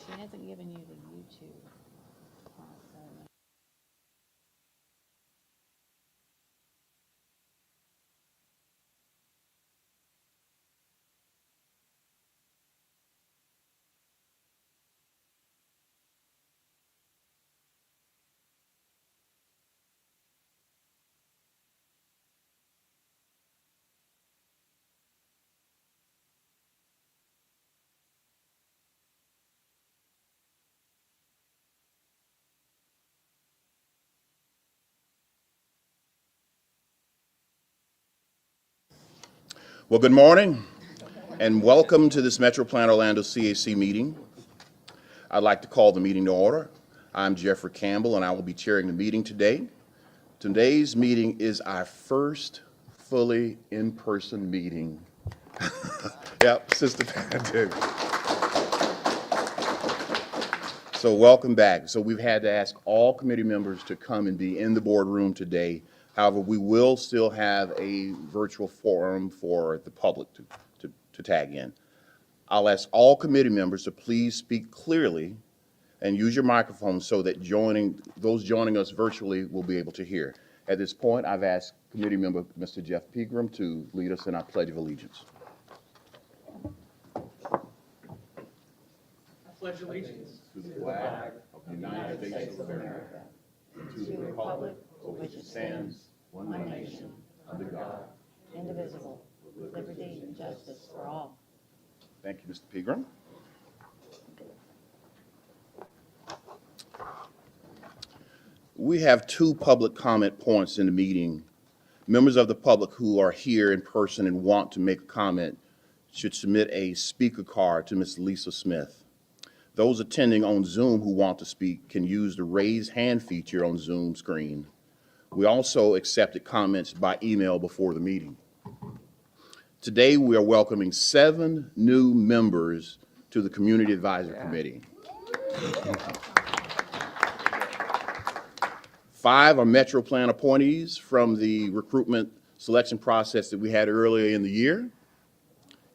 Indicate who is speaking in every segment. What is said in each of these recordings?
Speaker 1: She hasn't given you the YouTube password.
Speaker 2: Well, good morning and welcome to this Metro Plan Orlando CAC meeting. I'd like to call the meeting to order. I'm Jeffrey Campbell and I will be chairing the meeting today. Today's meeting is our first fully in-person meeting. Yep, since the pandemic. So welcome back. So we've had to ask all committee members to come and be in the boardroom today. However, we will still have a virtual forum for the public to tag in. I'll ask all committee members to please speak clearly and use your microphone so that those joining us virtually will be able to hear. At this point, I've asked committee member Mr. Jeff Pegram to lead us in our Pledge of Allegiance.
Speaker 3: I pledge allegiance
Speaker 2: To the flag of the United States of America, and to the republic for which it stands, one nation, under God.
Speaker 1: Indivisible, with liberty and justice for all.
Speaker 2: Thank you, Mr. Pegram. We have two public comment points in the meeting. Members of the public who are here in person and want to make a comment should submit a speaker card to Ms. Lisa Smith. Those attending on Zoom who want to speak can use the raise hand feature on Zoom screen. We also accepted comments by email before the meeting. Today, we are welcoming 7 new members to the Community Advisory Committee. 5 are Metro Plan appointees from the recruitment selection process that we had earlier in the year,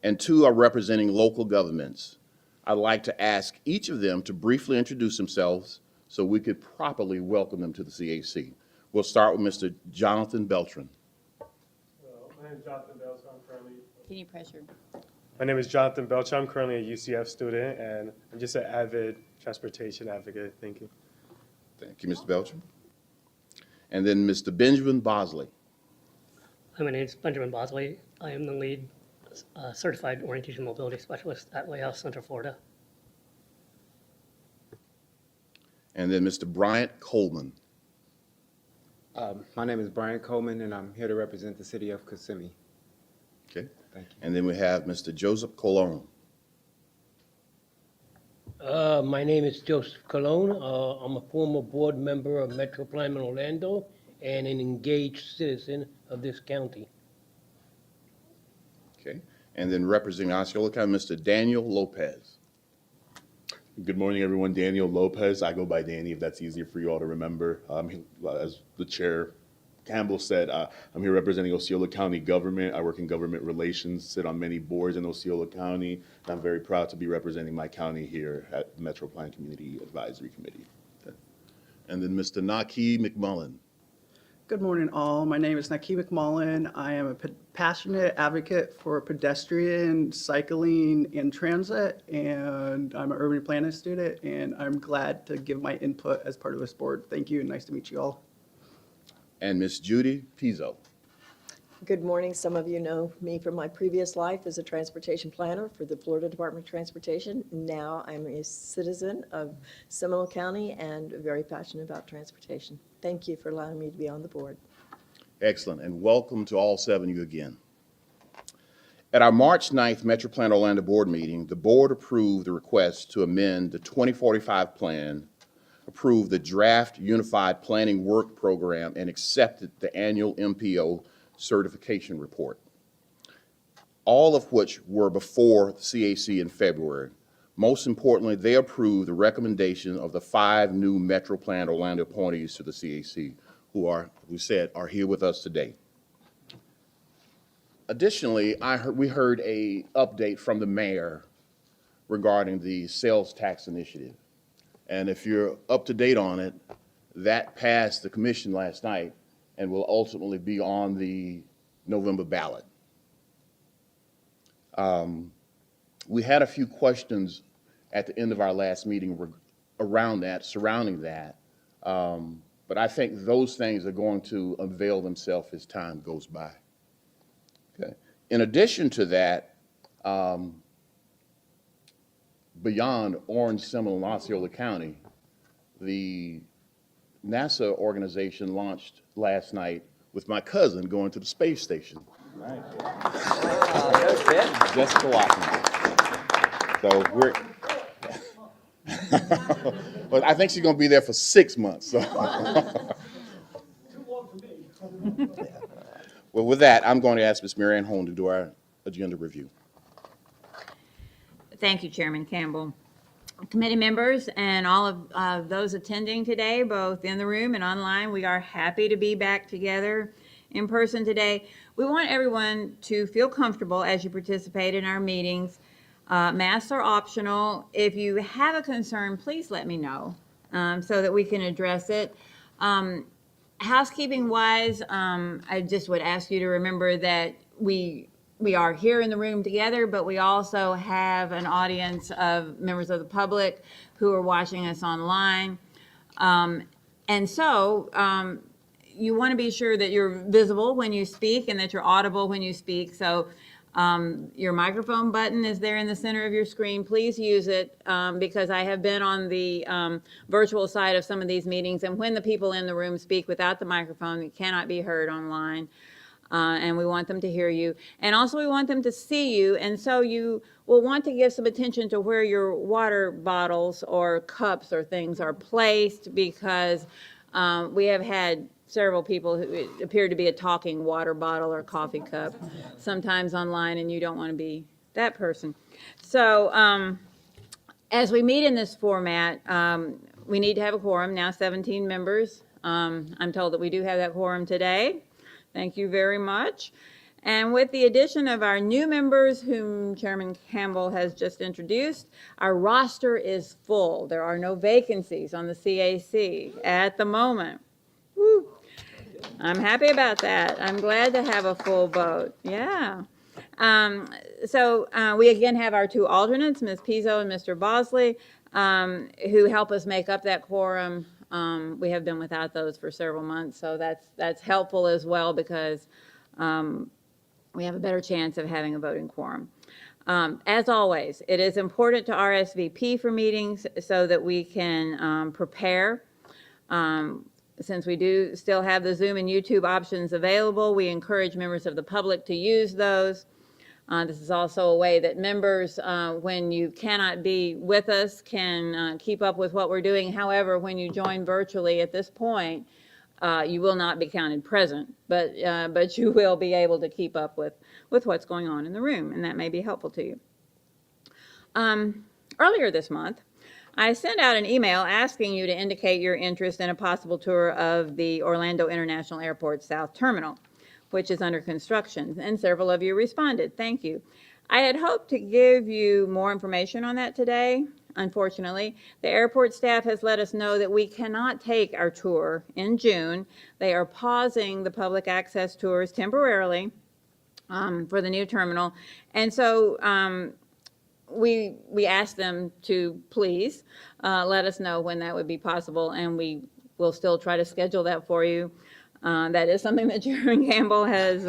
Speaker 2: and 2 are representing local governments. I'd like to ask each of them to briefly introduce themselves so we could properly welcome them to the CAC. We'll start with Mr. Jonathan Belcher.
Speaker 4: My name is Jonathan Belcher.
Speaker 1: Can you press your?
Speaker 4: My name is Jonathan Belcher. I'm currently a UCF student, and I'm just an avid transportation advocate. Thank you.
Speaker 2: Thank you, Mr. Belcher. And then Mr. Benjamin Bosley.
Speaker 5: Hi, my name is Benjamin Bosley. I am the lead certified orientation mobility specialist at Lighthouse Center, Florida.
Speaker 2: And then Mr. Bryant Coleman.
Speaker 6: My name is Brian Coleman, and I'm here to represent the city of Kissimmee.
Speaker 2: Okay.
Speaker 6: Thank you.
Speaker 2: And then we have Mr. Joseph Colon.
Speaker 7: My name is Joseph Colon. I'm a former board member of Metro Plan Orlando and an engaged citizen of this county.
Speaker 2: Okay. And then representing Osceola County, Mr. Daniel Lopez.
Speaker 8: Good morning, everyone. Daniel Lopez. I go by Danny, if that's easier for you all to remember. As the chair Campbell said, I'm here representing Osceola County government. I work in government relations, sit on many boards in Osceola County, and I'm very proud to be representing my county here at the Metro Plan Community Advisory Committee.
Speaker 2: Okay. And then Mr. Naki McMullen.
Speaker 9: Good morning, all. My name is Naki McMullen. I am a passionate advocate for pedestrian, cycling, and transit, and I'm an urban planning student, and I'm glad to give my input as part of this board. Thank you, and nice to meet you all.
Speaker 2: And Ms. Judy Pizzo.
Speaker 10: Good morning. Some of you know me from my previous life as a transportation planner for the Florida Department of Transportation. Now I'm a citizen of Seminole County and very passionate about transportation. Thank you for allowing me to be on the board.
Speaker 2: Excellent, and welcome to all 7 of you again. At our March 9th Metro Plan Orlando board meeting, the board approved the request to amend the 2045 plan, approved the draft Unified Planning Work Program, and accepted the annual Mpo certification report, all of which were before the CAC in February. Most importantly, they approved the recommendation of the 5 new Metro Plan Orlando appointees to the CAC, who are here with us today. Additionally, we heard an update from the mayor regarding the sales tax initiative. And if you're up to date on it, that passed the commission last night and will ultimately be on the November ballot. We had a few questions at the end of our last meeting around that, surrounding that. But I think those things are going to unveil themselves as time goes by. Okay. In addition to that, beyond Orange, Seminole, and Osceola County, the NASA organization launched last night with my cousin going to the space station. Jessica Watkins. So we're, but I think she's going to be there for 6 months. So.
Speaker 3: Too long for me.
Speaker 2: Well, with that, I'm going to ask Ms. Mary Ann Holm to do our agenda review.
Speaker 1: Thank you, Chairman Campbell. Committee members and all of those attending today, both in the room and online, we are happy to be back together in person today. We want everyone to feel comfortable as you participate in our meetings. Masks are optional. If you have a concern, please let me know so that we can address it. Housekeeping wise, I just would ask you to remember that we are here in the room together, but we also have an audience of members of the public who are watching us online. And so you want to be sure that you're visible when you speak and that you're audible when you speak. So your microphone button is there in the center of your screen. Please use it because I have been on the virtual side of some of these meetings, and when the people in the room speak without the microphone, it cannot be heard online. And we want them to hear you. And also we want them to see you. And so you will want to give some attention to where your water bottles or cups or things are placed, because we have had several people who appear to be a talking water bottle or coffee cup sometimes online, and you don't want to be that person. So as we meet in this format, we need to have a quorum, now 17 members. I'm told that we do have that quorum today. Thank you very much. And with the addition of our new members, whom Chairman Campbell has just introduced, our roster is full. There are no vacancies on the CAC at the moment. Woo. I'm happy about that. I'm glad to have a full vote. Yeah. So we again have our two alternates, Ms. Pizzo and Mr. Bosley, who help us make up that quorum. We have been without those for several months, so that's helpful as well, because we have a better chance of having a voting quorum. As always, it is important to RSVP for meetings so that we can prepare. Since we do still have the Zoom and YouTube options available, we encourage members of the public to use those. This is also a way that members, when you cannot be with us, can keep up with what we're doing. However, when you join virtually at this point, you will not be counted present, but you will be able to keep up with what's going on in the room, and that may be helpful to you. Earlier this month, I sent out an email asking you to indicate your interest in a possible tour of the Orlando International Airport South Terminal, which is under construction, and several of you responded. Thank you. I had hoped to give you more information on that today. Unfortunately, the airport staff has let us know that we cannot take our tour in June. They are pausing the public access tours temporarily for the new terminal. And so we asked them to please let us know when that would be possible, and we will still try to schedule that for you. That is something that Chairman Campbell has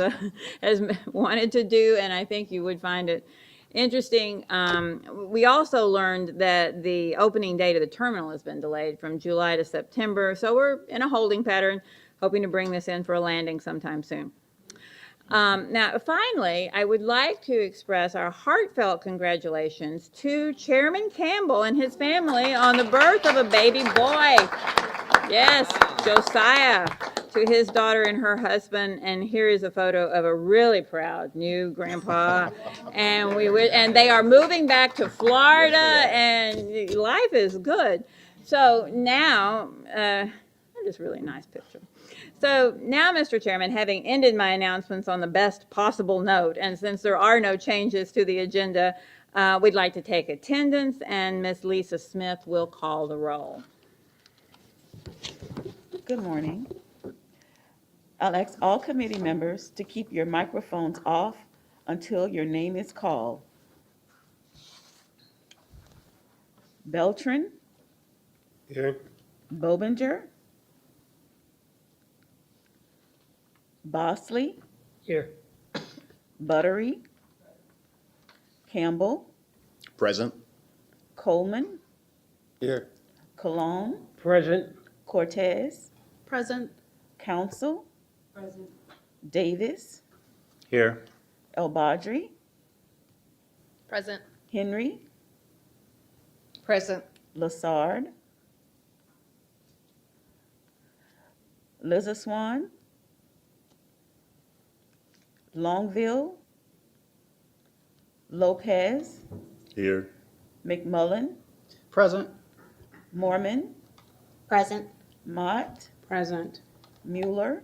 Speaker 1: wanted to do, and I think you would find it interesting. We also learned that the opening date of the terminal has been delayed from July to September, so we're in a holding pattern, hoping to bring this in for a landing sometime soon. Now, finally, I would like to express our heartfelt congratulations to Chairman Campbell and his family on the birth of a baby boy. Yes, Josiah, to his daughter and her husband. And here is a photo of a really proud new grandpa. And they are moving back to Florida, and life is good. So now, that is a really nice picture. So now, Mr. Chairman, having ended my announcements on the best possible note, and since there are no changes to the agenda, We'd like to take attendance, and Ms. Lisa Smith will call the roll.
Speaker 11: Good morning. I'll ask all committee members to keep your microphones off until your name is called. Beltran,
Speaker 4: Here.
Speaker 11: Bobinger, Bosley,
Speaker 5: Here.
Speaker 11: Buttery, Campbell,
Speaker 2: Present.
Speaker 11: Coleman,
Speaker 6: Here.
Speaker 11: Cologne,
Speaker 7: Present.
Speaker 11: Cortez,
Speaker 10: Present.
Speaker 11: Council, Davis,
Speaker 6: Here.
Speaker 11: El Badri,
Speaker 10: Present.
Speaker 11: Henry,
Speaker 10: Present.
Speaker 11: Lassard, Lizaswan, Longville, Lopez,
Speaker 8: Here.
Speaker 11: McMullen,
Speaker 9: Present.
Speaker 11: Mormon,
Speaker 10: Present.
Speaker 11: Mott,
Speaker 10: Present.
Speaker 11: Mueller,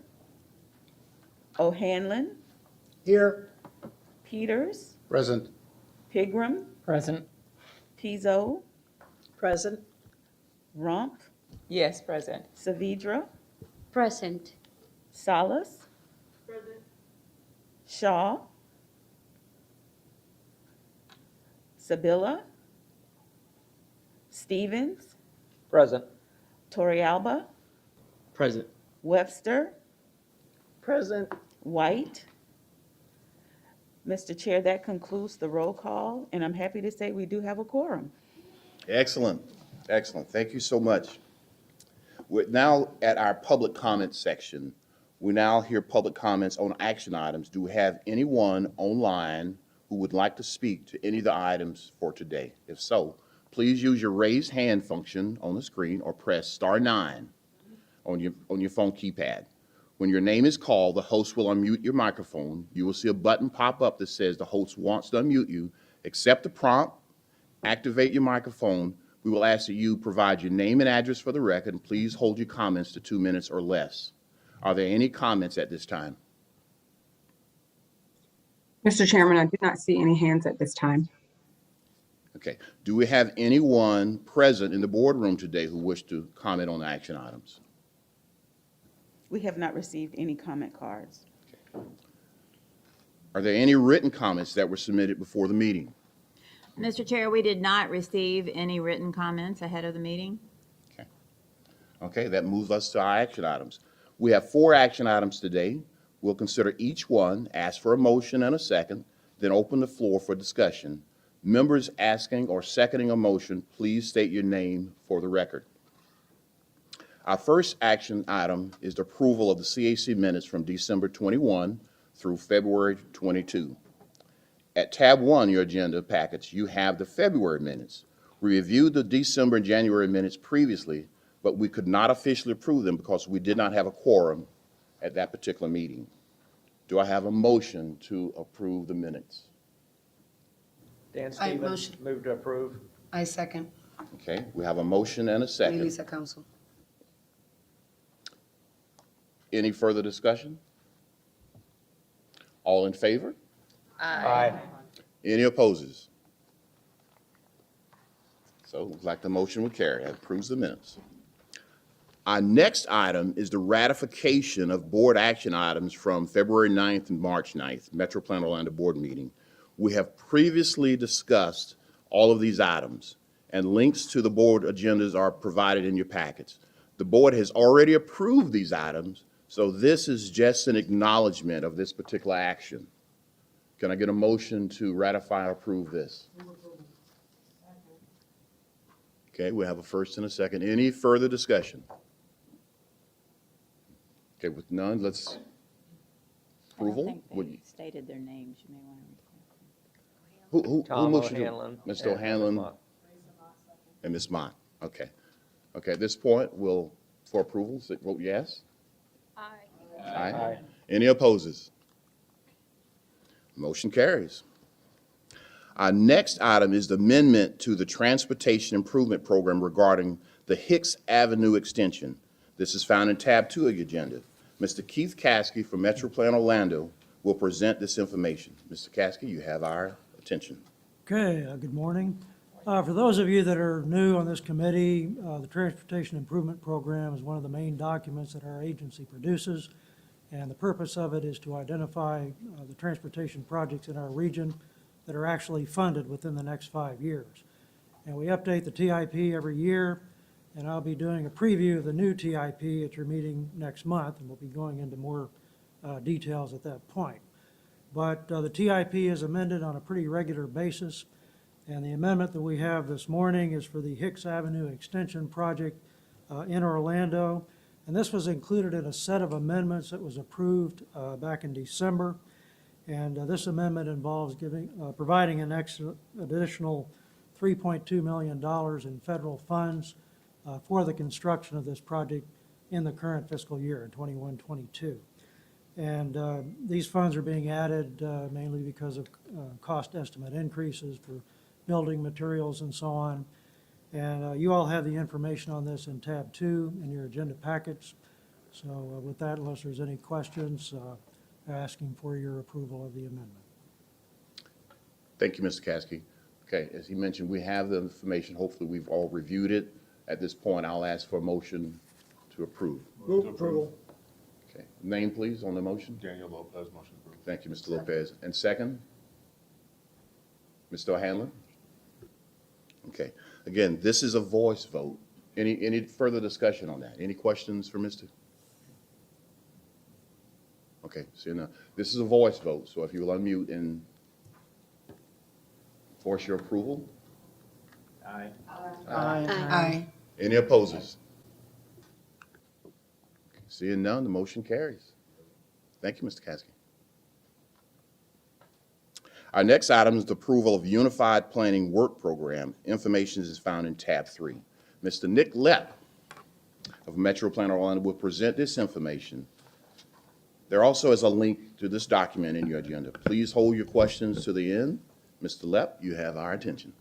Speaker 11: O'Hanlon,
Speaker 9: Here.
Speaker 11: Peters,
Speaker 9: Present.
Speaker 11: Pigram,
Speaker 10: Present.
Speaker 11: Pizzo,
Speaker 10: Present.
Speaker 11: Rump,
Speaker 10: Yes, present.
Speaker 11: Saavedra,
Speaker 10: Present.
Speaker 11: Salas, Shaw, Sabilla, Stevens,
Speaker 6: Present.
Speaker 11: Torrealba,
Speaker 6: Present.
Speaker 11: Webster,
Speaker 10: Present.
Speaker 11: White. Mr. Chair, that concludes the roll call, and I'm happy to say we do have a quorum.
Speaker 2: Excellent, excellent. Thank you so much. We're now at our public comment section. We now hear public comments on action items. Do we have anyone online who would like to speak to any of the items for today? If so, please use your raise hand function on the screen or press *9 on your phone keypad. When your name is called, the host will unmute your microphone. You will see a button pop up that says the host wants to unmute you. Accept the prompt, activate your microphone. We will ask that you provide your name and address for the record, and please hold your comments to 2 minutes or less. Are there any comments at this time?
Speaker 12: Mr. Chairman, I do not see any hands at this time.
Speaker 2: Okay. Do we have anyone present in the boardroom today who wish to comment on the action items?
Speaker 11: We have not received any comment cards.
Speaker 2: Are there any written comments that were submitted before the meeting?
Speaker 1: Mr. Chair, we did not receive any written comments ahead of the meeting.
Speaker 2: Okay, that moves us to our action items. We have 4 action items today. We'll consider each one, ask for a motion and a second, then open the floor for discussion. Members asking or seconding a motion, please state your name for the record. Our first action item is the approval of the CAC minutes from December 21 through February 22. At tab 1, your agenda package, you have the February minutes. We reviewed the December and January minutes previously, but we could not officially approve them because we did not have a quorum at that particular meeting. Do I have a motion to approve the minutes?
Speaker 13: Dan
Speaker 10: I
Speaker 13: Stevens,
Speaker 10: motion.
Speaker 13: move to approve.
Speaker 10: I second.
Speaker 2: Okay, we have a motion and a second.
Speaker 10: Lisa Council.
Speaker 2: Any further discussion? All in favor?
Speaker 13: Aye.
Speaker 2: Any opposes? So it looks like the motion will carry. That approves the minutes. Our next item is the ratification of board action items from February 9th and March 9th, Metro Plan Orlando Board meeting. We have previously discussed all of these items, and links to the board agendas are provided in your packets. The board has already approved these items, so this is just an acknowledgement of this particular action. Can I get a motion to ratify or approve this? Okay, we have a first and a second. Any further discussion? Okay, with none, let's approval.
Speaker 1: I don't
Speaker 2: Would-
Speaker 1: think they stated their names. You may want to.
Speaker 2: Who
Speaker 13: Tom
Speaker 2: motioned to?
Speaker 13: O'Hanlon.
Speaker 2: Mr.
Speaker 13: and
Speaker 2: O'Hanlon
Speaker 13: Mott.
Speaker 2: and Ms. Mott. Okay. Okay, at this point, we'll, for approval, vote yes? Aye. Any opposes? Motion carries. Our next item is the amendment to the Transportation Improvement Program regarding the Hicks Avenue extension. This is found in tab 2 of your agenda. Mr. Keith Caskey from Metro Plan Orlando will present this information. Mr. Caskey, you have our attention.
Speaker 3: Okay, good morning. For those of you that are new on this committee, the Transportation Improvement Program is one of the main documents that our agency produces, and the purpose of it is to identify the transportation projects in our region that are actually funded within the next 5 years. And we update the TIP every year, and I'll be doing a preview of the new TIP at your meeting next month, and we'll be going into more details at that point. But the TIP is amended on a pretty regular basis, and the amendment that we have this morning is for the Hicks Avenue Extension Project in Orlando. And this was included in a set of amendments that was approved back in December. And this amendment involves providing an additional $3.2 million in federal funds for the construction of this project in the current fiscal year, in 21-22. And these funds are being added mainly because of cost estimate increases for building materials and so on. And you all have the information on this in tab 2 in your agenda packets. So with that, unless there's any questions, asking for your approval of the amendment.
Speaker 2: Thank you, Mr. Caskey. Okay, as he mentioned, we have the information. Hopefully, we've all reviewed it. At this point, I'll ask for a motion to approve.
Speaker 3: Move approval.
Speaker 2: Okay, name, please, on the motion.
Speaker 8: Daniel Lopez, motion approved.
Speaker 2: Thank you, Mr. Lopez. And second? Mr. O'Hanlon? Okay, again, this is a voice vote. Any further discussion on that? Any questions for Mr.? Okay, so now, this is a voice vote, so if you will unmute and force your approval.
Speaker 13: Aye.
Speaker 12: Aye.
Speaker 2: Any opposers? Seeing none, the motion carries. Thank you, Mr. Caskey. Our next item is the approval of Unified Planning Work Program. Information is found in tab 3. Mr. Nick Lepp of Metro Plan Orlando will present this information. There also is a link to this document in your agenda. Please hold your questions to the end. Mr. Lepp, you have our attention.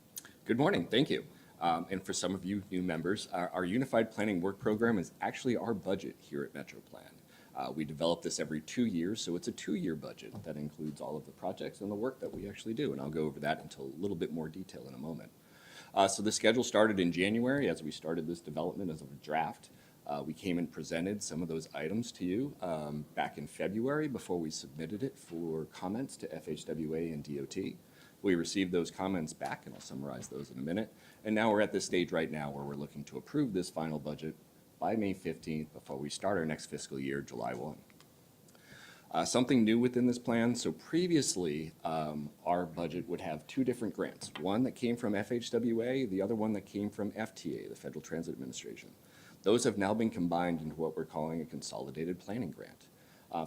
Speaker 14: Good morning, thank you. And for some of you new members, our Unified Planning Work Program is actually our budget here at Metro Plan. We develop this every 2 years, so it's a 2-year budget that includes all of the projects and the work that we actually do, and I'll go over that into a little bit more detail in a moment. So the schedule started in January as we started this development as a draft. We came and presented some of those items to you back in February before we submitted it for comments to FHWA and DOT. We received those comments back, and I'll summarize those in a minute. And now we're at this stage right now where we're looking to approve this final budget by May 15th before we start our next fiscal year, July 1. Something new within this plan. So previously, our budget would have 2 different grants. One that came from FHWA, the other one that came from FTA, the Federal Transit Administration. Those have now been combined into what we're calling a consolidated planning grant.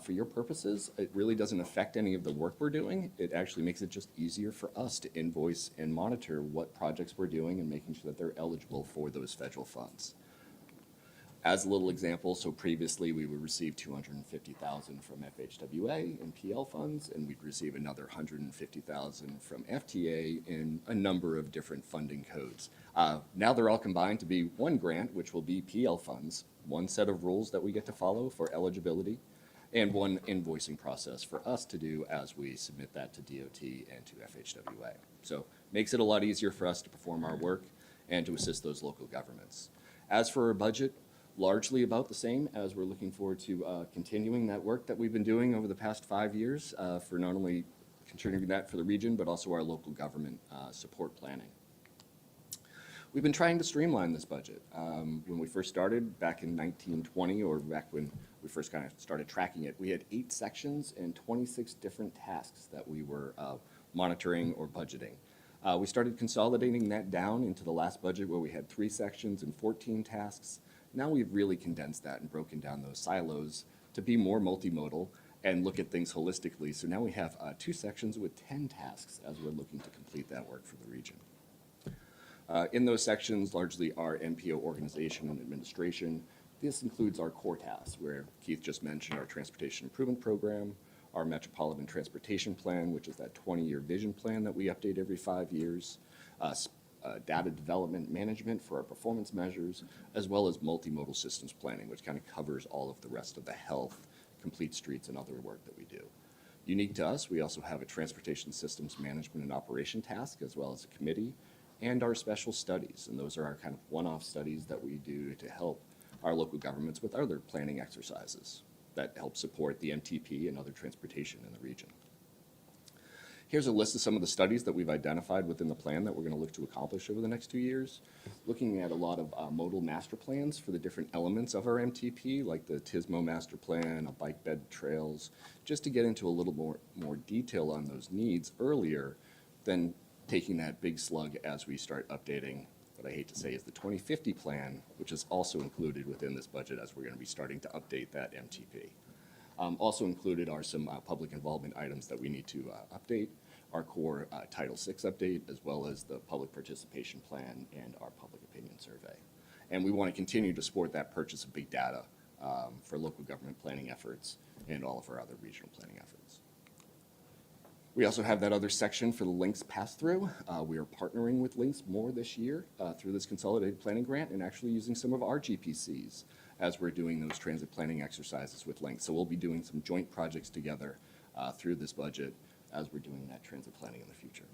Speaker 14: For your purposes, it really doesn't affect any of the work we're doing. It actually makes it just easier for us to invoice and monitor what projects we're doing and making sure that they're eligible for those federal funds. As a little example, so previously we would receive $250,000 from FHWA in PL funds, and we'd receive another $150,000 from FTA in a number of different funding codes. Now they're all combined to be one grant, which will be PL funds, one set of rules that we get to follow for eligibility, and one invoicing process for us to do as we submit that to DOT and to FHWA. So makes it a lot easier for us to perform our work and to assist those local governments. As for our budget, largely about the same as we're looking forward to continuing that work that we've been doing over the past 5 years for not only contributing that for the region, but also our local government support planning. We've been trying to streamline this budget. When we first started back in 1920, or back when we first kind of started tracking it, we had 8 sections and 26 different tasks that we were monitoring or budgeting. We started consolidating that down into the last budget where we had 3 sections and 14 tasks. Now we've really condensed that and broken down those silos to be more multimodal and look at things holistically. So now we have 2 sections with 10 tasks as we're looking to complete that work for the region. In those sections, largely our Mpo Organization and Administration. This includes our core tasks, where Keith just mentioned our Transportation Improvement Program, our Metropolitan Transportation Plan, which is that 20-year vision plan that we update every 5 years, data development management for our performance measures, as well as multimodal systems planning, which kind of covers all of the rest of the health, complete streets, and other work that we do. Unique to us, we also have a transportation systems management and operation task, as well as a committee, and our special studies. And those are our kind of one-off studies that we do to help our local governments with other planning exercises that help support the MTP and other transportation in the region. Here's a list of some of the studies that we've identified within the plan that we're going to look to accomplish over the next 2 years. Looking at a lot of modal master plans for the different elements of our MTP, like the TISMO master plan, a bike bed trails, just to get into a little more detail on those needs earlier than taking that big slug as we start updating what I hate to say is the 2050 plan, which is also included within this budget as we're going to be starting to update that MTP. Also included are some public involvement items that we need to update, our core Title VI update, as well as the public participation plan and our public opinion survey. And we want to continue to support that purchase of big data for local government planning efforts and all of our other regional planning efforts. We also have that other section for the Links pass-through. We are partnering with Links more this year through this consolidated planning grant and actually using some of our GPCs as we're doing those transit planning exercises with Links. So we'll be doing some joint projects together through this budget as we're doing that transit planning in the future.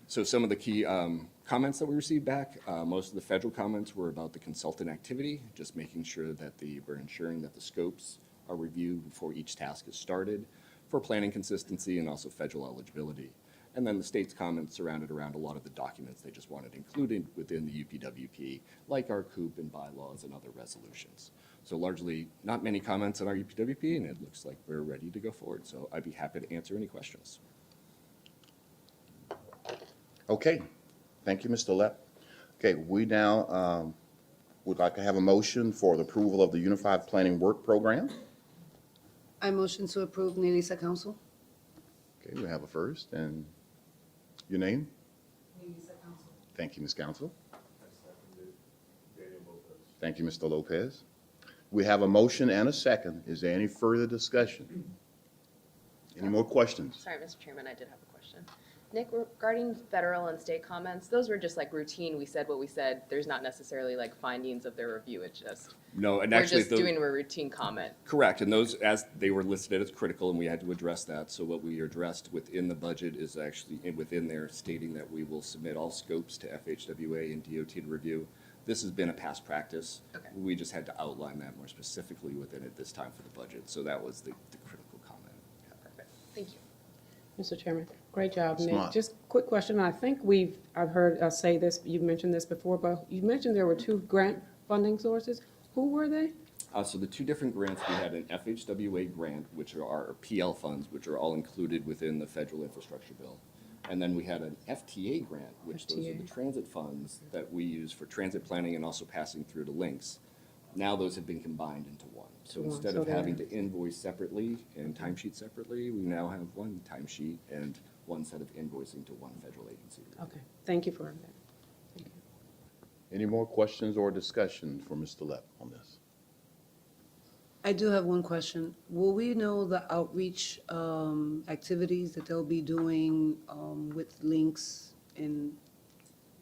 Speaker 14: So some of the key comments that we received back, most of the federal comments were about the consultant activity, just making sure that we're ensuring that the scopes are reviewed before each task is started for planning consistency and also federal eligibility. And then the state's comments surrounded around a lot of the documents they just wanted included within the UPWP, like our COOP and bylaws and other resolutions. So largely, not many comments on our UPWP, and it looks like we're ready to go forward. So I'd be happy to answer any questions.
Speaker 2: Okay, thank you, Mr. Lepp. Okay, we now would like to have a motion for the approval of the Unified Planning Work Program.
Speaker 12: I motion to approve Nelisa Council.
Speaker 2: Okay, we have a first, and your name? Thank you, Ms. Council. Thank you, Mr. Lopez. We have a motion and a second. Is there any further discussion? Any more questions?
Speaker 15: Sorry, Mr. Chairman, I did have a question. Nick, regarding federal and state comments, those were just like routine. We said what we said. There's not necessarily like findings of their review. It's just,
Speaker 14: No, and
Speaker 15: we're
Speaker 14: actually,
Speaker 15: just doing a routine comment.
Speaker 14: correct, and those, as they were listed as critical, and we had to address that. So what we addressed within the budget is actually within there stating that we will submit all scopes to FHWA and DOT to review. This has been a past practice.
Speaker 15: Okay.
Speaker 14: We just had to outline that more specifically within it this time for the budget. So that was the critical comment.
Speaker 15: Perfect. Thank you.
Speaker 16: Mr. Chairman, great job, Nick.
Speaker 2: Smart.
Speaker 16: Just quick question. I think I've heard us say this, you've mentioned this before, but you mentioned there were 2 grant funding sources. Who were they?
Speaker 14: So the 2 different grants, we had an FHWA grant, which are our PL funds, which are all included within the federal infrastructure bill. And then we had an FTA grant, which those are the transit funds that we use for transit planning and also passing through to links. Now those have been combined into one. So instead of having to invoice separately and timesheet separately, we now have one timesheet and one set of invoicing to one federal agency.
Speaker 16: Okay, thank you for that. Thank you.
Speaker 2: Any more questions or discussion for Mr. Lepp on this?
Speaker 12: I do have one question. Will we know the outreach activities that they'll be doing with links in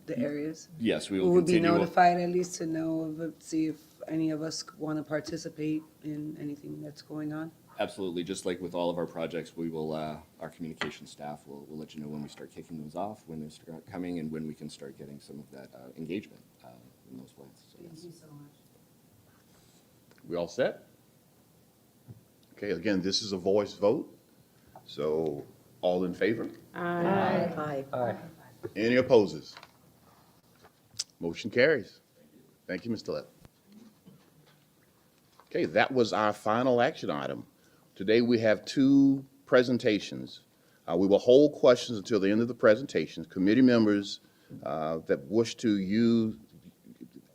Speaker 12: the areas?
Speaker 14: Yes, we will
Speaker 12: Will we be
Speaker 14: continue.
Speaker 12: notified at least to know, see if any of us want to participate in anything that's going on?
Speaker 14: Absolutely, just like with all of our projects, we will, our communication staff will let you know when we start kicking those off, when they start coming, and when we can start getting some of that engagement in those plans. So, yes.
Speaker 12: Thank you so much.
Speaker 2: We all set? Okay, again, this is a voice vote, so all in favor?
Speaker 10: Aye.
Speaker 2: Any opposes? Motion carries. Thank you, Mr. Lepp. Okay, that was our final action item. Today we have 2 presentations. We will hold questions until the end of the presentations. Committee members that wish to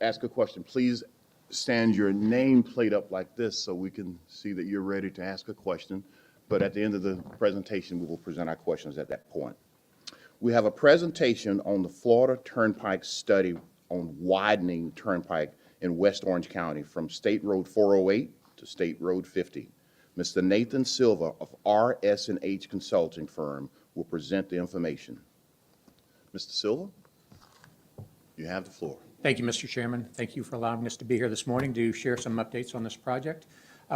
Speaker 2: ask a question, please stand your nameplate up like this so we can see that you're ready to ask a question. But at the end of the presentation, we will present our questions at that point. We have a presentation on the Florida Turnpike study on widening Turnpike in West Orange County from State Road 408 to State Road 50. Mr. Nathan Silva of RS&H Consulting Firm will present the information. Mr. Silva, you have the floor.
Speaker 17: Thank you, Mr. Chairman. Thank you for allowing us to be here this morning to share some updates on this project.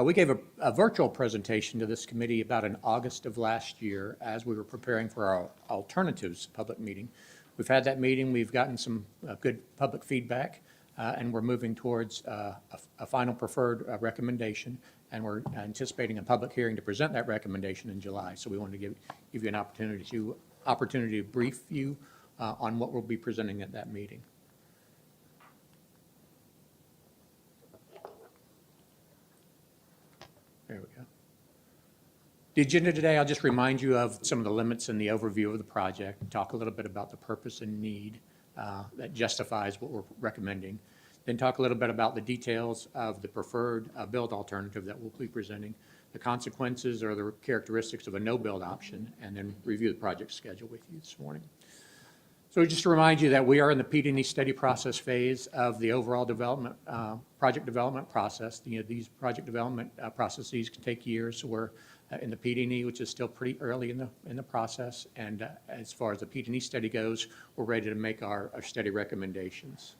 Speaker 17: We gave a virtual presentation to this committee about in August of last year as we were preparing for our alternatives public meeting. We've had that meeting, we've gotten some good public feedback, and we're moving towards a final preferred recommendation, and we're anticipating a public hearing to present that recommendation in July. So we wanted to give you an opportunity to brief you on what we'll be presenting at that meeting. There we go. The agenda today, I'll just remind you of some of the limits and the overview of the project, talk a little bit about the purpose and need that justifies what we're recommending, then talk a little bit about the details of the preferred build alternative that we'll be presenting, the consequences or the characteristics of a no-build option, and then review the project schedule with you this morning. So just to remind you that we are in the PD&E study process phase of the overall development, project development process. These project development processes can take years. So we're in the PD&E, which is still pretty early in the process. And as far as the PD&E study goes, we're ready to make our study recommendations.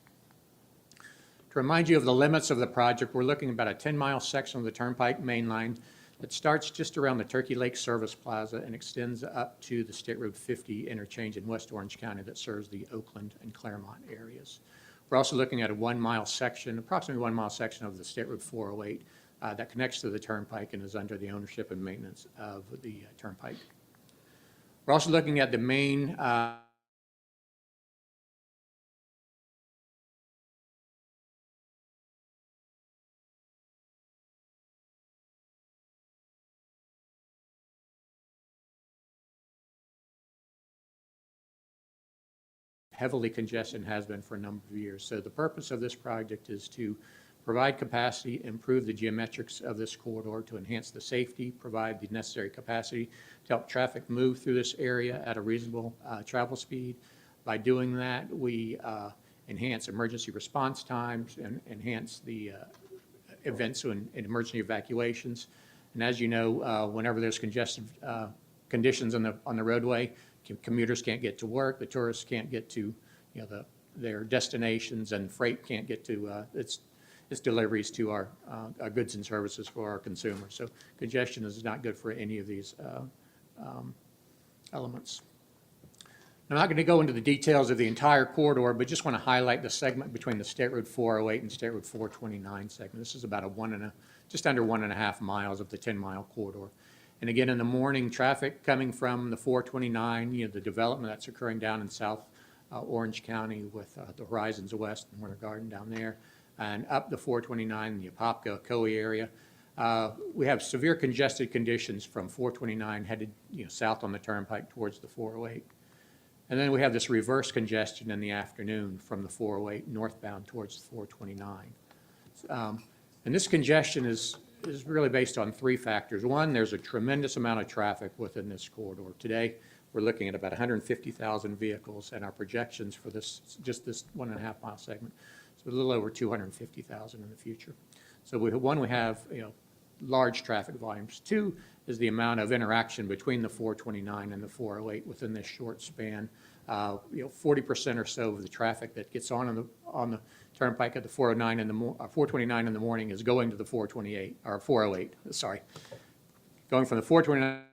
Speaker 17: To remind you of the limits of the project, we're looking at about a 10-mile section of the Turnpike Mainline that starts just around the Turkey Lake Service Plaza and extends up to the State Road 50 interchange in West Orange County that serves the Oakland and Claremont areas. We're also looking at a 1-mile section, approximately 1-mile section of the State Road 408 that connects to the Turnpike and is under the ownership and maintenance of the Turnpike. We're also looking at the main heavily congested and has been for a number of years. So the purpose of this project is to provide capacity, improve the geometrics of this corridor to enhance the safety, provide the necessary capacity to help traffic move through this area at a reasonable travel speed. By doing that, we enhance emergency response times and enhance the events and emergency evacuations. And as you know, whenever there's congested conditions on the roadway, commuters can't get to work, the tourists can't get to their destinations, and freight can't get to its deliveries to our goods and services for our consumers. So congestion is not good for any of these elements. I'm not going to go into the details of the entire corridor, but just want to highlight the segment between the State Road 408 and State Road 429 segment. This is about just under 1.5 miles of the 10-mile corridor. And again, in the morning, traffic coming from the 429, the development that's occurring down in South Orange County with the Horizons West and Winter Garden down there, and up the 429, the Apopka, Coe area. We have severe congested conditions from 429 headed south on the Turnpike towards the 408. And then we have this reverse congestion in the afternoon from the 408 northbound towards the 429. And this congestion is really based on 3 factors. One, there's a tremendous amount of traffic within this corridor. Today, we're looking at about 150,000 vehicles, and our projections for just this 1.5 mile segment, so a little over 250,000 in the future. So we have large traffic volumes. 2 is the amount of interaction between the 429 and the 408 within this short span. 40% or so of the traffic that gets on the Turnpike at the 429 in the morning is going to the 408. Sorry, going from the 429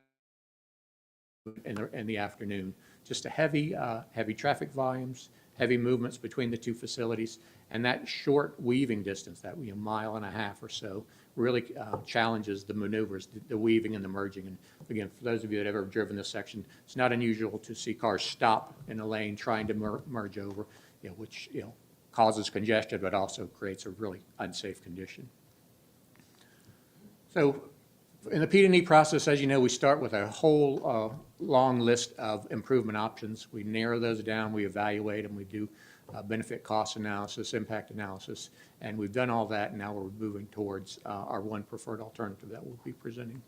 Speaker 17: in the afternoon. Just a heavy traffic volumes, heavy movements between the 2 facilities, and that short weaving distance, that 1.5 miles or so, really challenges the maneuvers, the weaving and the merging. And again, for those of you that have ever driven this section, it's not unusual to see cars stop in a lane trying to merge over, which causes congestion, but also creates a really unsafe condition. So in the PD&E process, as you know, we start with a whole long list of improvement options. We narrow those down, we evaluate them, we do benefit cost analysis, impact analysis, and we've done all that, and now we're moving towards our one preferred alternative that we'll be presenting.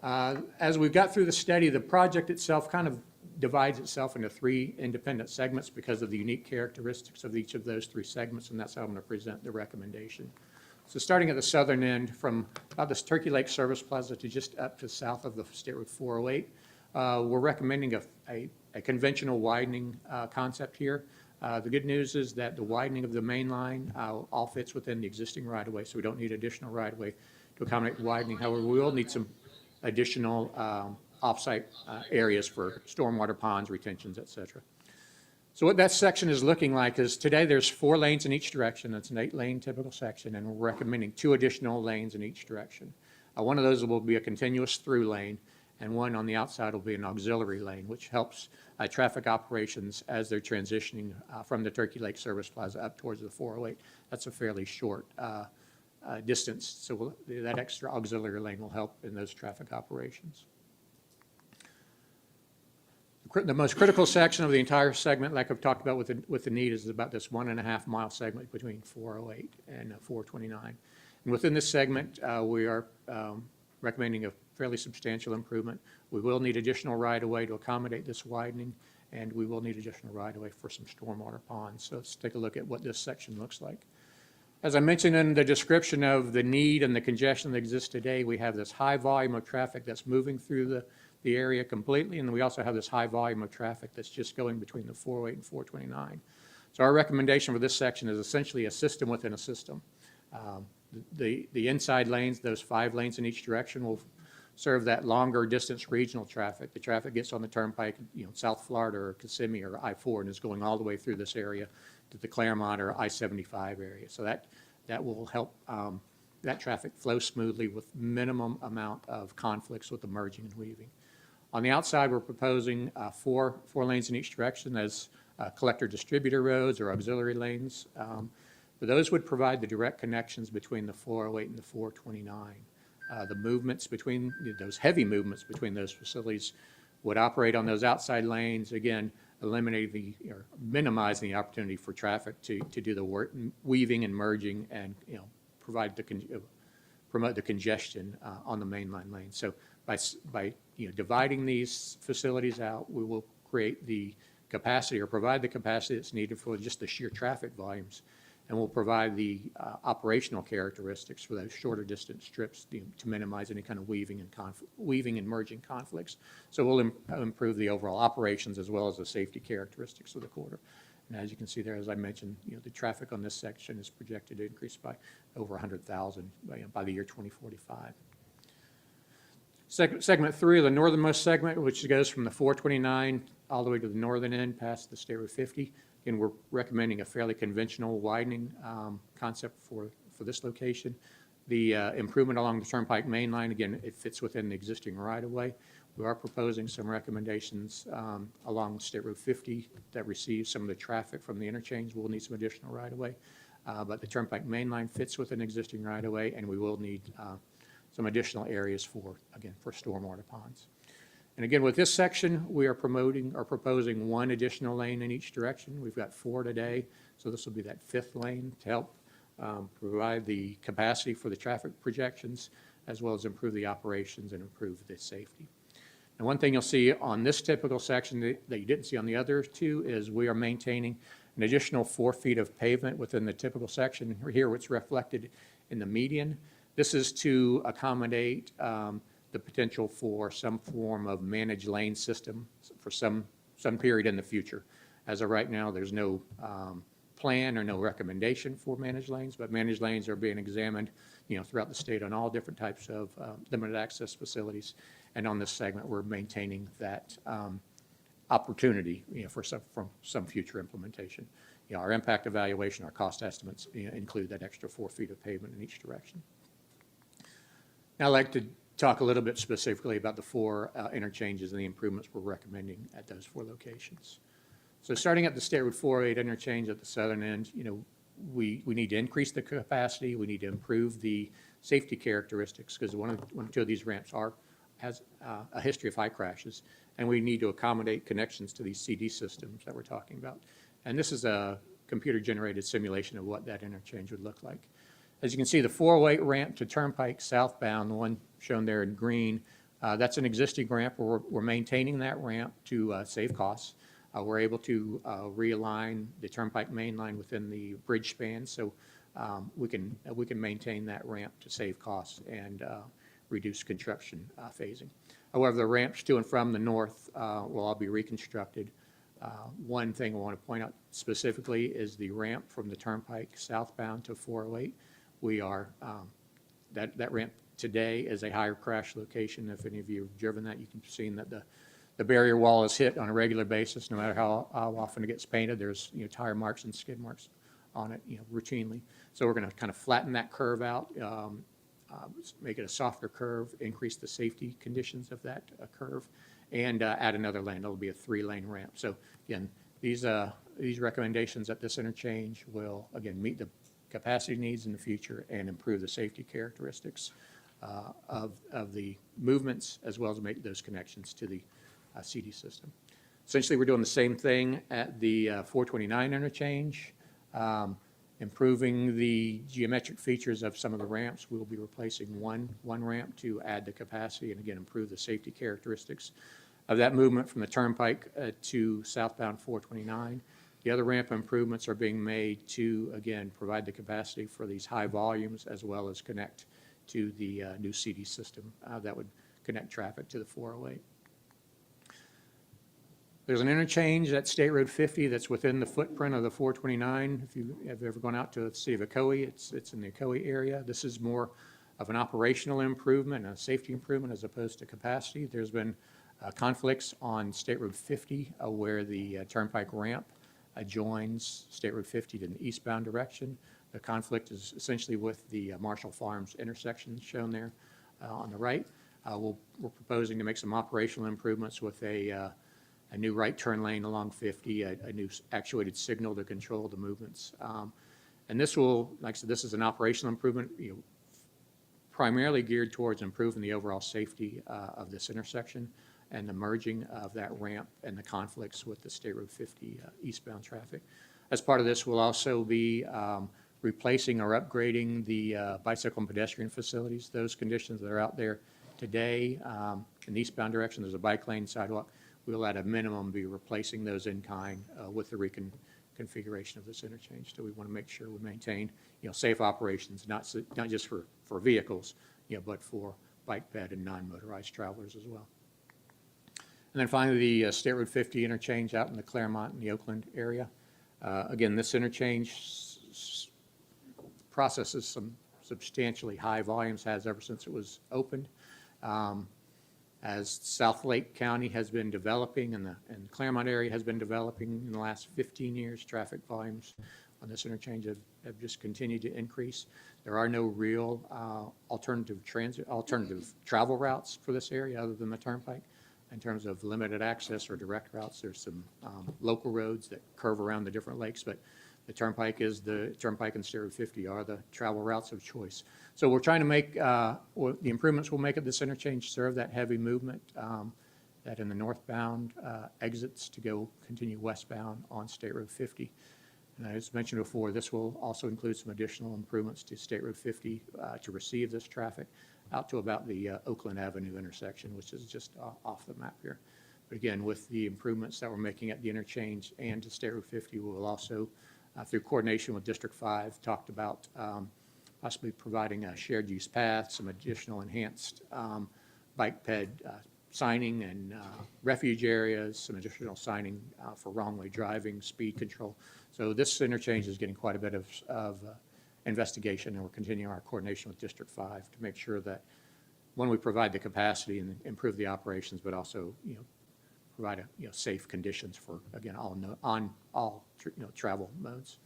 Speaker 17: As we've got through the study, the project itself kind of divides itself into 3 independent segments because of the unique characteristics of each of those 3 segments, and that's how I'm going to present the recommendation. So starting at the southern end, from about this Turkey Lake Service Plaza to just up to south of the State Road 408, we're recommending a conventional widening concept here. The good news is that the widening of the main line all fits within the existing right-of-way, so we don't need additional right-of-way to accommodate widening. However, we will need some additional off-site areas for stormwater ponds, retentions, et cetera. So what that section is looking like is today there's 4 lanes in each direction. That's an 8-lane typical section, and we're recommending 2 additional lanes in each direction. One of those will be a continuous through lane, and one on the outside will be an auxiliary lane, which helps traffic operations as they're transitioning from the Turkey Lake Service Plaza up towards the 408. That's a fairly short distance, so that extra auxiliary lane will help in those traffic operations. The most critical section of the entire segment, like I've talked about with the need, is about this 1.5 mile segment between 408 and 429. And within this segment, we are recommending a fairly substantial improvement. We will need additional right-of-way to accommodate this widening, and we will need additional right-of-way for some stormwater ponds. So let's take a look at what this section looks like. As I mentioned in the description of the need and the congestion that exists today, we have this high volume of traffic that's moving through the area completely, and we also have this high volume of traffic that's just going between the 408 and 429. So our recommendation for this section is essentially a system within a system. The inside lanes, those 5 lanes in each direction, will serve that longer distance regional traffic. The traffic gets on the Turnpike, South Florida or Kissimmee or I-4 and is going all the way through this area to the Claremont or I-75 area. So that will help that traffic flow smoothly with minimum amount of conflicts with the merging and weaving. On the outside, we're proposing 4 lanes in each direction as collector distributor roads or auxiliary lanes. But those would provide the direct connections between the 408 and the 429. The movements between those heavy movements between those facilities would operate on those outside lanes, again, eliminating or minimizing the opportunity for traffic to do the work, weaving and merging, and promote the congestion on the mainline lane. So by dividing these facilities out, we will create the capacity or provide the capacity that's needed for just the sheer traffic volumes, and we'll provide the operational characteristics for those shorter distance strips to minimize any kind of weaving and merging conflicts. So we'll improve the overall operations as well as the safety characteristics of the corridor. And as you can see there, as I mentioned, the traffic on this section is projected to increase by over 100,000 by the year 2045. Segment 3, the northernmost segment, which goes from the 429 all the way to the northern end past the Stairway 50. Again, we're recommending a fairly conventional widening concept for this location. The improvement along the Turnpike Mainline, again, it fits within the existing right-of-way. We are proposing some recommendations along State Road 50 that receives some of the traffic from the interchange. We'll need some additional right-of-way. But the Turnpike Mainline fits within existing right-of-way, and we will need some additional areas for stormwater ponds. And again, with this section, we are proposing 1 additional lane in each direction. We've got 4 today, so this will be that 5th lane to help provide the capacity for the traffic projections, as well as improve the operations and improve the safety. And one thing you'll see on this typical section that you didn't see on the other 2 is we are maintaining an additional 4 feet of pavement within the typical section. Here, what's reflected in the median. This is to accommodate the potential for some form of managed lane system for some period in the future. As of right now, there's no plan or no recommendation for managed lanes, but managed lanes are being examined, throughout the state on all different types of limited access facilities. And on this segment, we're maintaining that opportunity, for some future implementation. Our impact evaluation, our cost estimates, include that extra 4 feet of pavement in each direction. Now I'd like to talk a little bit specifically about the 4 interchanges and the improvements we're recommending at those 4 locations. So starting at the State Road 408 interchange at the southern end, we need to increase the capacity. We need to improve the safety characteristics because one or 2 of these ramps has a history of high crashes, and we need to accommodate connections to these CD systems that we're talking about. And this is a computer-generated simulation of what that interchange would look like. As you can see, the 408 ramp to Turnpike southbound, the one shown there in green, that's an existing ramp. We're maintaining that ramp to save costs. We're able to realign the Turnpike Mainline within the bridge span, so we can maintain that ramp to save costs and reduce construction phasing. However, the ramps to and from the north will all be reconstructed. One thing I want to point out specifically is the ramp from the Turnpike southbound to 408. We are, that ramp today is a higher crash location. If any of you have driven that, you can see that the barrier wall is hit on a regular basis, no matter how often it gets painted. There's, tire marks and skid marks on it, routinely. So we're going to kind of flatten that curve out, make it a softer curve, increase the safety conditions of that curve, and add another lane. It'll be a 3-lane ramp. So again, these recommendations at this interchange will, again, meet the capacity needs in the future and improve the safety characteristics of the movements, as well as make those connections to the CD system. Essentially, we're doing the same thing at the 429 interchange, improving the geometric features of some of the ramps. We'll be replacing one ramp to add the capacity and, again, improve the safety characteristics of that movement from the Turnpike to southbound 429. The other ramp improvements are being made to, again, provide the capacity for these high volumes, as well as connect to the new CD system that would connect traffic to the 408. There's an interchange at State Road 50 that's within the footprint of the 429. If you have ever gone out to the city of Ocoee, it's in the Ocoee area. This is more of an operational improvement and a safety improvement as opposed to capacity. There's been conflicts on State Road 50 where the Turnpike ramp joins State Road 50 in the eastbound direction. The conflict is essentially with the Marshall Farms intersection shown there on the right. We're proposing to make some operational improvements with a new right turn lane along 50, a new actuated signal to control the movements. And this will, like I said, this is an operational improvement, primarily geared towards improving the overall safety of this intersection and the merging of that ramp and the conflicts with the State Road 50 eastbound traffic. As part of this, we'll also be replacing or upgrading the bicycle and pedestrian facilities. Those conditions that are out there today in the eastbound direction, there's a bike lane, sidewalk. We'll at a minimum be replacing those in kind with the reconfiguration of this interchange. So we want to make sure we maintain, safe operations, not just for vehicles, but for bike ped and non-motorized travelers as well. And then finally, the State Road 50 interchange out in the Claremont and the Oakland area. Again, this interchange processes some substantially high volumes, has ever since it was opened. As South Lake County has been developing and the Claremont area has been developing in the last 15 years, traffic volumes on this interchange have just continued to increase. There are no real alternative travel routes for this area other than the Turnpike. In terms of limited access or direct routes, there's some local roads that curve around the different lakes, but the Turnpike and State Road 50 are the travel routes of choice. So we're trying to make, the improvements we'll make at this interchange serve that heavy movement that in the northbound exits to continue westbound on State Road 50. And as mentioned before, this will also include some additional improvements to State Road 50 to receive this traffic out to about the Oakland Avenue intersection, which is just off the map here. But again, with the improvements that we're making at the interchange and to State Road 50, we will also, through coordination with District 5, talked about possibly providing a shared use path, some additional enhanced bike ped signing and refuge areas, some additional signing for wrong-way driving, speed control. So this interchange is getting quite a bit of investigation, and we're continuing our coordination with District 5 to make sure that, one, we provide the capacity and improve the operations, but also, provide safe conditions for, again, all travel modes.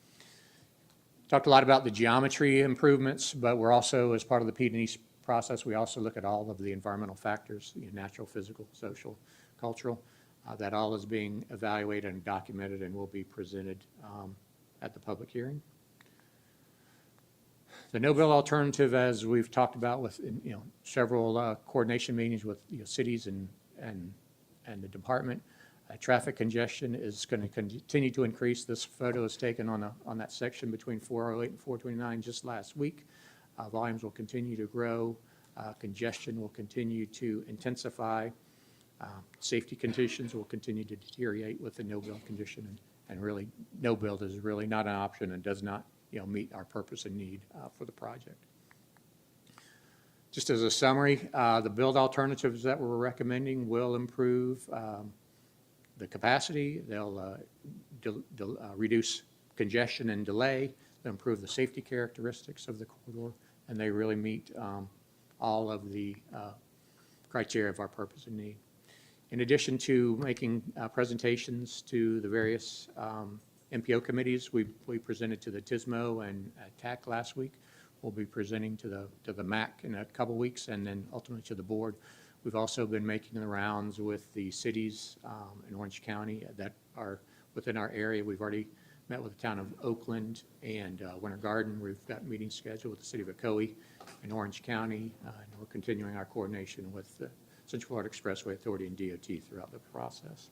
Speaker 17: Talked a lot about the geometry improvements, but we're also, as part of the P&E process, we also look at all of the environmental factors, natural, physical, social, cultural. That all is being evaluated and documented and will be presented at the public hearing. The no-bill alternative, as we've talked about with several coordination meetings with cities and the department, traffic congestion is going to continue to increase. This photo is taken on that section between 408 and 429 just last week. Volumes will continue to grow. Congestion will continue to intensify. Safety conditions will continue to deteriorate with the no-bill condition, and really, no-bill is really not an option and does not meet our purpose and need for the project. Just as a summary, the build alternatives that we're recommending will improve the capacity. They'll reduce congestion and delay. They'll improve the safety characteristics of the corridor, and they really meet all of the criteria of our purpose and need. In addition to making presentations to the various MPO committees, we presented to the TISMO and TAC last week. We'll be presenting to the MAC in a couple weeks, and then ultimately to the board. We've also been making the rounds with the cities in Orange County that are within our area. We've already met with the town of Oakland and Winter Garden. We've got meetings scheduled with the city of Ocoee in Orange County, and we're continuing our coordination with the Central Florida Expressway Authority and DOT throughout the process.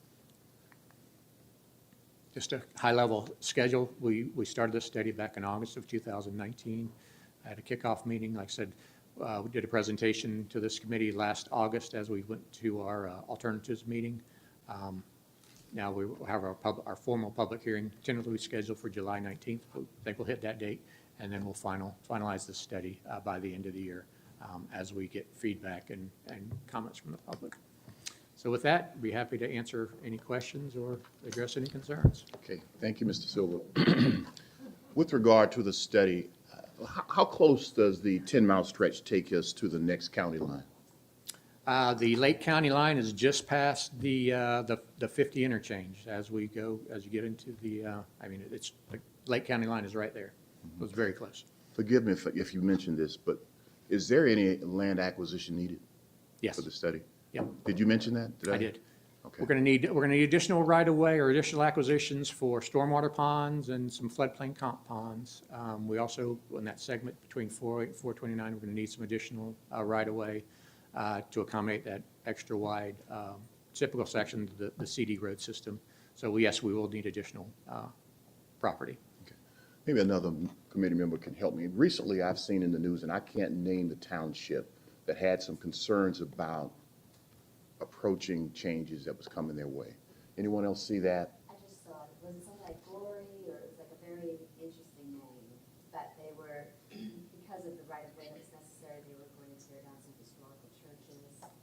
Speaker 17: Just a high-level schedule. We started this study back in August of 2019. I had a kickoff meeting. Like I said, we did a presentation to this committee last August as we went to our alternatives meeting. Now we will have our formal public hearing tentatively scheduled for July 19th. I think we'll hit that date, and then we'll finalize the study by the end of the year as we get feedback and comments from the public. So with that, I'd be happy to answer any questions or address any concerns.
Speaker 2: Okay, thank you, Mr. Silva. With regard to the study, how close does the 10-mile stretch take us to the next county line?
Speaker 17: The Lake County line is just past the 50 interchange as you get into the, it's, the Lake County line is right there. It was very close.
Speaker 2: Forgive me if you mentioned this, but is there any land acquisition needed?
Speaker 17: Yes.
Speaker 2: For the study?
Speaker 17: Yep.
Speaker 2: Did you mention that?
Speaker 17: I did.
Speaker 2: Okay.
Speaker 17: We're gonna need additional right-of-way or additional acquisitions for stormwater ponds and some floodplain comp ponds. We also, in that segment between 408 and 429, we're gonna need some additional right-of-way to accommodate that extra wide typical section of the CD road system. So yes, we will need additional property.
Speaker 2: Okay. Maybe another committee member can help me. Recently, I've seen in the news, and I can't name the township, that had some concerns about approaching changes that was coming their way. Anyone else see that?
Speaker 18: I just saw it. Was it something like Glory, or it was like a very interesting name, that they were, because of the right-of-way that was necessary, they were going to tear down some historical churches and some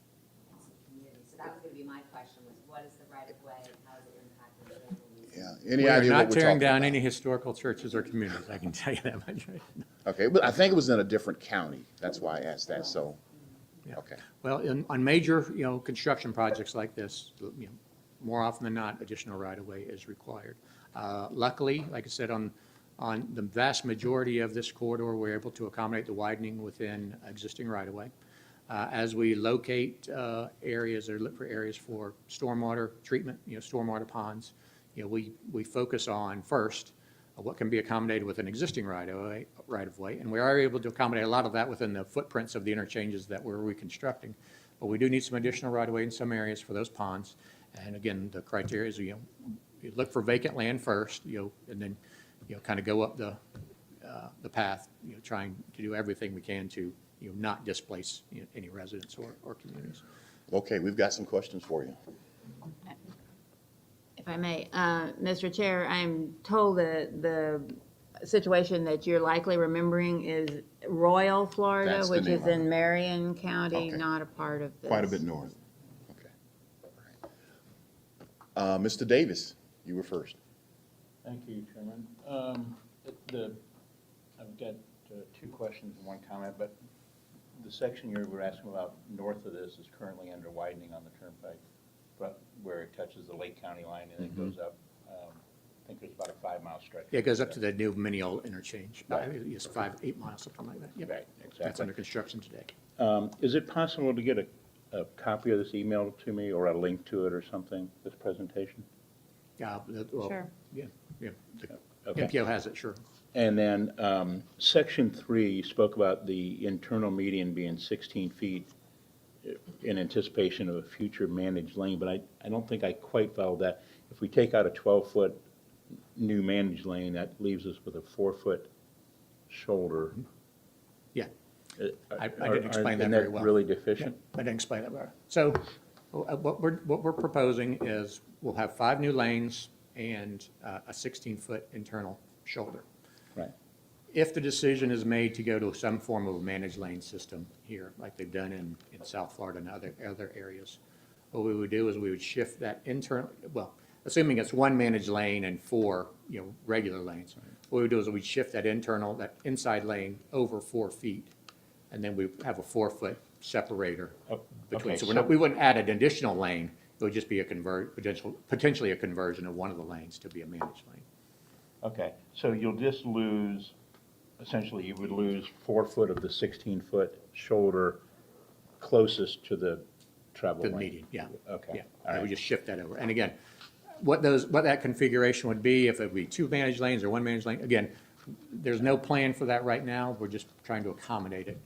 Speaker 18: communities. So that was going to be my question, was what is the right-of-way, and how is it impacting families?
Speaker 2: Yeah. Any
Speaker 17: We are
Speaker 2: idea what
Speaker 17: not
Speaker 2: we're
Speaker 17: tearing
Speaker 2: talking
Speaker 17: down
Speaker 2: about?
Speaker 17: any historical churches or communities, I can tell you that much.
Speaker 2: Okay, but I think it was in a different county. That's why I asked that, so,
Speaker 17: Yeah.
Speaker 2: okay.
Speaker 17: Well, on major, construction projects like this, more often than not, additional right-of-way is required. Luckily, like I said, on the vast majority of this corridor, we're able to accommodate the widening within existing right-of-way. As we locate areas or look for areas for stormwater treatment, stormwater ponds, we focus on first what can be accommodated with an existing right-of-way, and we are able to accommodate a lot of that within the footprints of the interchanges that we're reconstructing. But we do need some additional right-of-way in some areas for those ponds. And again, the criteria is, you look for vacant land first, and then, kind of go up the path, trying to do everything we can to, not displace any residents or communities.
Speaker 2: Okay, we've got some questions for you.
Speaker 1: If I may, Mr. Chair, I'm told that the situation that you're likely remembering is Royal, Florida,
Speaker 2: That's the
Speaker 1: which
Speaker 2: name
Speaker 1: is
Speaker 2: of it.
Speaker 1: in Marion County,
Speaker 2: Okay.
Speaker 1: not a part of this.
Speaker 2: Quite a bit north. Okay. All right. Mr. Davis, you were first.
Speaker 13: Thank you, Chairman. I've got two questions and one comment, but the section you were asking about north of this is currently under widening on the Turnpike, but where it touches the Lake County line and it goes up. I think there's about a 5-mile stretch.
Speaker 17: Yeah, it goes up to the new Mineola interchange.
Speaker 13: Right.
Speaker 17: It's 8 miles, something like that. Yep.
Speaker 13: Right, exactly.
Speaker 17: That's under construction today.
Speaker 13: Is it possible to get a copy of this emailed to me or a link to it or something, this presentation?
Speaker 1: Sure.
Speaker 17: Yeah.
Speaker 13: Okay.
Speaker 17: MPO has it, sure.
Speaker 13: And then section 3, you spoke about the internal median being 16 feet in anticipation of a future managed lane, but I don't think I quite followed that. If we take out a 12-foot new managed lane, that leaves us with a 4-foot shoulder.
Speaker 17: Yeah. I
Speaker 13: Are-
Speaker 17: didn't explain that
Speaker 13: isn't
Speaker 17: very well.
Speaker 13: really deficient?
Speaker 17: I didn't explain that well. So what we're proposing is we'll have 5 new lanes and a 16-foot internal shoulder.
Speaker 13: Right.
Speaker 17: If the decision is made to go to some form of a managed lane system here, like they've done in South Florida and other areas, what we would do is we would shift that internal, assuming it's 1 managed lane and 4, regular lanes, what we would do is we'd shift that inside lane over 4 feet, and then we have a 4-foot separator between.
Speaker 13: okay,
Speaker 17: So
Speaker 13: so-
Speaker 17: we wouldn't add an additional lane, it would just be a potentially a conversion of one of the lanes to be a managed lane.
Speaker 13: Okay, so you'll just lose, essentially, you would lose 4 foot of the 16-foot shoulder closest to the travel
Speaker 17: To
Speaker 13: lane.
Speaker 17: the median, yeah.
Speaker 13: Okay,
Speaker 17: Yeah,
Speaker 13: all
Speaker 17: we
Speaker 13: right.
Speaker 17: just shift that over. And again, what that configuration would be, if it would be 2 managed lanes or 1 managed lane, again, there's no plan for that right now. We're just trying to accommodate it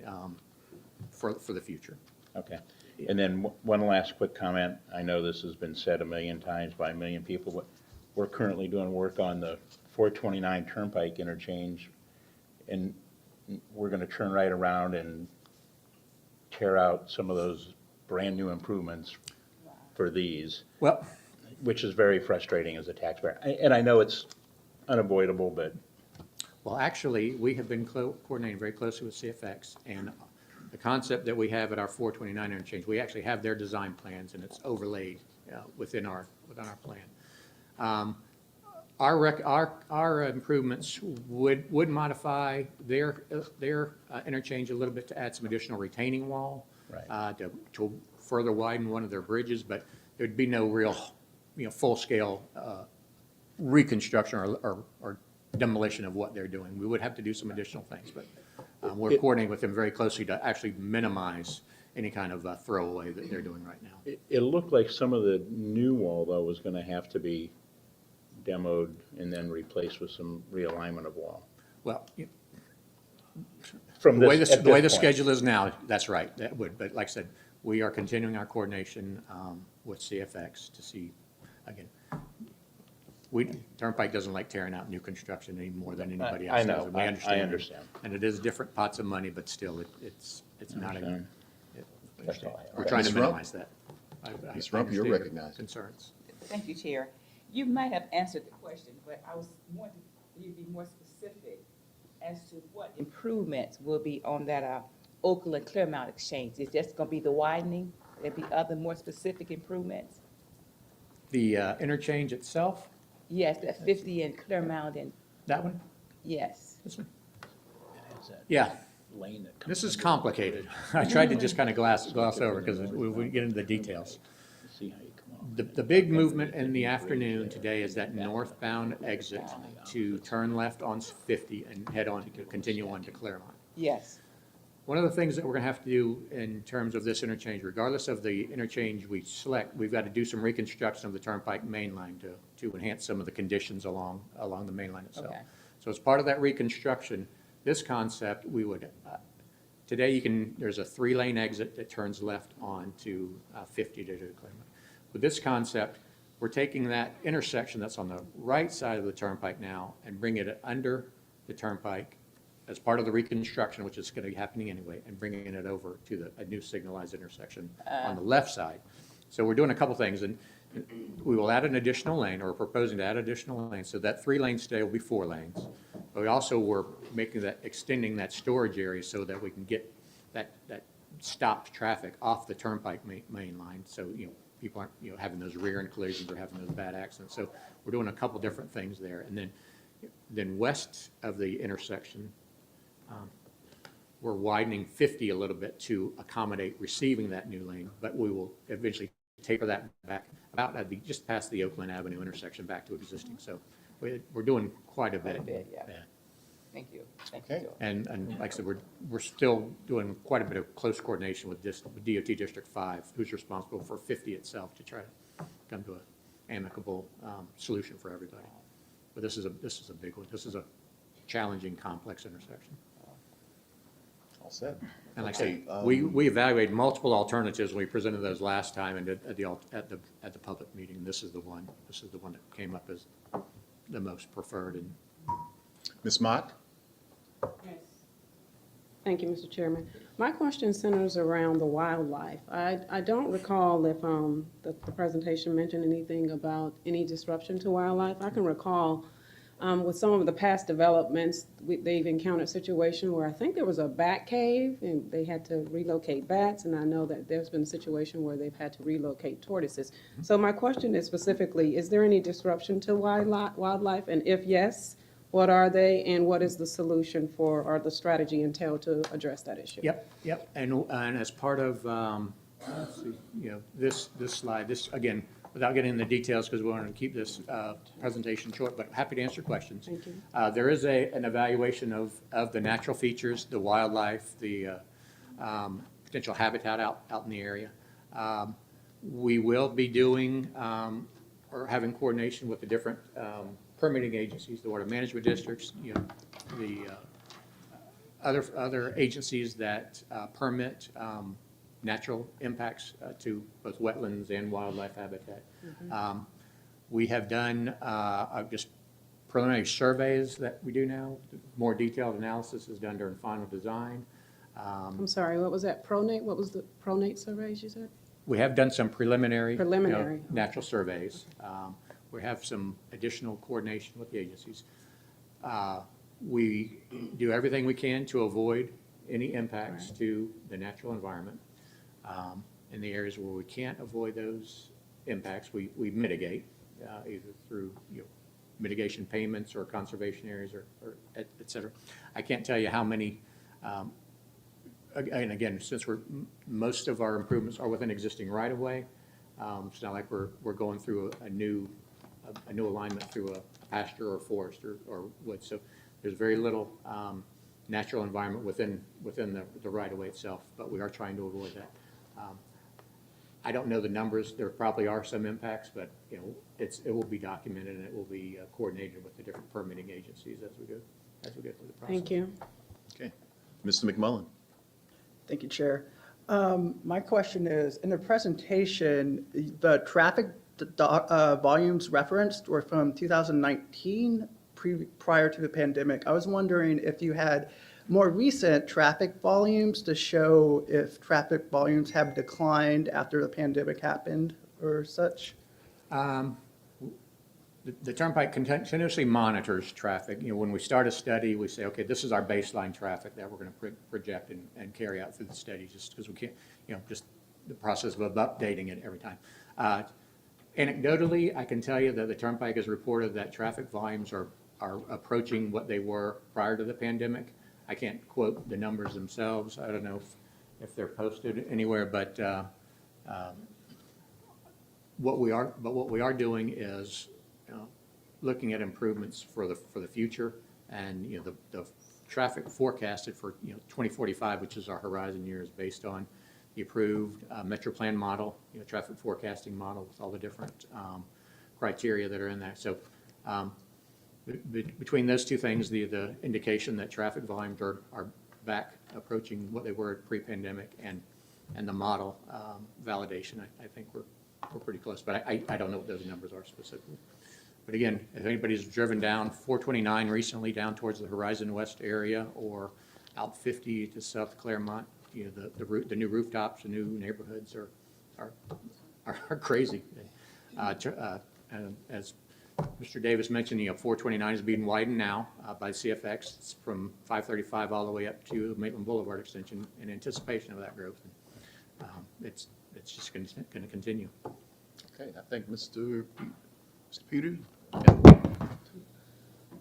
Speaker 17: for the future.
Speaker 13: Okay. And then one last quick comment. I know this has been said a million times by a million people, but we're currently doing work on the 429 Turnpike Interchange, and we're going to turn right around and tear out some of those brand-new improvements for these.
Speaker 17: Well,
Speaker 13: which is very frustrating as a taxpayer. And I know it's unavoidable, but.
Speaker 17: Well, actually, we have been coordinating very closely with CFX, and the concept that we have at our 429 interchange, we actually have their design plans, and it's overlaid within our plan. Our improvements would modify their interchange a little bit to add some additional retaining wall, to further widen one of their bridges, but there'd be no real, full-scale reconstruction or demolition of what they're doing. We would have to do some additional things, but we're coordinating with them very closely to actually minimize any kind of throwaway that they're doing right now.
Speaker 13: It looked like some of the new wall, though, was going to have to be demoed and then replaced with some realignment of wall.
Speaker 17: Well,
Speaker 13: From
Speaker 17: the way
Speaker 13: this,
Speaker 17: the
Speaker 13: at
Speaker 17: way the
Speaker 13: this point.
Speaker 17: schedule is now, that's right, that would, but like I said, we are continuing our coordination with CFX to see, again, Turnpike doesn't like tearing out new construction any more than anybody else
Speaker 13: I know.
Speaker 17: does. and we
Speaker 13: I understand.
Speaker 17: And it is different pots of money, but still, it's not a,
Speaker 13: Understand. That's all I have.
Speaker 17: we're trying to
Speaker 2: Ms. Rump?
Speaker 17: minimize that.
Speaker 2: Ms. Rump, you're
Speaker 17: understand your
Speaker 2: recognized.
Speaker 17: Concerns.
Speaker 11: Thank you, Chair. You might have answered the question, but I was wanting you to be more specific as to what improvements will be on that Oakland Clearmount Exchange. Is just going to be the widening? There'll be other more specific improvements?
Speaker 17: The interchange itself,
Speaker 11: Yes, that 50 in Clearmount and,
Speaker 17: that one?
Speaker 11: yes.
Speaker 17: This one?
Speaker 13: It has that
Speaker 17: Yeah.
Speaker 13: lane that comes
Speaker 17: This is
Speaker 13: into-
Speaker 17: complicated. I tried to just kind of gloss over because we get into the details.
Speaker 13: See how you come off.
Speaker 17: The big movement in the afternoon today is that northbound exit to turn left on 50 and head on, to continue on to Claremont.
Speaker 11: Yes.
Speaker 17: One of the things that we're going to have to do in terms of this interchange, regardless of the interchange we select, we've got to do some reconstruction of the Turnpike Mainline to enhance some of the conditions along the mainline itself.
Speaker 11: Okay.
Speaker 17: So as part of that reconstruction, this concept, we would, today there's a 3-lane exit that turns left onto 50 to Claremont. With this concept, we're taking that intersection that's on the right side of the Turnpike now and bringing it under the Turnpike as part of the reconstruction, which is going to be happening anyway, and bringing it over to a new signalized intersection on the left side. So we're doing a couple things, and we will add an additional lane, or proposing to add additional lanes, so that 3-lane stay will be 4 lanes. But we also were extending that storage area so that we can get that stopped traffic off the Turnpike main line, so people aren't having those rear-end collisions or having those bad accidents. So we're doing a couple different things there, and then west of the intersection, we're widening 50 a little bit to accommodate receiving that new lane, but we will eventually taper that back about just past the Oakland Avenue intersection back to existing. So we're doing quite a bit.
Speaker 11: Yeah. Thank you. Thank
Speaker 2: Okay.
Speaker 11: you.
Speaker 17: And like I said, we're still doing quite a bit of close coordination with DOT District 5, who's responsible for 50 itself, to try to come to an amicable solution for everybody. But this is a big one. This is a challenging, complex intersection.
Speaker 2: All set.
Speaker 17: And like I
Speaker 2: Okay,
Speaker 17: said, we evaluated multiple alternatives. We presented those last time and at the public meeting. This is the one. This is the one that came up as the most preferred. And
Speaker 2: Ms. Mott?
Speaker 16: Thank you, Mr. Chairman. My question centers around the wildlife. I don't recall if the presentation mentioned anything about any disruption to wildlife. I can recall with some of the past developments, they've encountered situations where I think there was a bat cave and they had to relocate bats, and I know that there's been a situation where they've had to relocate tortoises. So my question is specifically, is there any disruption to wildlife? And if yes, What are they, and what is the solution for, or the strategy entailed to address that issue?
Speaker 17: Yep, and as part of, let's see, this slide, this, again, without getting into the details, because we want to keep this presentation short, but happy to answer questions.
Speaker 16: Thank you.
Speaker 17: There is an evaluation of the natural features, the wildlife, the potential habitat out in the area. We will be doing, or having coordination with the different permitting agencies, the water management districts, the other agencies that permit natural impacts to both wetlands and wildlife habitat. We have done just preliminary surveys that we do now. More detailed analysis is done during final design.
Speaker 16: I'm sorry, what was that, pronate? What was the pronate surveys you said?
Speaker 17: We have done some preliminary.
Speaker 16: Preliminary.
Speaker 17: Natural surveys. We have some additional coordination with the agencies. We do everything we can to avoid any impacts to the natural environment. In the areas where we can't avoid those impacts, we mitigate, either through mitigation payments or conservation areas or et cetera. I can't tell you how many, and again, since most of our improvements are within existing right-of-way, it's not like we're going through a new alignment through a pasture or forest or woods. So there's very little natural environment within the right-of-way itself, but we are trying to avoid that. I don't know the numbers. There probably are some impacts, but it will be documented and it will be coordinated with the different permitting agencies as we go through the process.
Speaker 16: Thank you.
Speaker 2: Okay. Mr. McMullen.
Speaker 9: Thank you, Chair. My question is, in the presentation, the traffic volumes referenced were from 2019, prior to the pandemic. I was wondering if you had more recent traffic volumes to show if traffic volumes have declined after the pandemic happened or such.
Speaker 17: The Turnpike continuously monitors traffic. When we start a study, we say, okay, this is our baseline traffic that we're going to project and carry out through the study, just because we can't, just the process of updating it every time. Anecdotally, I can tell you that the Turnpike has reported that traffic volumes are approaching what they were prior to the pandemic. I can't quote the numbers themselves. I don't know if they're posted anywhere, but what we are doing is looking at improvements for the future, and the traffic forecasted for 2045, which is our horizon year, is based on the approved Metro Plan model, traffic forecasting model with all the different criteria that are in there. So between those two things, the indication that traffic volumes are back approaching what they were pre-pandemic, and the model validation, I think we're pretty close. But I don't know what those numbers are specifically. But again, if anybody's driven down 429 recently down towards the Horizon West area, or out 50 to South Claremont, the new rooftops, the new neighborhoods are crazy. As Mr. Davis mentioned, 429 is being widened now by CFX. It's from 535 all the way up to Maitland Boulevard extension in anticipation of that growth. It's just going to continue.
Speaker 2: Okay, I think Mr. Peter.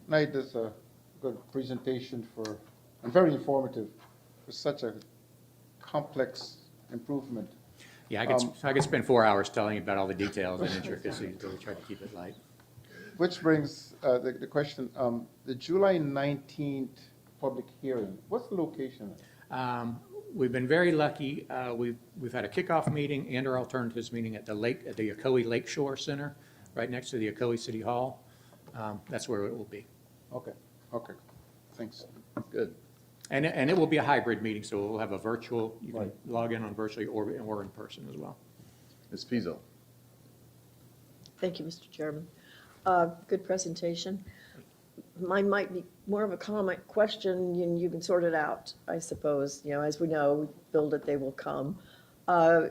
Speaker 19: Night is a good presentation and very informative for such a complex improvement.
Speaker 17: Yeah, I could spend 4 hours telling you about all the details and intricacies, but we try to keep it light.
Speaker 19: Which brings the question, the July 19th public hearing, what's the location?
Speaker 17: We've been very lucky. We've had a kickoff meeting and our alternatives meeting at the Ocoee Lakeshore Center, right next to the Ocoee City Hall. That's where it will be.
Speaker 19: Okay, thanks.
Speaker 2: Good.
Speaker 17: And it will be a hybrid meeting, so we'll have a virtual, you can log in on virtually or in person as well.
Speaker 2: Ms. Pizzo.
Speaker 10: Thank you, Mr. Chairman. Good presentation. Mine might be more of a comment question, and you can sort it out, I suppose. As we know, build it, they will come.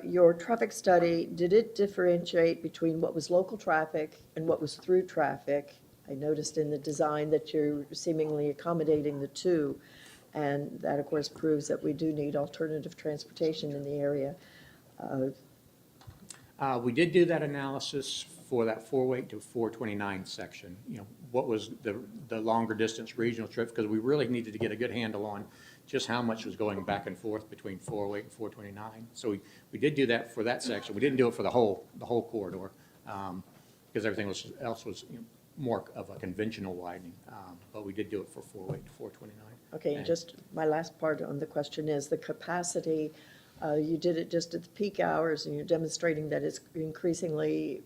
Speaker 10: Your traffic study, did it differentiate between what was local traffic and what was through traffic? I noticed in the design that you're seemingly accommodating the two, and that, of course, proves that we do need alternative transportation in the area.
Speaker 17: We did do that analysis for that 408 to 429 section. What was the longer distance regional trip, because we really needed to get a good handle on just how much was going back and forth between 408 and 429. So we did do that for that section. We didn't do it for the whole corridor, because everything else was more of a conventional widening. But we did do it for 408 to 429.
Speaker 10: Okay, and just my last part on the question is the capacity. You did it just at the peak hours, and you're demonstrating that it's increasingly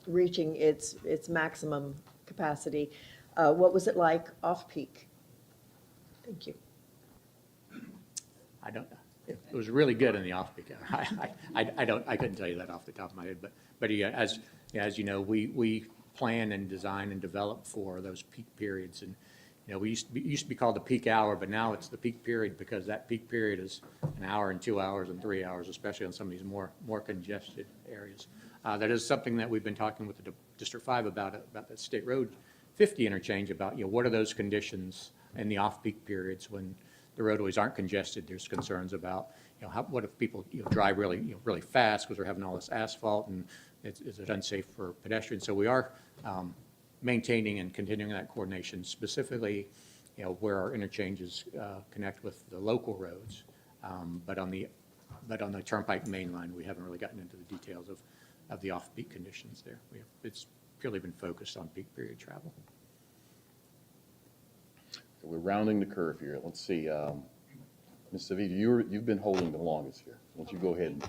Speaker 10: reaching its maximum capacity. What was it like off-peak? Thank you.
Speaker 17: I don't know. It was really good in the off-peak hour. I couldn't tell you that off the top of my head, but yeah, as you know, we plan and design and develop for those peak periods, and we used to be called the peak hour, but now it's the peak period because that peak period is an hour and 2 hours and 3 hours, especially on some of these more congested areas. That is something that we've been talking with the District 5 about the State Road 50 interchange about, what are those conditions in the off-peak periods when the roadways aren't congested. There's concerns about, what if people drive really fast because they're having all this asphalt, and is it unsafe for pedestrians? So we are maintaining and continuing that coordination, specifically, where our interchanges connect with the local roads. But on the Turnpike Mainline, we haven't really gotten into the details of the off-peak conditions there. It's purely been focused on peak period travel.
Speaker 2: We're rounding the curve here. Let's see. Ms. Savita, you've been holding the longest here. Why don't you go ahead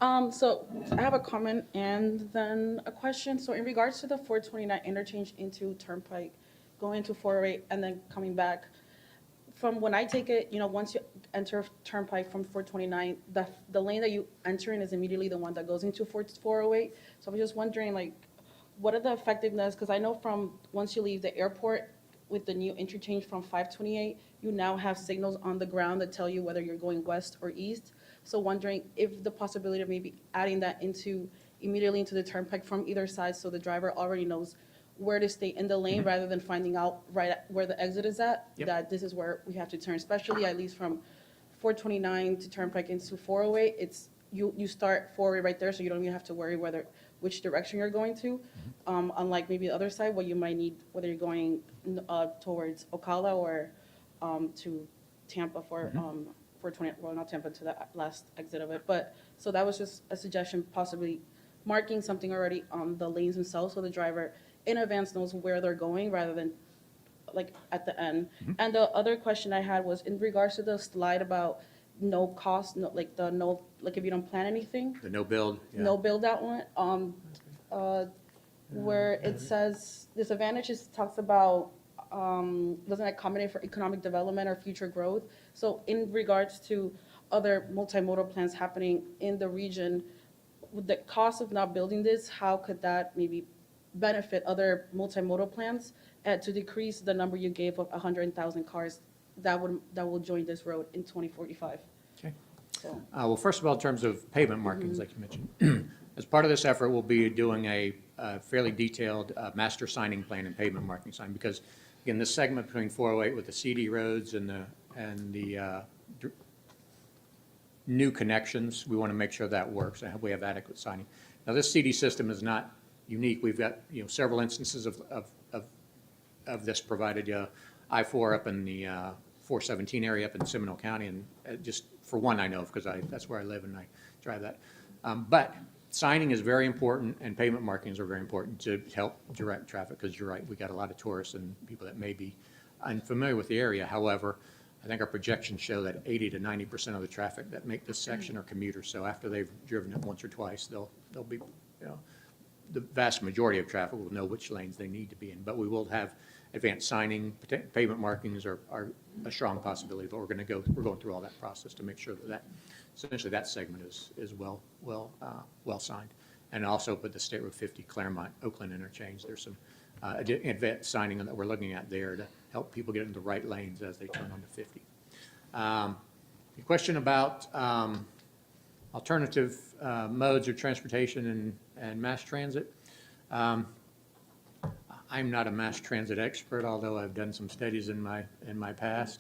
Speaker 2: and...
Speaker 20: So I have a comment and then a question. So in regards to the 429 interchange into Turnpike, going into 408 and then coming back, from when I take it, once you enter Turnpike from 429, the lane that you enter in is immediately the one that goes into 408. So I'm just wondering, what are the effectiveness? Because I know from once you leave the airport with the new interchange from 528, you now have signals on the ground that tell you whether you're going west or east. So wondering if the possibility of maybe adding that immediately into the Turnpike from either side, so the driver already knows where to stay in the lane rather than finding out right at where the exit is at, that this is where we have to turn, especially at least from 429 to Turnpike into 408. It's you start 408 right there, so you don't even have to worry which direction you're going to. Unlike maybe the other side, where you might need, whether you're going towards Ocala or to Tampa for 420, well, not Tampa, to the last exit of it. But so that was just a suggestion, possibly marking something already on the lanes themselves, so the driver in advance knows where they're going rather than at the end. And the other question I had was in regards to the slide about no cost, if you don't plan anything.
Speaker 17: The no build. Yeah.
Speaker 20: No build that one. Where it says disadvantages talks about doesn't accommodate for economic development or future growth. So in regards to other multimodal plans happening in the region, with the cost of not building this, how could that maybe benefit other multimodal plans to decrease the number you gave of 100,000 cars that will join this road in 2045?
Speaker 17: Okay.
Speaker 20: So.
Speaker 17: Well, first of all, in terms of pavement markings, like you mentioned, as part of this effort, we'll be doing a fairly detailed master signing plan and pavement marking sign, because again, this segment between 408 with the CD roads and the new connections, we want to make sure that works and we have adequate signing. Now, this CD system is not unique. We've got several instances of this provided. I-4 up in the 417 area up in Seminole County, and just for one I know of because that's where I live and I drive that. But signing is very important, and pavement markings are very important to help direct traffic, because you're right, we got a lot of tourists and people that may be unfamiliar with the area. However, I think our projections show that 80 to 90% of the traffic that make this section are commuters. So after they've driven it once or twice, they'll be, the vast majority of traffic will know which lanes they need to be in. But we will have advanced signing. Pavement markings are a strong possibility, but we're going through all that process to make sure that essentially that segment is well signed. And also with the State Road 50 Claremont Oakland interchange, there's some advanced signing that we're looking at there to help people get into the right lanes as they turn onto 50. The question about alternative modes of transportation and mass transit. I'm not a mass transit expert, although I've done some studies in my past.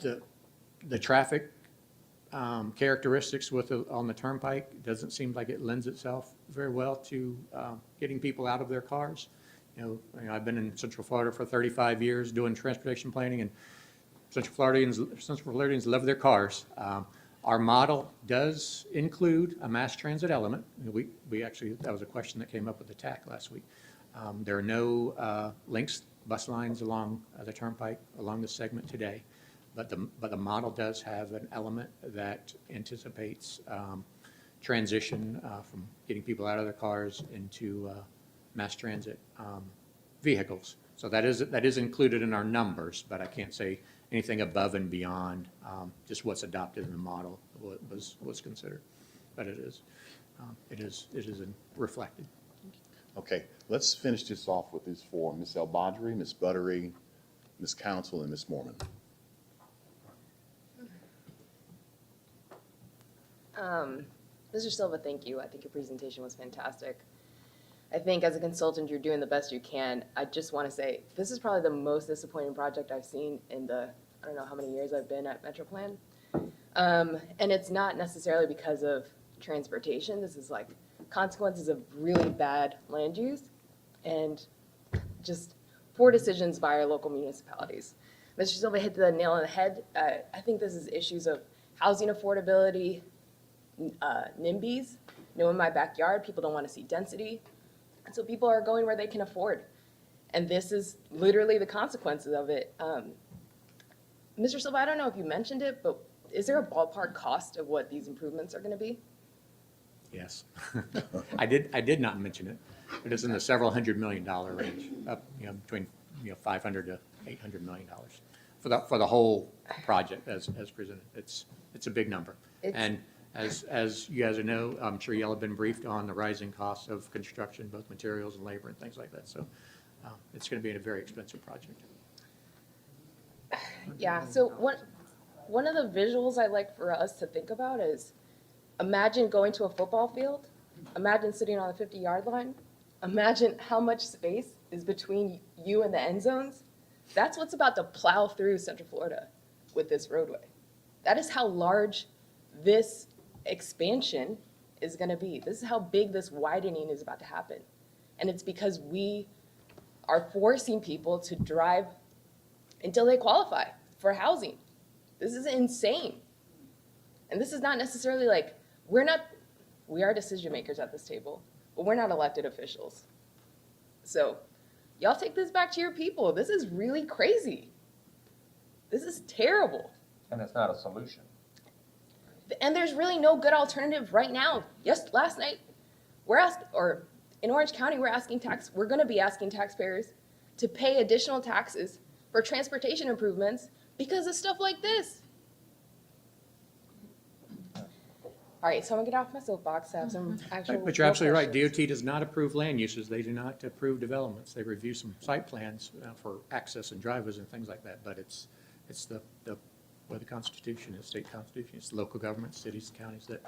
Speaker 17: The traffic characteristics on the Turnpike. It doesn't seem like it lends itself very well to getting people out of their cars. You know, I've been in Central Florida for 35 years doing transportation planning, and Central Floridians love their cars. Our model does include a mass transit element. We actually, that was a question that came up with the TAC last week. There are no links, bus lines along the Turnpike, along the segment today, but the model does have an element that anticipates transition from getting people out of their cars into mass transit vehicles. So that is included in our numbers, but I can't say anything above and beyond just what's adopted in the model was considered. But it is reflected.
Speaker 2: Okay, let's finish this off with these four: Ms. El-Badri, Ms. Buttery, Ms. Council, and Ms. Mormon.
Speaker 15: Mr. Silva, thank you. I think your presentation was fantastic. I think as a consultant, you're doing the best you can. I just want to say, this is probably the most disappointing project I've seen in the, I don't know how many years I've been at MetroPlan. And it's not necessarily because of transportation. This is like consequences of really bad land use and just poor decisions by our local municipalities. Mr. Silva hit the nail on the head. I think this is issues of housing affordability, NIMBYs. In my backyard, people don't want to see density. And so people are going where they can afford. And this is literally the consequences of it. Mr. Silva, I don't know if you mentioned it, but is there a ballpark cost of what these improvements are going to be?
Speaker 17: Yes. I did not mention it, but it's in the several $100 million range, up, between $500 to $800 million for the whole project as presented. It's a big number. And as you guys know, I'm sure y'all have been briefed on the rising costs of construction, both materials and labor and things like that. So it's going to be a very expensive project.
Speaker 15: Yeah, so one of the visuals I like for us to think about is, imagine going to a football field, imagine sitting on the 50-yard line, imagine how much space is between you and the end zones. That's what's about to plow through Central Florida with this roadway. That is how large this expansion is going to be. This is how big this widening is about to happen. And it's because we are forcing people to drive until they qualify for housing. This is insane. And this is not necessarily like, we are decision makers at this table, but we're not elected officials. So y'all take this back to your people. This is really crazy. This is terrible.
Speaker 6: And it's not a solution.
Speaker 15: And there's really no good alternative right now. Just last night, in Orange County, we're going to be asking taxpayers to pay additional taxes for transportation improvements because of stuff like this. All right, so I'm gonna get off my soapbox, have some actual.
Speaker 17: But you're absolutely right. DOT does not approve land uses. They do not approve developments. They review some site plans for access and driveways and things like that. But it's where the Constitution is, state Constitution. It's local governments, cities, counties that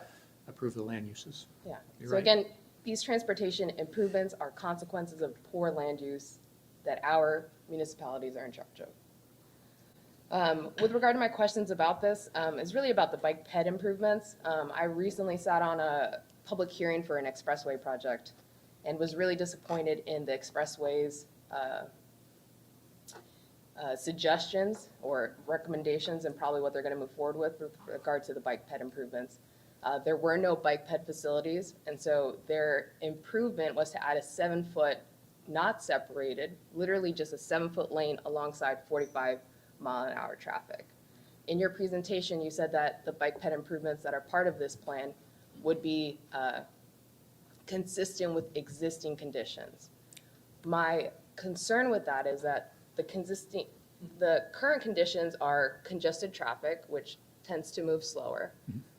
Speaker 17: approve the land uses.
Speaker 15: Yeah.
Speaker 17: You're
Speaker 15: So
Speaker 17: right.
Speaker 15: again, these transportation improvements are consequences of poor land use that our municipalities are in charge of. With regard to my questions about this, it's really about the bike ped improvements. I recently sat on a public hearing for an expressway project and was really disappointed in the expressway's suggestions or recommendations and probably what they're going to move forward with regard to the bike ped improvements. There were no bike ped facilities, and so their improvement was to add a 7-foot, not separated, literally just a 7-foot lane alongside 45-mile-an-hour traffic. In your presentation, you said that the bike ped improvements that are part of this plan would be consistent with existing conditions. My concern with that is that the current conditions are congested traffic, which tends to move slower.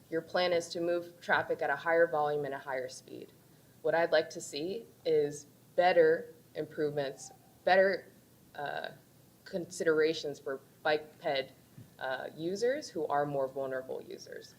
Speaker 15: Your plan is to move traffic at a higher volume and a higher speed. What I'd like to see is better improvements, better considerations for bike ped users who are more vulnerable users.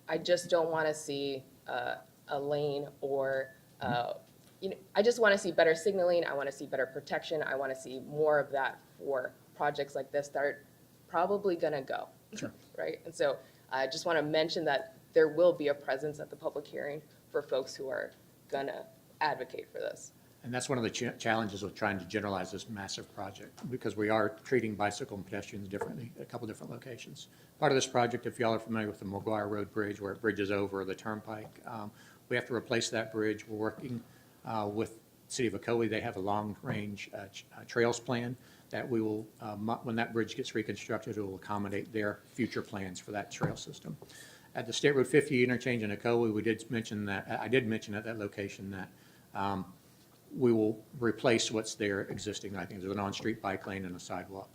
Speaker 15: I just don't want to see a lane or, I just want to see better signaling. I want to see better protection. I want to see more of that for projects like this that are probably going to go,
Speaker 17: Sure.
Speaker 15: right? And so I just want to mention that there will be a presence at the public hearing for folks who are gonna advocate for this.
Speaker 17: And that's one of the challenges with trying to generalize this massive project, because we are treating bicycle and pedestrians differently at a couple different locations. Part of this project, if y'all are familiar with the McGuire Road Bridge, where it bridges over the Turnpike, we have to replace that bridge. We're working with City of Ocoee. They have a long-range trails plan that we will, when that bridge gets reconstructed, it will accommodate their future plans for that trail system. At the State Road 50 interchange in Ocoee, we did mention that, I did mention at that location that we will replace what's there existing. I think there's an on-street bike lane and a sidewalk.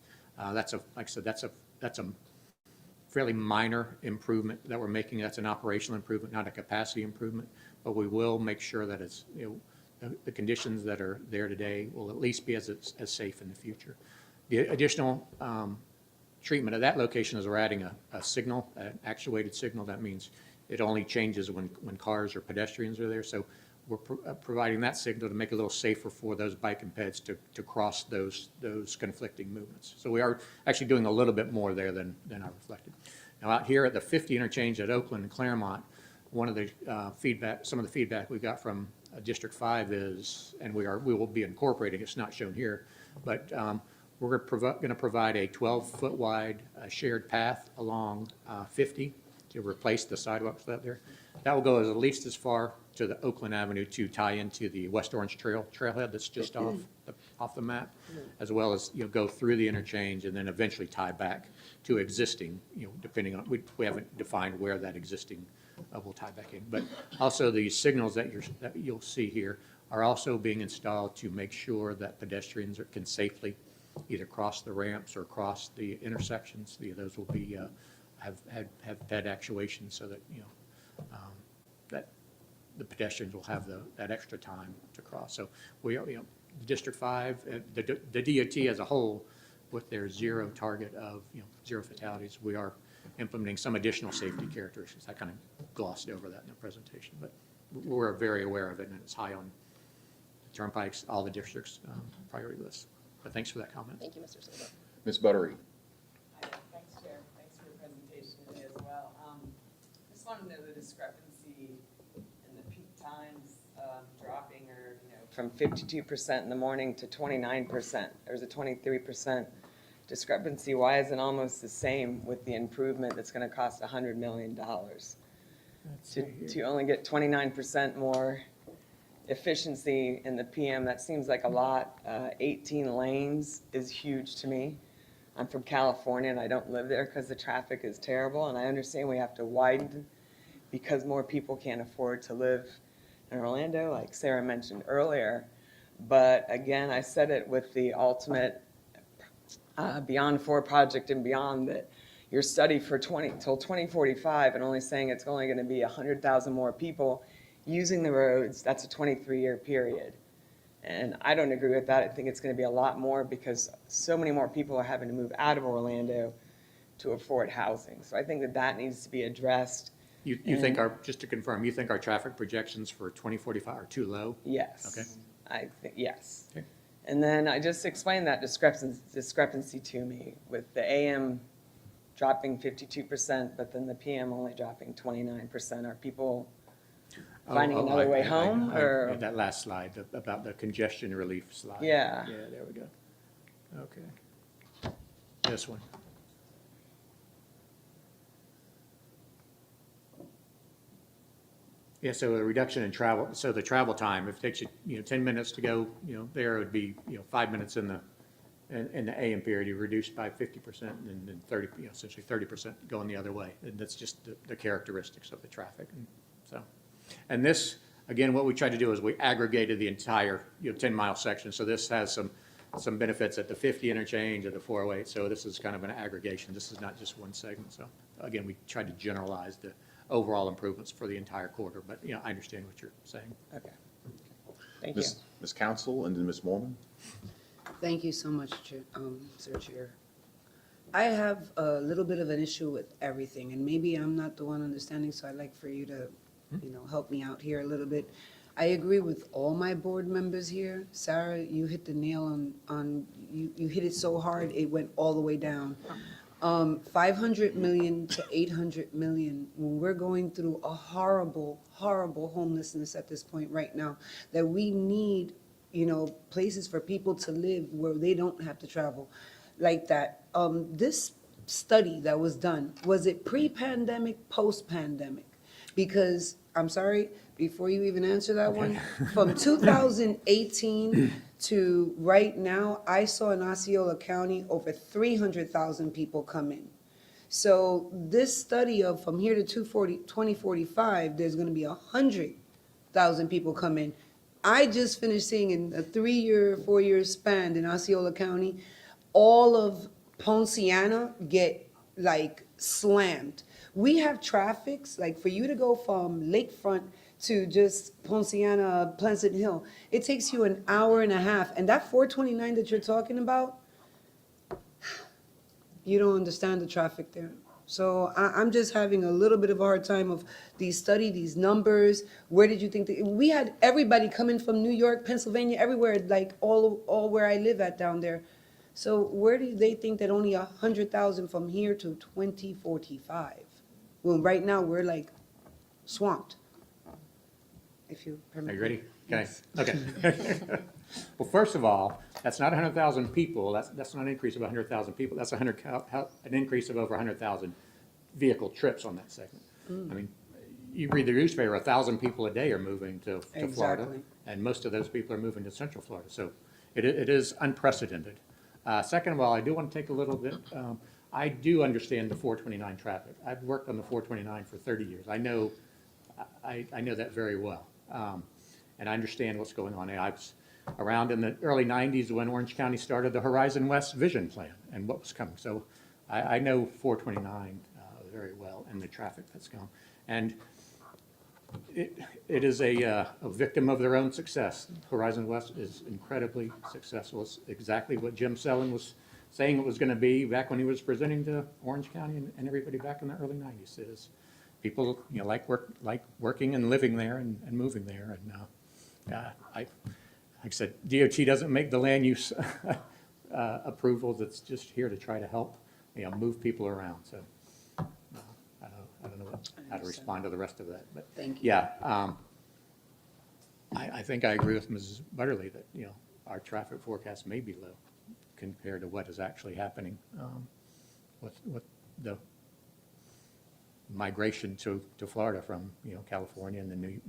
Speaker 17: That's a, like I said, that's a fairly minor improvement that we're making. That's an operational improvement, not a capacity improvement, but we will make sure that it's, the conditions that are there today will at least be as safe in the future. The additional treatment at that location is we're adding a signal, an actuated signal. That means it only changes when cars or pedestrians are there. So we're providing that signal to make it a little safer for those bike and peds to cross those conflicting movements. So we are actually doing a little bit more there than I reflected. Now out here at the 50 interchange at Oakland and Claremont, one of the some of the feedback we got from District 5 is, and we will be incorporating, it's not shown here, but we're going to provide a 12-foot wide shared path along 50 to replace the sidewalks out there. That will go at least as far to the Oakland Avenue to tie into the West Orange trailhead that's just off the map, as well as go through the interchange and then eventually tie back to existing, depending on, we haven't defined where that existing will tie back in. But also the signals that you'll see here are also being installed to make sure that pedestrians can safely either cross the ramps or cross the intersections. Those will be have ped actuation so that that the pedestrians will have that extra time to cross. So we are, District 5, the DOT as a whole, with their zero target of zero fatalities, we are implementing some additional safety characteristics. I kind of glossed over that in the presentation, but we're very aware of it, and it's high on the Turnpike's, all the districts' priority lists. But thanks for that comment.
Speaker 15: Thank you, Mr. Silva.
Speaker 2: Ms. Buttery.
Speaker 21: Thanks, Chair. Thanks for your presentation today as well. Just want to know the discrepancy in the peak times dropping, or from 52% in the morning to 29%. There's a 23% discrepancy. Why isn't almost the same with the improvement that's going to cost $100 million? To only get 29% more efficiency in the PM, that seems like a lot. 18 lanes is huge to me. I'm from California and I don't live there because the traffic is terrible, and I understand we have to widen because more people can't afford to live in Orlando, like Sarah mentioned earlier. But again, I said it with the ultimate Beyond 4 project and beyond, that your study for till 2045 and only saying it's only going to be 100,000 more people using the roads, that's a 23-year period. And I don't agree with that. I think it's going to be a lot more because so many more people are having to move out of Orlando to afford housing. So I think that needs to be addressed.
Speaker 17: You think just to confirm, you think our traffic projections for 2045 are too low?
Speaker 21: Yes.
Speaker 17: Okay.
Speaker 21: I think, yes.
Speaker 17: Okay.
Speaker 21: And then I just explained that discrepancy to me with the AM dropping 52%, but then the PM only dropping 29%. Are people finding another way home? Or
Speaker 17: that last slide about the congestion relief slide.
Speaker 21: Yeah.
Speaker 17: Yeah, there we go. Okay. This one. Yeah, so a reduction in travel. So the travel time, if it takes you 10 minutes to go, there, it would be 5 minutes in the AM period. You reduce by 50%, and then 30, essentially 30% going the other way. And that's just the characteristics of the traffic. And so, and this again, what we tried to do is we aggregated the entire 10-mile section. So this has some benefits at the 50 interchange, at the 408. So this is kind of an aggregation. This is not just one segment. So again, we tried to generalize the overall improvements for the entire quarter, but I understand what you're saying.
Speaker 21: Okay. Thank you.
Speaker 2: Ms. Council, and then Ms. Mormon.
Speaker 12: Thank you so much, Sir Chair. I have a little bit of an issue with everything, and maybe I'm not the one understanding, so I'd like for you to, help me out here a little bit. I agree with all my board members here. Sarah, you hit the nail on you hit it so hard, it went all the way down. 500 million to 800 million, when we're going through a horrible, horrible homelessness at this point right now, that we need, you know, places for people to live where they don't have to travel like that. This study that was done, was it pre-pandemic, post-pandemic? Because, I'm sorry, before you even answer that one, from 2018 to right now, I saw in Osceola County over 300,000 people come in. So this study of from here to 2045, there's gonna be 100,000 people come in. I just finished seeing in a 3-year, 4-year span in Osceola County, all of Ponciana get like slammed. We have traffics, like for you to go from Lakefront to just Ponciana, Pleasant Hill, it takes you an hour and a half. And that 429 that you're talking about, you don't understand the traffic there. So I'm just having a little bit of a hard time of these numbers. Where did you think that, we had everybody coming from New York, Pennsylvania, everywhere, like all where I live at down there. So where do they think that only 100,000 from here to 2045? Well, right now, we're like swamped. If you permit.
Speaker 17: Are you ready? Okay. Okay. Well, first of all, that's not 100,000 people. That's not an increase of 100,000 people. That's an increase of over 100,000 vehicle trips on that segment. I mean, you read the newspaper, 1,000 people a day are moving to Florida,
Speaker 12: Exactly.
Speaker 17: and most of those people are moving to Central Florida. So it is unprecedented. Second of all, I do want to take a little bit, I do understand the 429 traffic. I've worked on the 429 for 30 years. I know that very well. And I understand what's going on. I was around in the early 90s when Orange County started the Horizon West Vision Plan and what was coming. So I know 429 very well and the traffic that's going. And it is a victim of their own success. Horizon West is incredibly successful. It's exactly what Jim Selland was saying it was going to be back when he was presenting to Orange County and everybody back in the early 90s. It is people, you know, like working and living there and moving there. And like I said, DOT doesn't make the land use approvals. It's just here to try to help, you know, move people around. So I don't know how to respond to the rest of that. But
Speaker 12: Thank you.
Speaker 17: yeah, I think I agree with Mrs. Butterly that, you know, our traffic forecast may be low compared to what is actually happening with the migration to Florida from, you know, California and the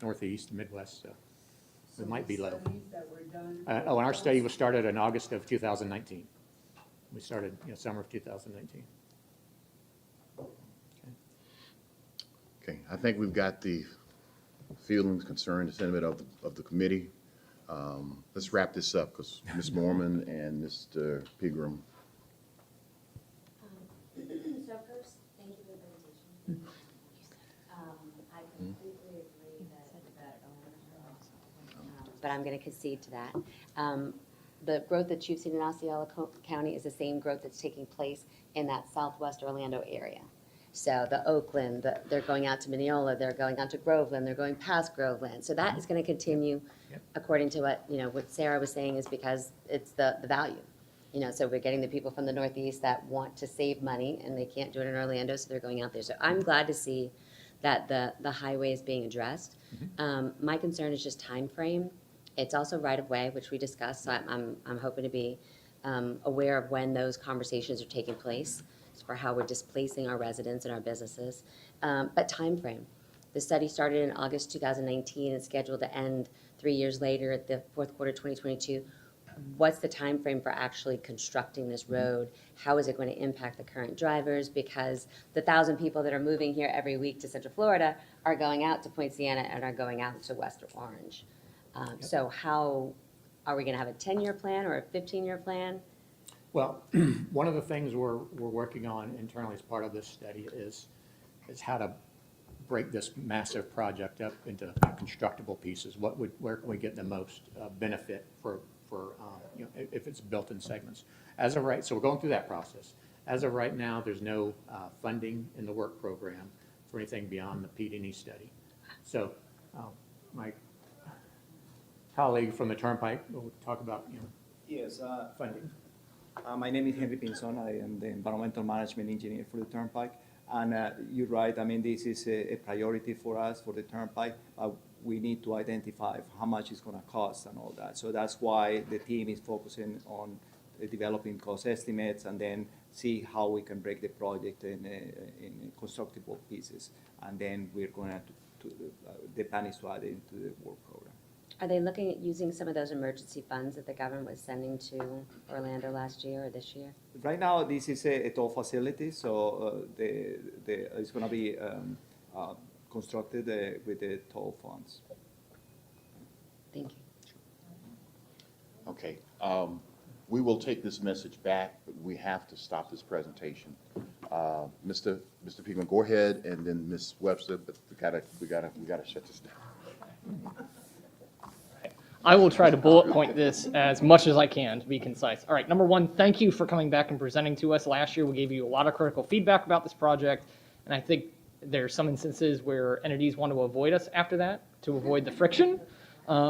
Speaker 17: northeast, Midwest. So it might be low. And our study was started in August of 2019. We started, you know, summer of 2019.
Speaker 2: Okay, I think we've got the feelings, concerns, the sentiment of the committee. Let's wrap this up because Ms. Mormon and Mr. Pegram.
Speaker 18: So first, thank you for the presentation. I completely agree but I'm going to concede to that. The growth that you've seen in Osceola County is the same growth that's taking place in that southwest Orlando area. So the Oakland, they're going out to Mineola, they're going out to Groveland, they're going past Groveland. So that is going to continue, according to what Sarah was saying, is because it's the value. You know, so we're getting the people from the Northeast that want to save money and they can't do it in Orlando, so they're going out there. So I'm glad to see that the highway is being addressed. My concern is just time frame. It's also right of way, which we discussed. So I'm hoping to be aware of when those conversations are taking place for how we're displacing our residents and our businesses. But time frame. The study started in August 2019 and scheduled to end 3 years later at the fourth quarter 2022. What's the time frame for actually constructing this road? How is it going to impact the current drivers? Because the 1,000 people that are moving here every week to Central Florida are going out to Point Siena and are going out to Western Orange. So how are we going to have a 10-year plan or a 15-year plan?
Speaker 17: Well, one of the things we're working on internally as part of this study is how to break this massive project up into constructible pieces. Where can we get the most benefit for you know, if it's built in segments? As of right, so we're going through that process. As of right now, there's no funding in the work program for anything beyond the PD&E study. So my colleague from the Turnpike will talk about, you know,
Speaker 6: Yes,
Speaker 17: funding.
Speaker 4: My name is Henry Pinzon. I am the environmental management engineer for the Turnpike. And you're right, I mean, this is a priority for us, for the Turnpike. We need to identify how much it's going to cost and all that. So that's why the team is focusing on developing cost estimates and then see how we can break the project in constructible pieces. And then we're going to the plan is to add it into the work program.
Speaker 18: Are they looking at using some of those emergency funds that the government was sending to Orlando last year or this year?
Speaker 4: Right now, this is a toll facility, so it's going to be constructed with the toll funds.
Speaker 18: Thank you.
Speaker 2: Okay, we will take this message back, but we have to stop this presentation. Mr. Piedmont, go ahead, and then Ms. Webster, but we gotta shut this down.
Speaker 22: I will try to bullet point this as much as I can to be concise. All right, number one, thank you for coming back and presenting to us. Last year, we gave you a lot of critical feedback about this project, and I think there's some instances where entities want to avoid us after that to avoid the friction.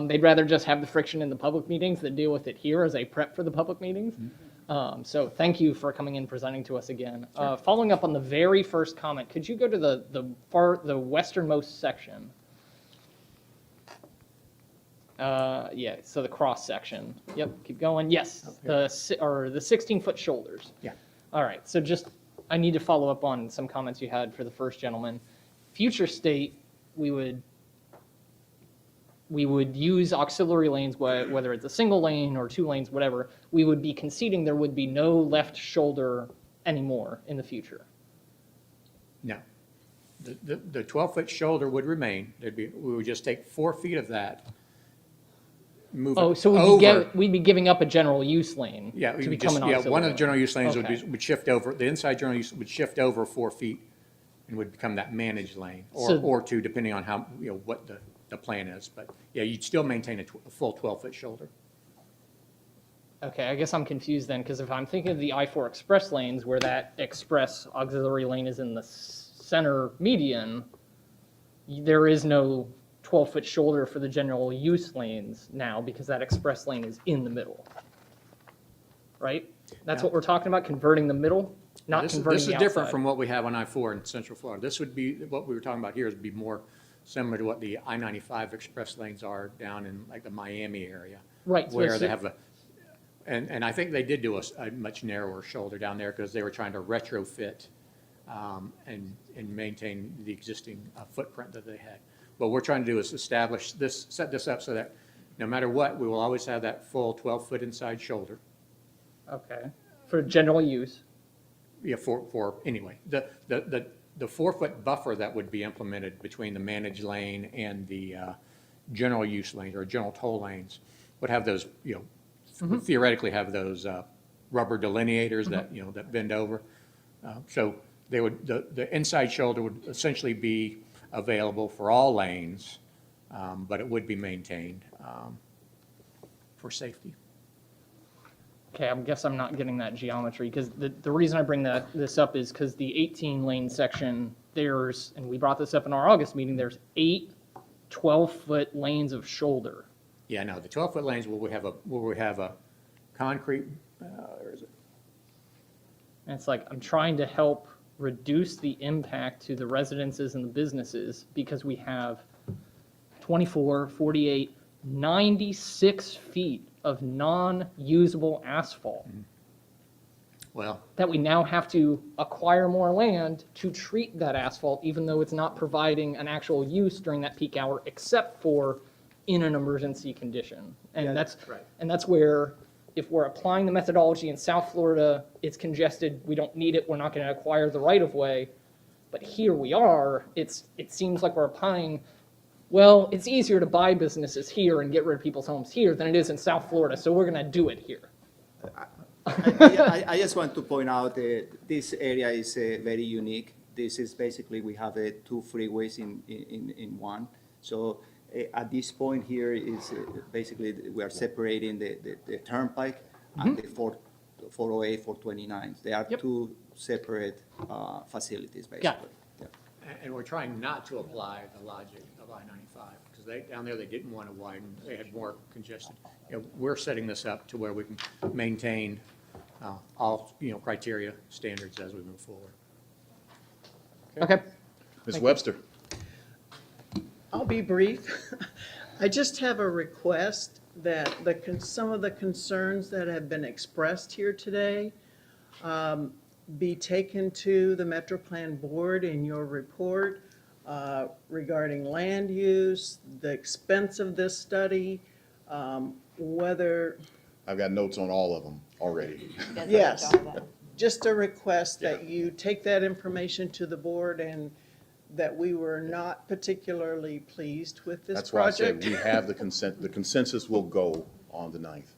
Speaker 22: They'd rather just have the friction in the public meetings than deal with it here as a prep for the public meetings. So thank you for coming in presenting to us again. Following up on the very first comment, could you go to the westernmost section? Yeah, so the cross section. Yep, keep going. Yes, the 16-foot shoulders.
Speaker 17: Yeah.
Speaker 22: All right, so just, I need to follow up on some comments you had for the first gentleman. Future state, we would use auxiliary lanes, whether it's a single lane or 2 lanes, whatever. We would be conceding there would be no left shoulder anymore in the future.
Speaker 17: No. The 12-foot shoulder would remain. We would just take 4 feet of that, move it over.
Speaker 22: So we'd be giving up a general use lane
Speaker 17: Yeah,
Speaker 22: to
Speaker 17: we would
Speaker 22: become
Speaker 17: just,
Speaker 22: an auxiliary
Speaker 17: one of the
Speaker 22: lane.
Speaker 17: general use lanes
Speaker 22: Okay.
Speaker 17: would shift over, the inside general use would shift over 4 feet and would become that managed lane,
Speaker 22: So-
Speaker 17: or 2, depending on how, what the plan is. But yeah, you'd still maintain a full 12-foot shoulder.
Speaker 22: Okay, I guess I'm confused then, because if I'm thinking of the I-4 express lanes where that express auxiliary lane is in the center median, there is no 12-foot shoulder for the general use lanes now because that express lane is in the middle. Right? That's
Speaker 17: Yeah.
Speaker 22: what we're talking about, converting the middle, not
Speaker 17: This
Speaker 22: converting
Speaker 17: is
Speaker 22: the
Speaker 17: different
Speaker 22: outside.
Speaker 17: from what we have on I-4 in Central Florida. This would be, what we were talking about here would be more similar to what the I-95 express lanes are down in like the Miami area.
Speaker 22: Right, so
Speaker 17: Where
Speaker 22: it's-
Speaker 17: they have and I think they did do a much narrower shoulder down there because they were trying to retrofit and maintain the existing footprint that they had. What we're trying to do is set this up so that no matter what, we will always have that full 12-foot inside shoulder.
Speaker 22: Okay, for general use.
Speaker 17: Yeah, for anyway, the 4-foot buffer that would be implemented between the managed lane and the general use lane or general toll lanes would have those, would theoretically have those rubber delineators that, that bend over. So they would, the inside shoulder would essentially be available for all lanes, but it would be maintained for safety.
Speaker 22: Okay, I guess I'm not getting that geometry, because the reason I bring this up is because the 18-lane section, and we brought this up in our August meeting, there's 8 12-foot lanes of shoulder.
Speaker 17: Yeah, no, the 12-foot lanes where we have a concrete, where is it?
Speaker 22: And it's like, I'm trying to help reduce the impact to the residences and the businesses because we have 24, 48, 96 feet of non-usable asphalt.
Speaker 17: Well,
Speaker 22: that we now have to acquire more land to treat that asphalt, even though it's not providing an actual use during that peak hour, except for in an emergency condition. And that's where, if we're applying the methodology in South Florida, it's congested, we don't need it, we're not going to acquire the right-of-way. But here we are, it seems like we're applying, well, it's easier to buy businesses here and get rid of people's homes here than it is in South Florida, so we're going to do it here.
Speaker 4: I just want to point out that this area is very unique. This is basically, we have 2 freeways in one. So at this point here is basically we are separating the Turnpike and the 408, 429. They are 2 separate facilities, basically. Yeah.
Speaker 17: And we're trying not to apply the logic of I-95, because down there they didn't want to widen, they had more congestion. We're setting this up to where we can maintain all, criteria, standards as we move forward.
Speaker 22: Okay.
Speaker 2: Ms. Webster?
Speaker 5: I'll be brief. I just have a request that some of the concerns that have been expressed here today be taken to the Metro Plan Board in your report regarding land use, the expense of this study, whether.
Speaker 2: I've got notes on all of them already.
Speaker 5: Yes, just a request that you take that information to the board and that we were not particularly pleased with this
Speaker 2: That's why I said
Speaker 5: project.
Speaker 2: we have the consensus will go on the 9th.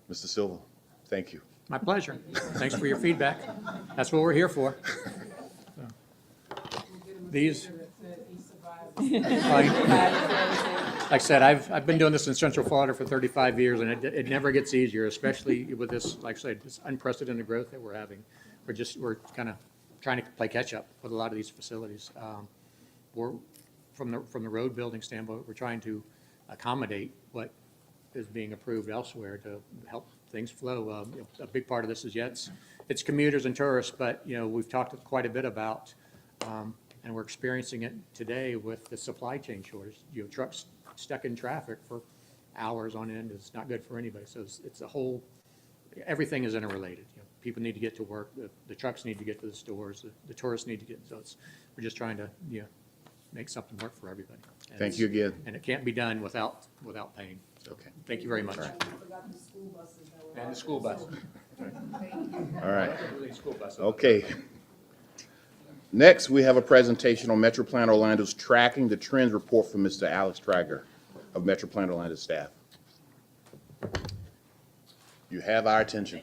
Speaker 2: Mr. Silva, thank you.
Speaker 17: My pleasure. Thanks for your feedback. That's what we're here for. These, like I said, I've been doing this in Central Florida for 35 years, and it never gets easier, especially with this, like I said, this unprecedented growth that we're having. We're kind of trying to play catch up with a lot of these facilities. We're from the road building standpoint, we're trying to accommodate what is being approved elsewhere to help things flow. A big part of this is, it's commuters and tourists, but, we've talked quite a bit about, and we're experiencing it today with the supply chain shortage. Trucks stuck in traffic for hours on end is not good for anybody. So it's a whole, everything is interrelated. People need to get to work, the trucks need to get to the stores, the tourists need to get, we're just trying to, make something work for everybody. And
Speaker 2: Thank you again.
Speaker 17: And it can't be done without paying. So,
Speaker 2: okay.
Speaker 17: Thank you very much.
Speaker 2: Right.
Speaker 17: And the school bus.
Speaker 2: All right. Okay. Next, we have a presentation on Metro Plan Orlando's Tracking the Trends report from Mr. Alex Trager of Metro Plan Orlando staff. You have our attention.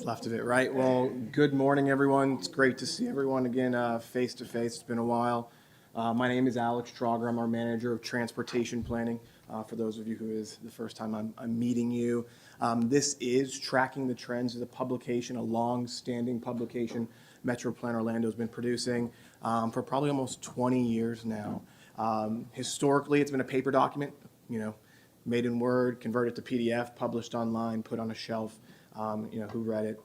Speaker 7: Left of it, right? Well, good morning, everyone. It's great to see everyone again face to face. It's been a while. My name is Alex Trager. I'm our manager of transportation planning. For those of you who is the first time I'm meeting you, this is Tracking the Trends of the publication, a long-standing publication Metro Plan Orlando has been producing for probably almost 20 years now. Historically, it's been a paper document, made in Word, converted to PDF, published online, put on a shelf. Who read it,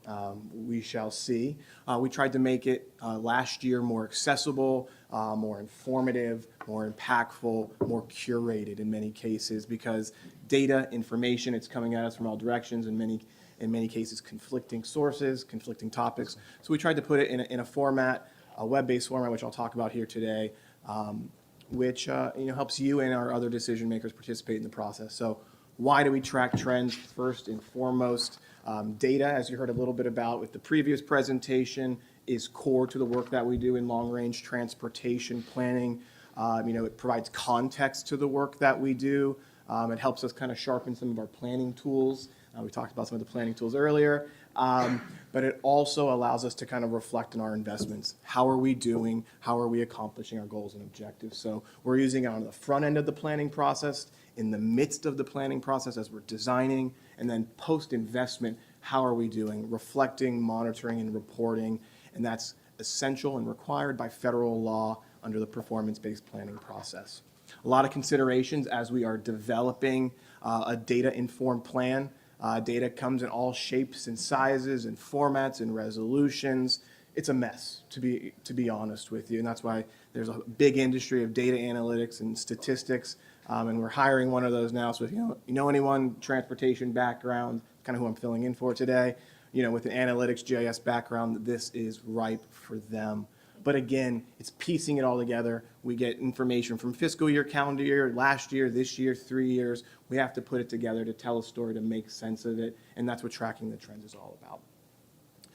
Speaker 7: we shall see. We tried to make it last year more accessible, more informative, more impactful, more curated in many cases, because data, information, it's coming at us from all directions, in many cases conflicting sources, conflicting topics. So we tried to put it in a format, a web-based format, which I'll talk about here today, which helps you and our other decision makers participate in the process. So why do we track trends? First and foremost, data, as you heard a little bit about with the previous presentation, is core to the work that we do in long-range transportation planning. It provides context to the work that we do. It helps us kind of sharpen some of our planning tools. We talked about some of the planning tools earlier. But it also allows us to kind of reflect on our investments. How are we doing? How are we accomplishing our goals and objectives? So we're using it on the front end of the planning process, in the midst of the planning process as we're designing, and then post-investment, how are we doing? Reflecting, monitoring, and reporting, and that's essential and required by federal law under the performance-based planning process. A lot of considerations as we are developing a data-informed plan. Data comes in all shapes and sizes and formats and resolutions. It's a mess, to be honest with you, and that's why there's a big industry of data analytics and statistics, and we're hiring one of those now. So if you know anyone, transportation background, kind of who I'm filling in for today, with an analytics GIS background, this is ripe for them. But again, it's piecing it all together. We get information from fiscal year, calendar year, last year, this year, 3 years. We have to put it together to tell a story, to make sense of it, and that's what Tracking the Trends is all about.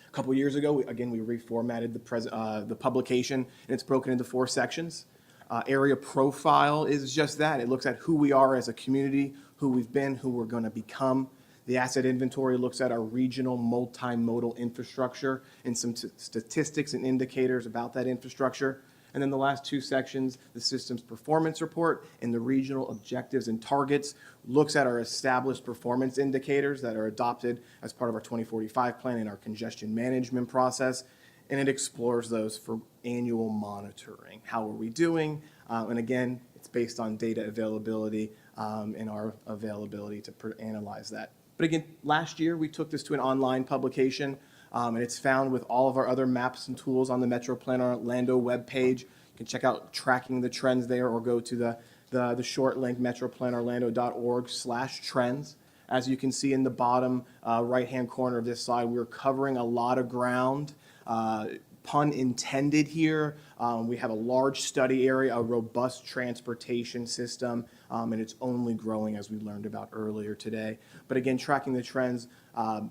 Speaker 7: A couple years ago, we reformatted the publication, and it's broken into 4 sections. Area profile is just that. It looks at who we are as a community, who we've been, who we're going to become. The asset inventory looks at our regional multimodal infrastructure and some statistics and indicators about that infrastructure. And then the last 2 sections, the system's performance report and the regional objectives and targets, looks at our established performance indicators that are adopted as part of our 2045 plan and our congestion management process. And it explores those for annual monitoring. How are we doing? And again, it's based on data availability and our availability to analyze that But again, last year, we took this to an online publication, and it's found with all of our other maps and tools on the Metro Plan Orlando webpage. You can check out tracking the trends there, or go to the short link, metroplanorlando.org/trends. As you can see in the bottom right-hand corner of this slide, we're covering a lot of ground. Pun intended here. We have a large study area, a robust transportation system, and it's only growing, as we learned about earlier today. But again, tracking the trends,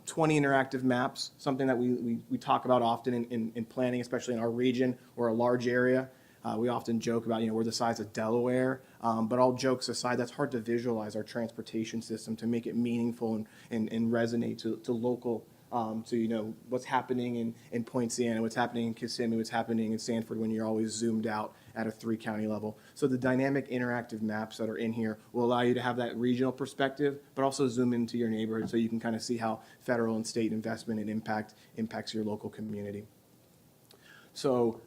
Speaker 7: 20 interactive maps, something that we talk about often in planning, especially in our region or a large area. We often joke about, we're the size of Delaware, but all jokes aside, that's hard to visualize our transportation system to make it meaningful and resonate to local, to what's happening in Point Siena, what's happening in Kissimmee, what's happening in Sanford when you're always zoomed out at a 3-county level. So the dynamic interactive maps that are in here will allow you to have that regional perspective, but also zoom into your neighborhood so you can kind of see how federal and state investment and impacts your local community. So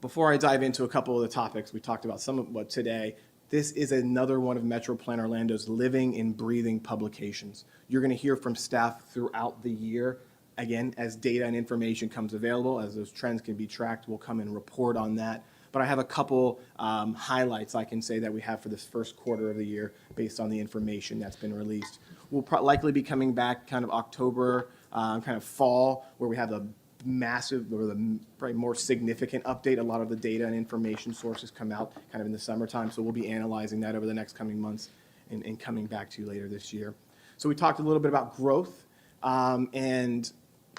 Speaker 7: before I dive into a couple of the topics, we talked about some of what today, this is another one of Metro Plan Orlando's living and breathing publications. You're going to hear from staff throughout the year. Again, as data and information comes available, as those trends can be tracked, we'll come and report on that. But I have a couple highlights I can say that we have for this first quarter of the year based on the information that's been released. We'll likely be coming back kind of October, kind of fall, where we have a massive, or the probably more significant update. A lot of the data and information sources come out kind of in the summertime, so we'll be analyzing that over the next coming months and coming back to you later this year. So we talked a little bit about growth, and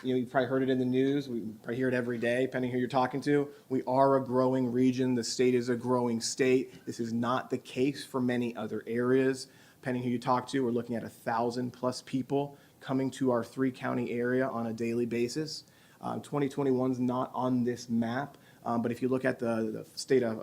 Speaker 7: you've probably heard it in the news. We probably hear it every day, depending who you're talking to. We are a growing region. The state is a growing state. This is not the case for many other areas. Depending who you talk to, we're looking at 1,000+ people coming to our 3-county area on a daily basis. 2021 is not on this map, but if you look at the state of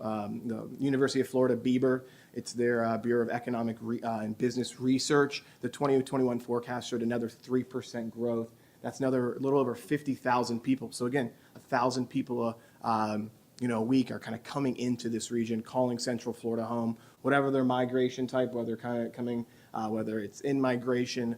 Speaker 7: the University of Florida, Bieber, it's their Bureau of Economic and Business Research. The 2021 forecast showed another 3% growth. That's another little over 50,000 people. So again, 1,000 people a week are kind of coming into this region, calling Central Florida home, whatever their migration type, whether kind of coming, whether it's in migration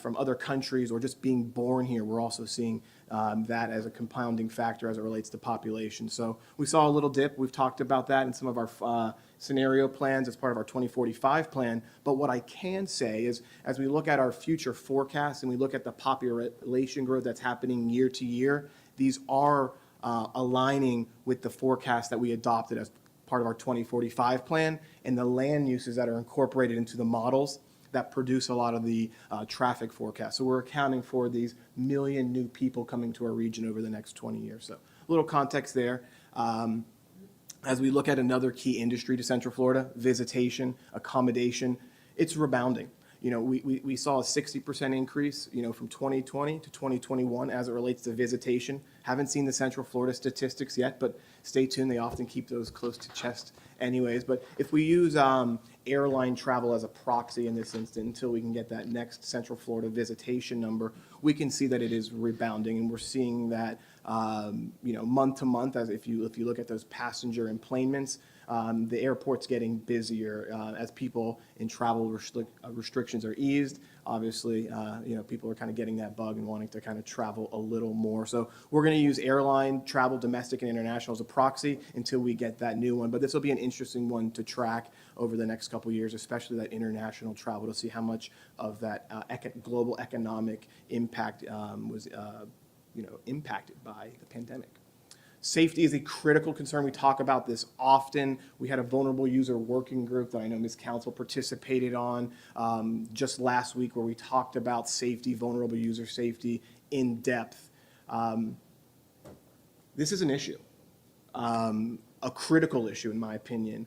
Speaker 7: from other countries or just being born here. We're also seeing that as a compounding factor as it relates to population. So we saw a little dip. We've talked about that in some of our scenario plans as part of our 2045 plan. But what I can say is, as we look at our future forecasts and we look at the population growth that's happening year to year, these are aligning with the forecast that we adopted as part of our 2045 plan and the land uses that are incorporated into the models that produce a lot of the traffic forecasts. So we're accounting for these million new people coming to our region over the next 20 years. So a little context there. As we look at another key industry to Central Florida, visitation, accommodation, it's rebounding. We saw a 60% increase, from 2020 to 2021 as it relates to visitation. Haven't seen the Central Florida statistics yet, but stay tuned. They often keep those close to chest anyways. But if we use airline travel as a proxy in this instance until we can get that next Central Florida visitation number, we can see that it is rebounding, and we're seeing that month to month. As if you look at those passenger enplanements, the airport's getting busier as people in travel restrictions are eased. Obviously, people are kind of getting that bug and wanting to kind of travel a little more. So we're going to use airline travel, domestic and international, as a proxy until we get that new one. But this will be an interesting one to track over the next couple of years, especially that international travel, to see how much of that global economic impact was impacted by the pandemic. Safety is a critical concern. We talk about this often. We had a vulnerable user working group that I know Ms. Council participated on just last week, where we talked about safety, vulnerable user safety in depth. This is an issue, a critical issue in my opinion.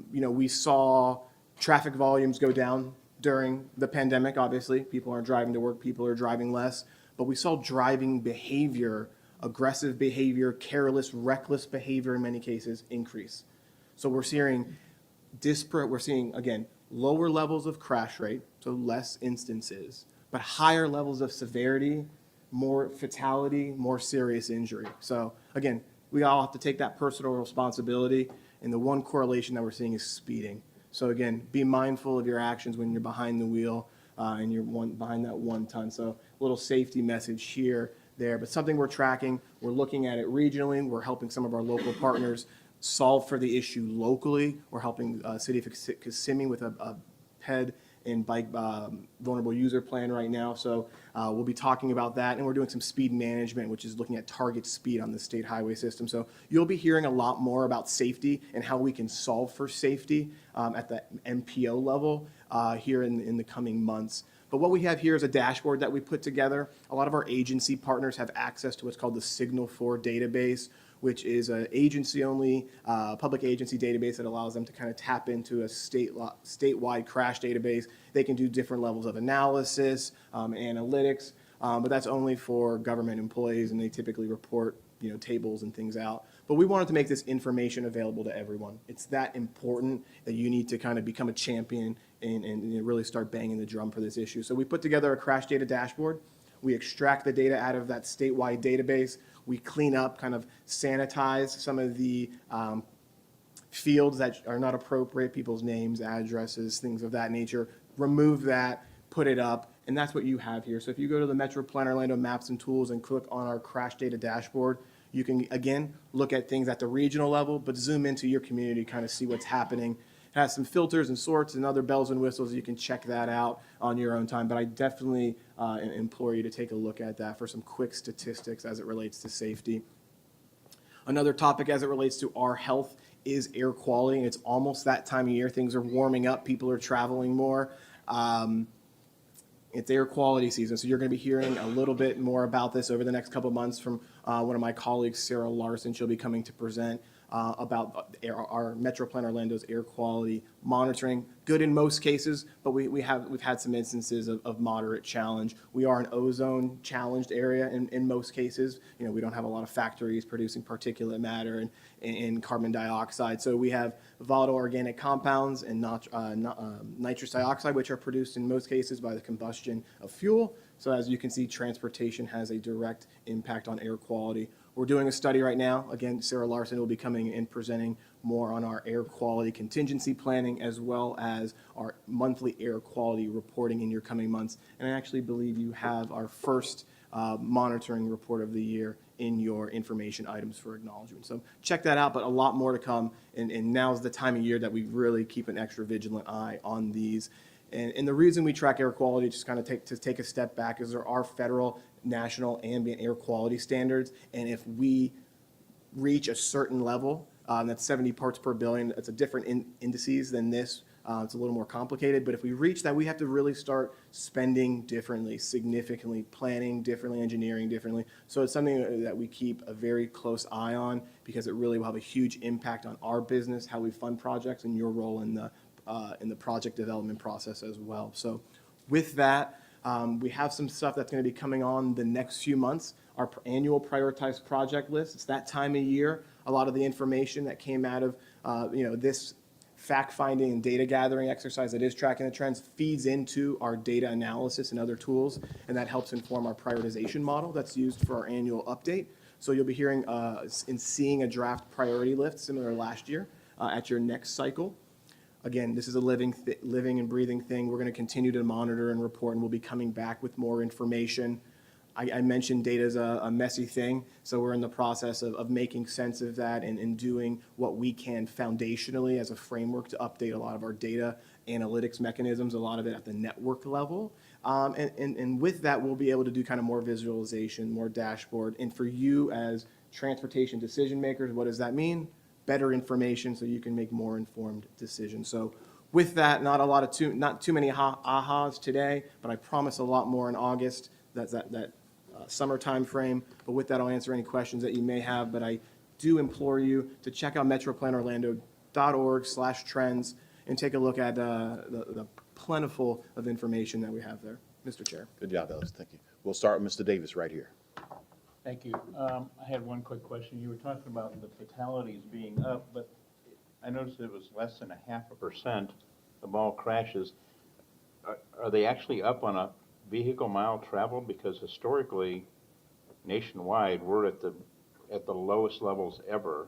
Speaker 7: We saw traffic volumes go down during the pandemic. Obviously, people aren't driving to work, people are driving less, but we saw driving behavior, aggressive behavior, careless, reckless behavior in many cases increase. So we're seeing again, lower levels of crash rate, so less instances, but higher levels of severity, more fatality, more serious injury. So again, we all have to take that personal responsibility, and the one correlation that we're seeing is speeding. So again, be mindful of your actions when you're behind the wheel. and you're behind that 1 ton. So a little safety message here, there, but something we're tracking. We're looking at it regionally. We're helping some of our local partners solve for the issue locally. We're helping City of Kissimmee with a PED and bike vulnerable user plan right now. So we'll be talking about that, and we're doing some speed management, which is looking at target speed on the state highway system. So you'll be hearing a lot more about safety and how we can solve for safety at the MPO level here in the coming months. But what we have here is a dashboard that we put together. A lot of our agency partners have access to what's called the Signal 4 database, which is an agency-only, public agency database that allows them to kind of tap into a statewide crash database. They can do different levels of analysis, analytics, but that's only for government employees, and they typically report, tables and things out. But we wanted to make this information available to everyone. It's that important that you need to kind of become a champion and really start banging the drum for this issue. So we put together a crash data dashboard. We extract the data out of that statewide database. We clean up, kind of sanitize some of the fields that are not appropriate, people's names, addresses, things of that nature. Remove that, put it up, and that's what you have here. So if you go to the Metro Plan Orlando Maps and Tools and click on our crash data dashboard, you can, again, look at things at the regional level, but zoom into your community, kind of see what's happening. It has some filters and sorts and other bells and whistles. You can check that out on your own time, but I definitely implore you to take a look at that for some quick statistics as it relates to safety. Another topic as it relates to our health is air quality. It's almost that time of year. Things are warming up. People are traveling more. It's air quality season, so you're going to be hearing a little bit more about this over the next couple of months from one of my colleagues, Sarah Larson. She'll be coming to present about our Metro Plan Orlando's air quality monitoring. Good in most cases, but we've had some instances of moderate challenge. We are an ozone challenged area in most cases. We don't have a lot of factories producing particulate matter and carbon dioxide. So we have volatile organic compounds and nitrous dioxide, which are produced in most cases by the combustion of fuel. So as you can see, transportation has a direct impact on air quality. We're doing a study right now. Again, Sarah Larson will be coming and presenting more on our air quality contingency planning as well as our monthly air quality reporting in your coming months. And I actually believe you have our first monitoring report of the year in your information items for acknowledgement. So check that out, but a lot more to come. And now's the time of year that we really keep an extra vigilant eye on these. And the reason we track air quality, just kind of take a step back, is there are federal, national ambient air quality standards. And if we reach a certain level, that's 70 parts per billion, it's a different indices than this. It's a little more complicated, but if we reach that, we have to really start spending differently, significantly, planning differently, engineering differently. So it's something that we keep a very close eye on because it really will have a huge impact on our business, how we fund projects, and your role in the project development process as well. So with that, we have some stuff that's going to be coming on the next few months. Our annual prioritized project list. It's that time of year. A lot of the information that came out of this fact-finding and data gathering exercise that is tracking the trends feeds into our data analysis and other tools, and that helps inform our prioritization model that's used for our annual update. So you'll be hearing and seeing a draft priority list similar to last year at your next cycle. Again, this is a living and breathing thing. We're going to continue to monitor and report, and we'll be coming back with more information. I mentioned data is a messy thing, so we're in the process of making sense of that and doing what we can foundationally as a framework to update a lot of our data analytics mechanisms, a lot of it at the network level. And with that, we'll be able to do kind of more visualization, more dashboard. And for you as transportation decision makers, what does that mean? Better information so you can make more informed decisions. So with that, not too many ahas today, but I promise a lot more in August. That's that summer time frame. But with that, I'll answer any questions that you may have. But I do implore you to check out metroplanorlando.org/trends and take a look at the plentiful of information that we have there. Mr. Chair.
Speaker 2: Good job, Ellis. Thank you. We'll start with Mr. Davis right here.
Speaker 13: Thank you. I had one quick question. You were talking about the fatalities being up, but I noticed it was less than 0.5% of all crashes. Are they actually up on a vehicle mile traveled? Because historically, nationwide, we're at the lowest levels ever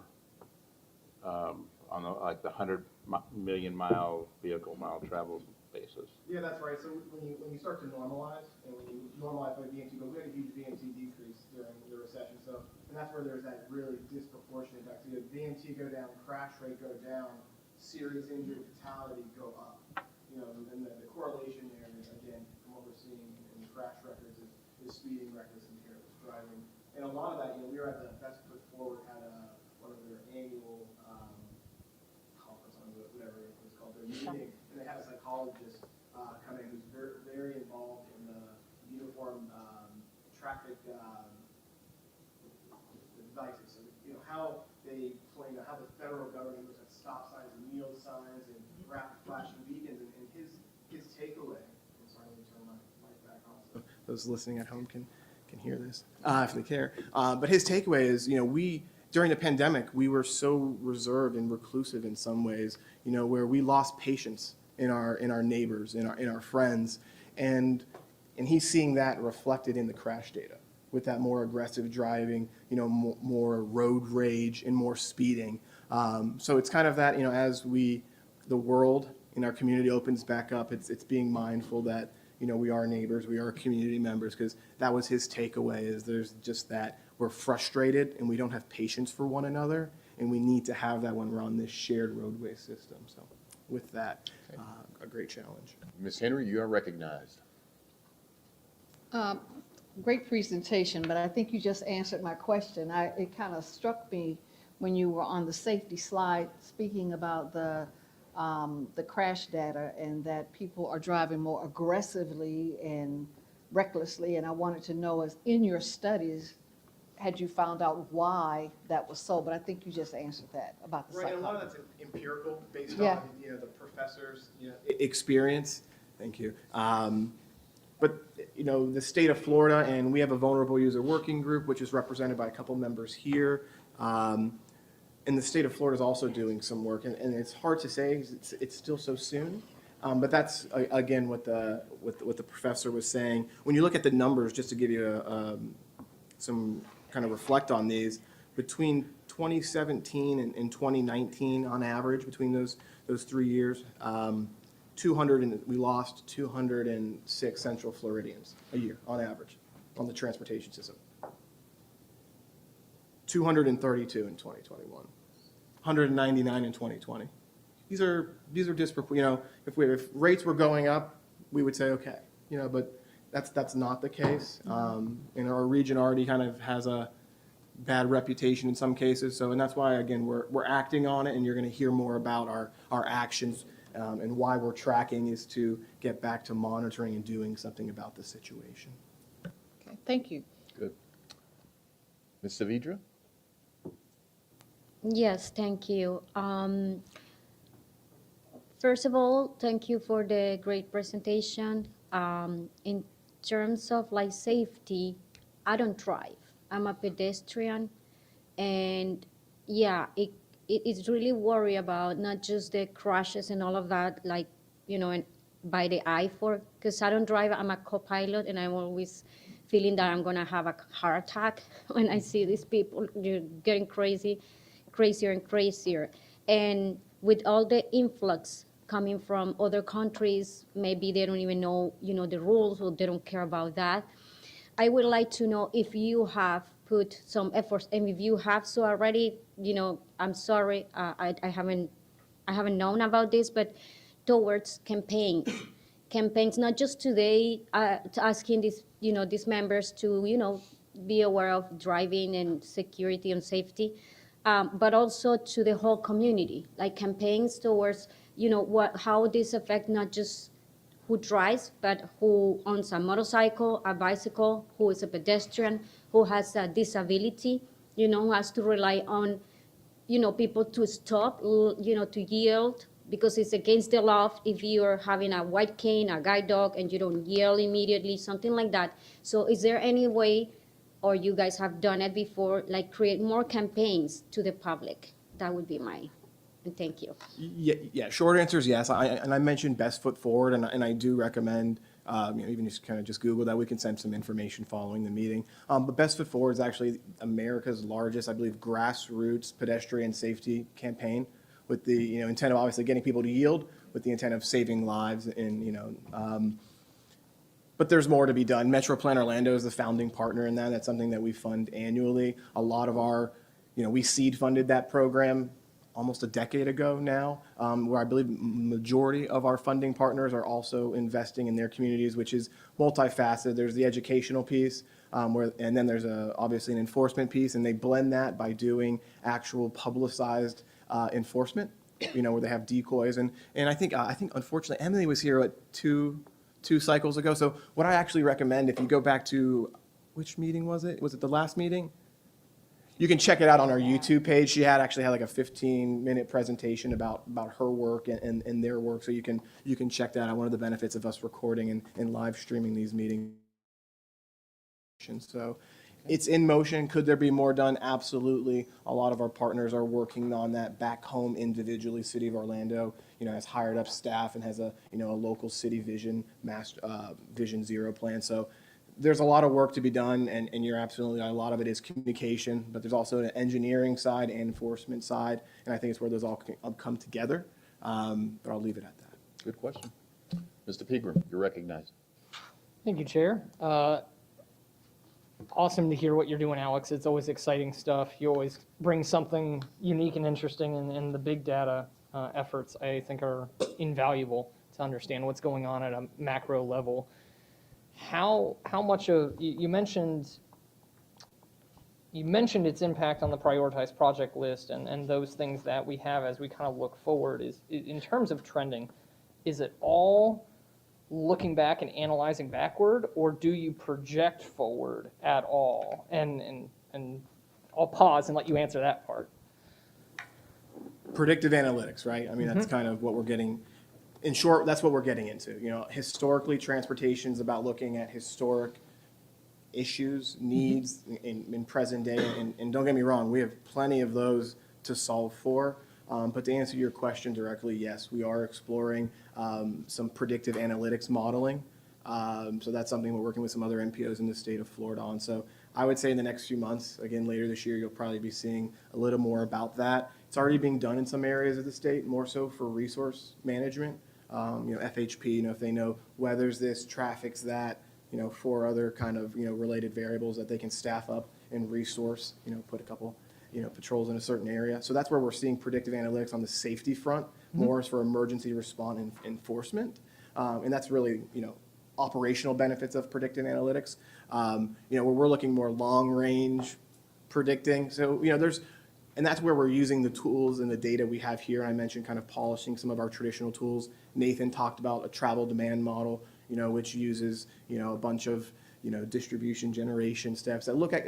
Speaker 13: on the 100 million mile vehicle mile traveled basis.
Speaker 7: Yeah, that's right. So when you start to normalize, and when you normalize by VMT, but we had a huge VMT decrease during the recession. So, and that's where there's that really disproportionate effect. So you have VMT go down, crash rate go down, serious injury, fatality go up. You know, and the correlation there is, again, from what we're seeing in the crash records is speeding, reckless, and careless driving. And a lot of that, you know, we were at the Best Foot Forward, had one of their annual conference, on whatever it was called, their meeting, and they had a psychologist come in who's very, very involved in the uniform traffic devices. So, you know, how they explain how the federal government looks at stop signs and yield signs and rapid flashing beacons, and his takeaway. I'm sorry, let me turn my mic back on so those listening at home can hear this if they care. But his takeaway is, you know, during the pandemic, we were so reserved and reclusive in some ways, you know, where we lost patience in our neighbors, in our friends, and he's seeing that reflected in the crash data with that more aggressive driving, you know, more road rage and more speeding. So it's kind of that, you know, as the world in our community opens back up, it's being mindful that, you know, we are neighbors, we are community members, because that was his takeaway, is there's just that we're frustrated and we don't have patience for one another, and we need to have that when we're on this shared roadway system. So with that, a great challenge.
Speaker 2: Ms. Henry, you are recognized.
Speaker 3: Great presentation, but I think you just answered my question. It kind of struck me when you were on the safety slide speaking about the crash data and that people are driving more aggressively and recklessly. And I wanted to know, as in your studies, had you found out why that was so? But I think you just answered that about the
Speaker 7: Right, and a lot of
Speaker 3: psychology.
Speaker 7: that's empirical, based
Speaker 3: Yeah.
Speaker 7: on, you know, the professors' experience. Thank you. But, you know, the state of Florida, and we have a vulnerable user working group, which is represented by a couple members here. And the state of Florida is also doing some work, and it's hard to say, 'cause it's still so soon. But that's, again, what the professor was saying. When you look at the numbers, just to give you some kind of reflect on these, between 2017 and 2019, on average, between those 3 years, we lost 206 Central Floridians a year, on average, on the transportation system. 232 in 2021, 199 in 2020. These are disproportionate. You know, if rates were going up, we would say okay. You know, but that's not the case. And our region already kind of has a bad reputation in some cases. So, and that's why, again, we're acting on it, and you're going to hear more about our actions and why we're tracking is to get back to monitoring and doing something about the situation.
Speaker 3: Okay, thank you.
Speaker 2: Good. Ms. Savidra?
Speaker 8: Yes, thank you. First of all, thank you for the great presentation. In terms of like safety, I don't drive. I'm a pedestrian, and yeah, it's really worry about not just the crashes and all of that, like, you know, and by the because I don't drive. I'm a co-pilot, and I'm always feeling that I'm gonna have a heart attack when I see these people getting crazier and crazier. And with all the influx coming from other countries, maybe they don't even know, you know, the rules, or they don't care about that. I would like to know if you have put some efforts, and if you have so already, you know, I'm sorry, I haven't known about this, but towards campaigns, not just today, to asking these members to, you know, be aware of driving and security and safety, but also to the whole community, like campaigns towards, you know, how this affect not just who drives, but who owns a motorcycle, a bicycle, who is a pedestrian, who has a disability, you know, who has to rely on, you know, people to stop, you know, to yield, because it's against the law if you're having a white cane, a guide dog, and you don't yield immediately, something like that. So is there any way, or you guys have done it before, like create more campaigns to the public? That would be and thank you.
Speaker 7: Yeah. Short answer is yes. I mentioned Best Foot Forward, and I do recommend, you know, even if you just Google that, we can send some information following the meeting. But Best Foot Forward is actually America's largest, I believe, grassroots pedestrian safety campaign. with the, you know, intent of obviously getting people to yield, with the intent of saving lives and, you know, but there's more to be done. Metro Plan Orlando is the founding partner in that. That's something that we fund annually. A lot of our, you know, we seed funded that program almost a decade ago now, where I believe majority of our funding partners are also investing in their communities, which is multifaceted. There's the educational piece, and then there's obviously an enforcement piece, and they blend that by doing actual publicized enforcement, you know, where they have decoys. And I think unfortunately Emily was here two cycles ago. So what I actually recommend, if you go back to, which meeting was it? Was it the last meeting? You can check it out on our YouTube page. She actually had like a 15-minute presentation about her work and their work. So you can check that out. One of the benefits of us recording and live streaming these meetings. So it's in motion. Could there be more done? Absolutely. A lot of our partners are working on that back home individually. City of Orlando, you know, has hired up staff and has a, you know, a local city vision, Vision Zero plan. So there's a lot of work to be done, and you're absolutely, a lot of it is communication, but there's also an engineering side and enforcement side, and I think it's where those all come together, but I'll leave it at that.
Speaker 2: Good question. Mr. Pegram, you're recognized.
Speaker 22: Thank you, Chair. Awesome to hear what you're doing, Alex. It's always exciting stuff. You always bring something unique and interesting, and the big data efforts, I think, are invaluable to understand what's going on at a macro level. How much of, you mentioned its impact on the prioritized project list and those things that we have as we kind of look forward. Is in terms of trending, is it all looking back and analyzing backward, or do you project forward at all? And I'll pause and let you answer that part.
Speaker 7: Predictive analytics, right? I mean, that's kind of what we're getting. In short, that's what we're getting into. You know, historically, transportation is about looking at historic issues, needs in present day. And don't get me wrong, we have plenty of those to solve for. But to answer your question directly, yes, we are exploring some predictive analytics modeling. So that's something we're working with some other NPOs in the state of Florida on. So I would say in the next few months, again, later this year, you'll probably be seeing a little more about that. It's already being done in some areas of the state, more so for resource management. You know, FHP, you know, if they know weather's this, traffic's that, you know, 4 other kind of, you know, related variables that they can staff up and resource, you know, put a couple, you know, patrols in a certain area. So that's where we're seeing predictive analytics on the safety front, more is for emergency response and enforcement. And that's really, you know, operational benefits of predictive analytics. You know, where we're looking more long range predicting. So, you know, and that's where we're using the tools and the data we have here. I mentioned kind of polishing some of our traditional tools. Nathan talked about a travel demand model, you know, which uses, you know, a bunch of, you know, distribution generation steps that look at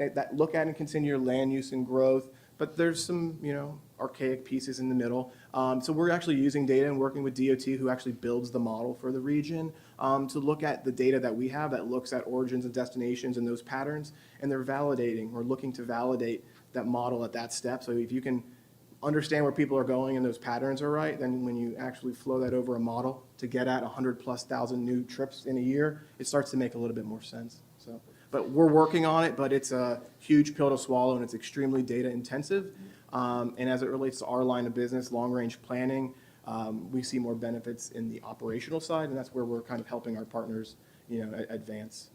Speaker 7: and consider your land use and growth. But there's some, you know, archaic pieces in the middle. So we're actually using data and working with DOT, who actually builds the model for the region, to look at the data that we have that looks at origins and destinations and those patterns, and they're validating or looking to validate that model at that step. So if you can understand where people are going and those patterns are right, then when you actually flow that over a model to get at 100,000+ new trips in a year, it starts to make a little bit more sense. So, but we're working on it, but it's a huge pill to swallow and it's extremely data intensive. And as it relates to our line of business, long range planning, we see more benefits in the operational side, and that's where we're kind of helping our partners, you know, advance.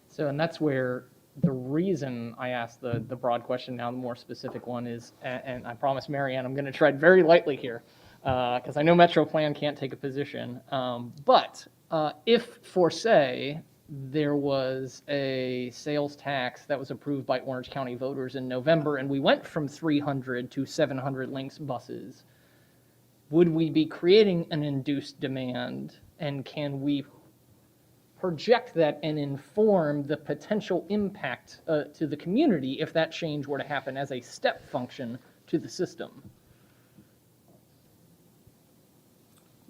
Speaker 22: So, and that's where the reason I asked the broad question, now the more specific one is, and I promise Marianne, I'm going to tread very lightly here, because I know Metro Plan can't take a position. But if, for say, there was a sales tax that was approved by Orange County voters in November, and we went from 300 to 700 Lynx buses, would we be creating an induced demand, and can we project that and inform the potential impact to the community if that change were to happen as a step function to the system?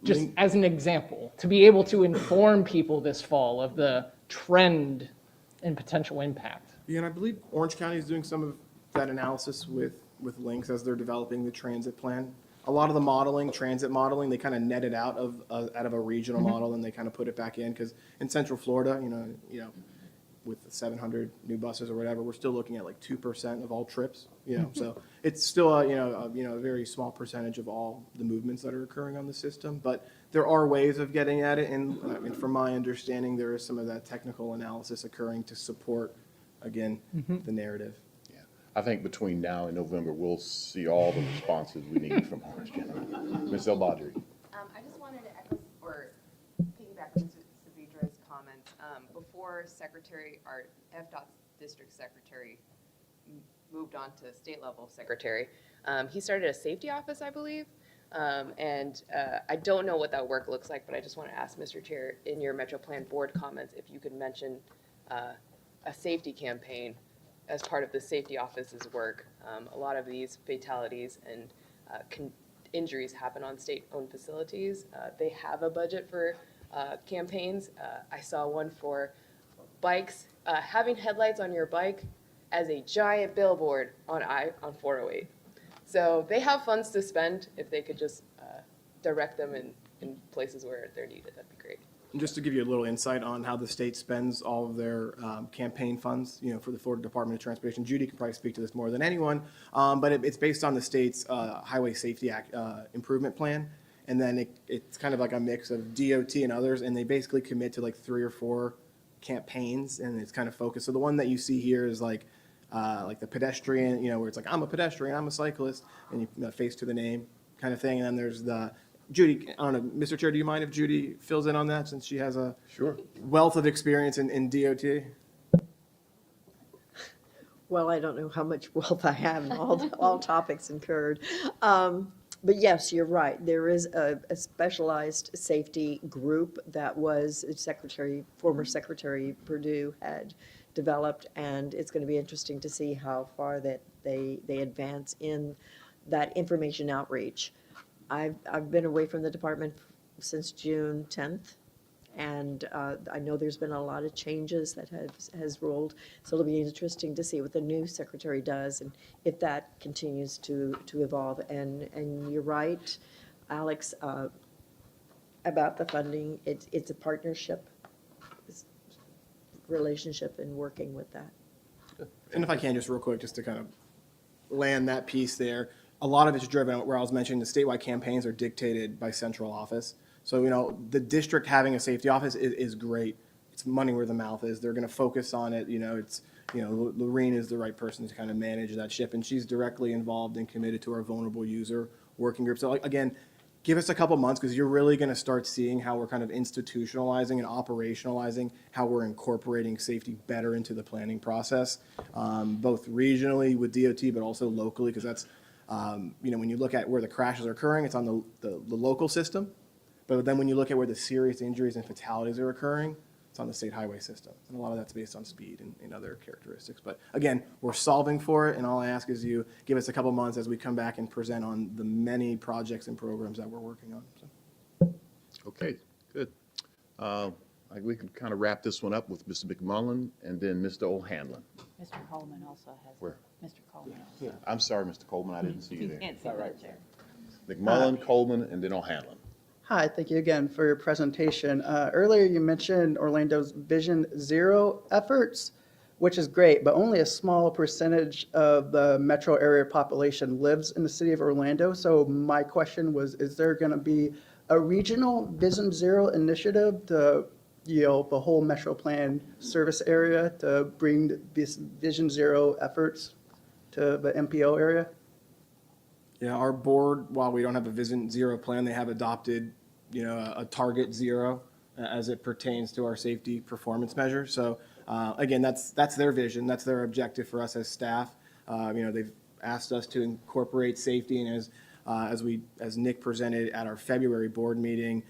Speaker 22: Just as an example, to be able to inform people this fall of the trend and potential impact.
Speaker 7: Yeah, and I believe Orange County is doing some of that analysis with Lynx as they're developing the transit plan. A lot of the modeling, transit modeling, they kind of net it out of a regional model and they kind of put it back in, because in Central Florida, you know, with the 700 new buses or whatever, we're still looking at like 2% of all trips, you know, so it's still a very small percentage of all the movements that are occurring on the system, but there are ways of getting at it, and I mean, from my understanding, there is some of that technical analysis occurring to support, again, the narrative.
Speaker 2: I think between now and November, we'll see all the responses we need from Orange County. Ms. El Badri.
Speaker 15: I just wanted to echo or piggyback on Mr. Saavedra's comments. Before our FDOT's district secretary moved on to state level secretary, he started a safety office, I believe. I don't know what that work looks like, but I just want to ask Mr. Chair, in your Metro Plan board comments, if you could mention a safety campaign as part of the safety office's work. A lot of these fatalities and injuries happen on state-owned facilities. They have a budget for campaigns. I saw one for bikes, having headlights on your bike as a giant billboard on 408. So they have funds to spend. If they could just direct them in places where they're needed, that'd be great.
Speaker 7: And just to give you a little insight on how the state spends all of their campaign funds, for the Florida Department of Transportation, Judy can probably speak to this more than anyone, but it's based on the state's Highway Safety Act improvement plan, and then it's kind of like a mix of DOT and others, and they basically commit to like 3 or 4 campaigns, and it's kind of focused. So the one that you see here is like the pedestrian, where it's like, I'm a pedestrian, I'm a cyclist, and you face to the name kind of thing, and then there's the Judy, I don't know, Mr. Chair, do you mind if Judy fills in on that since she has a wealth of experience in DOT?
Speaker 10: Well, I don't know how much wealth I have in all topics incurred. But yes, you're right. There is a specialized safety group that was former Secretary Perdue had developed, and it's going to be interesting to see how far that they advance in that information outreach. I've been away from the department since June 10th, and I know there's been a lot of changes that has rolled, so it'll be interesting to see what the new secretary does and if that continues to evolve. And you're right, Alex, about the funding. It's a partnership, relationship, and working with that.
Speaker 7: And if I can, just real quick, just to kind of land that piece there, a lot of it's driven, where I was mentioning the statewide campaigns are dictated by central office. So, the district having a safety office is great. It's money where the mouth is. They're going to focus on it. Lorene is the right person to kind of manage that ship, and she's directly involved and committed to our vulnerable user working group. So, again, give us a couple months, because you're really going to start seeing how we're kind of institutionalizing and operationalizing how we're incorporating safety better into the planning process, both regionally with DOT, but also locally, because that's, when you look at where the crashes are occurring, it's on the local system. But then when you look at where the serious injuries and fatalities are occurring, it's on the state highway system. And a lot of that's based on speed and other characteristics. But again, we're solving for it, and all I ask is you give us a couple months as we come back and present on the many projects and programs that we're working on. So.
Speaker 2: Okay, good. We can kind of wrap this one up with Mr. McMullen and then Mr. O'Hanlon.
Speaker 11: Mr. Coleman also has.
Speaker 2: Where?
Speaker 11: Mr. Coleman.
Speaker 2: I'm sorry, Mr. Coleman, I didn't see you there.
Speaker 11: Can't see that, Chair.
Speaker 2: McMullen, Coleman, and then O'Hanlon.
Speaker 9: Hi, thank you again for your presentation. Earlier you mentioned Orlando's Vision Zero efforts, which is great, but only a small percentage of the metro area population lives in the city of Orlando. So my question was, is there going to be a regional Vision Zero initiative to the whole metro plan service area to bring this Vision Zero efforts to the MPO area?
Speaker 7: Yeah, our board, while we don't have a Vision Zero plan, they have adopted, a target zero as it pertains to our safety performance measure. So again, that's their vision, that's their objective for us as staff. They've asked us to incorporate safety, and as Nick presented at our February board meeting,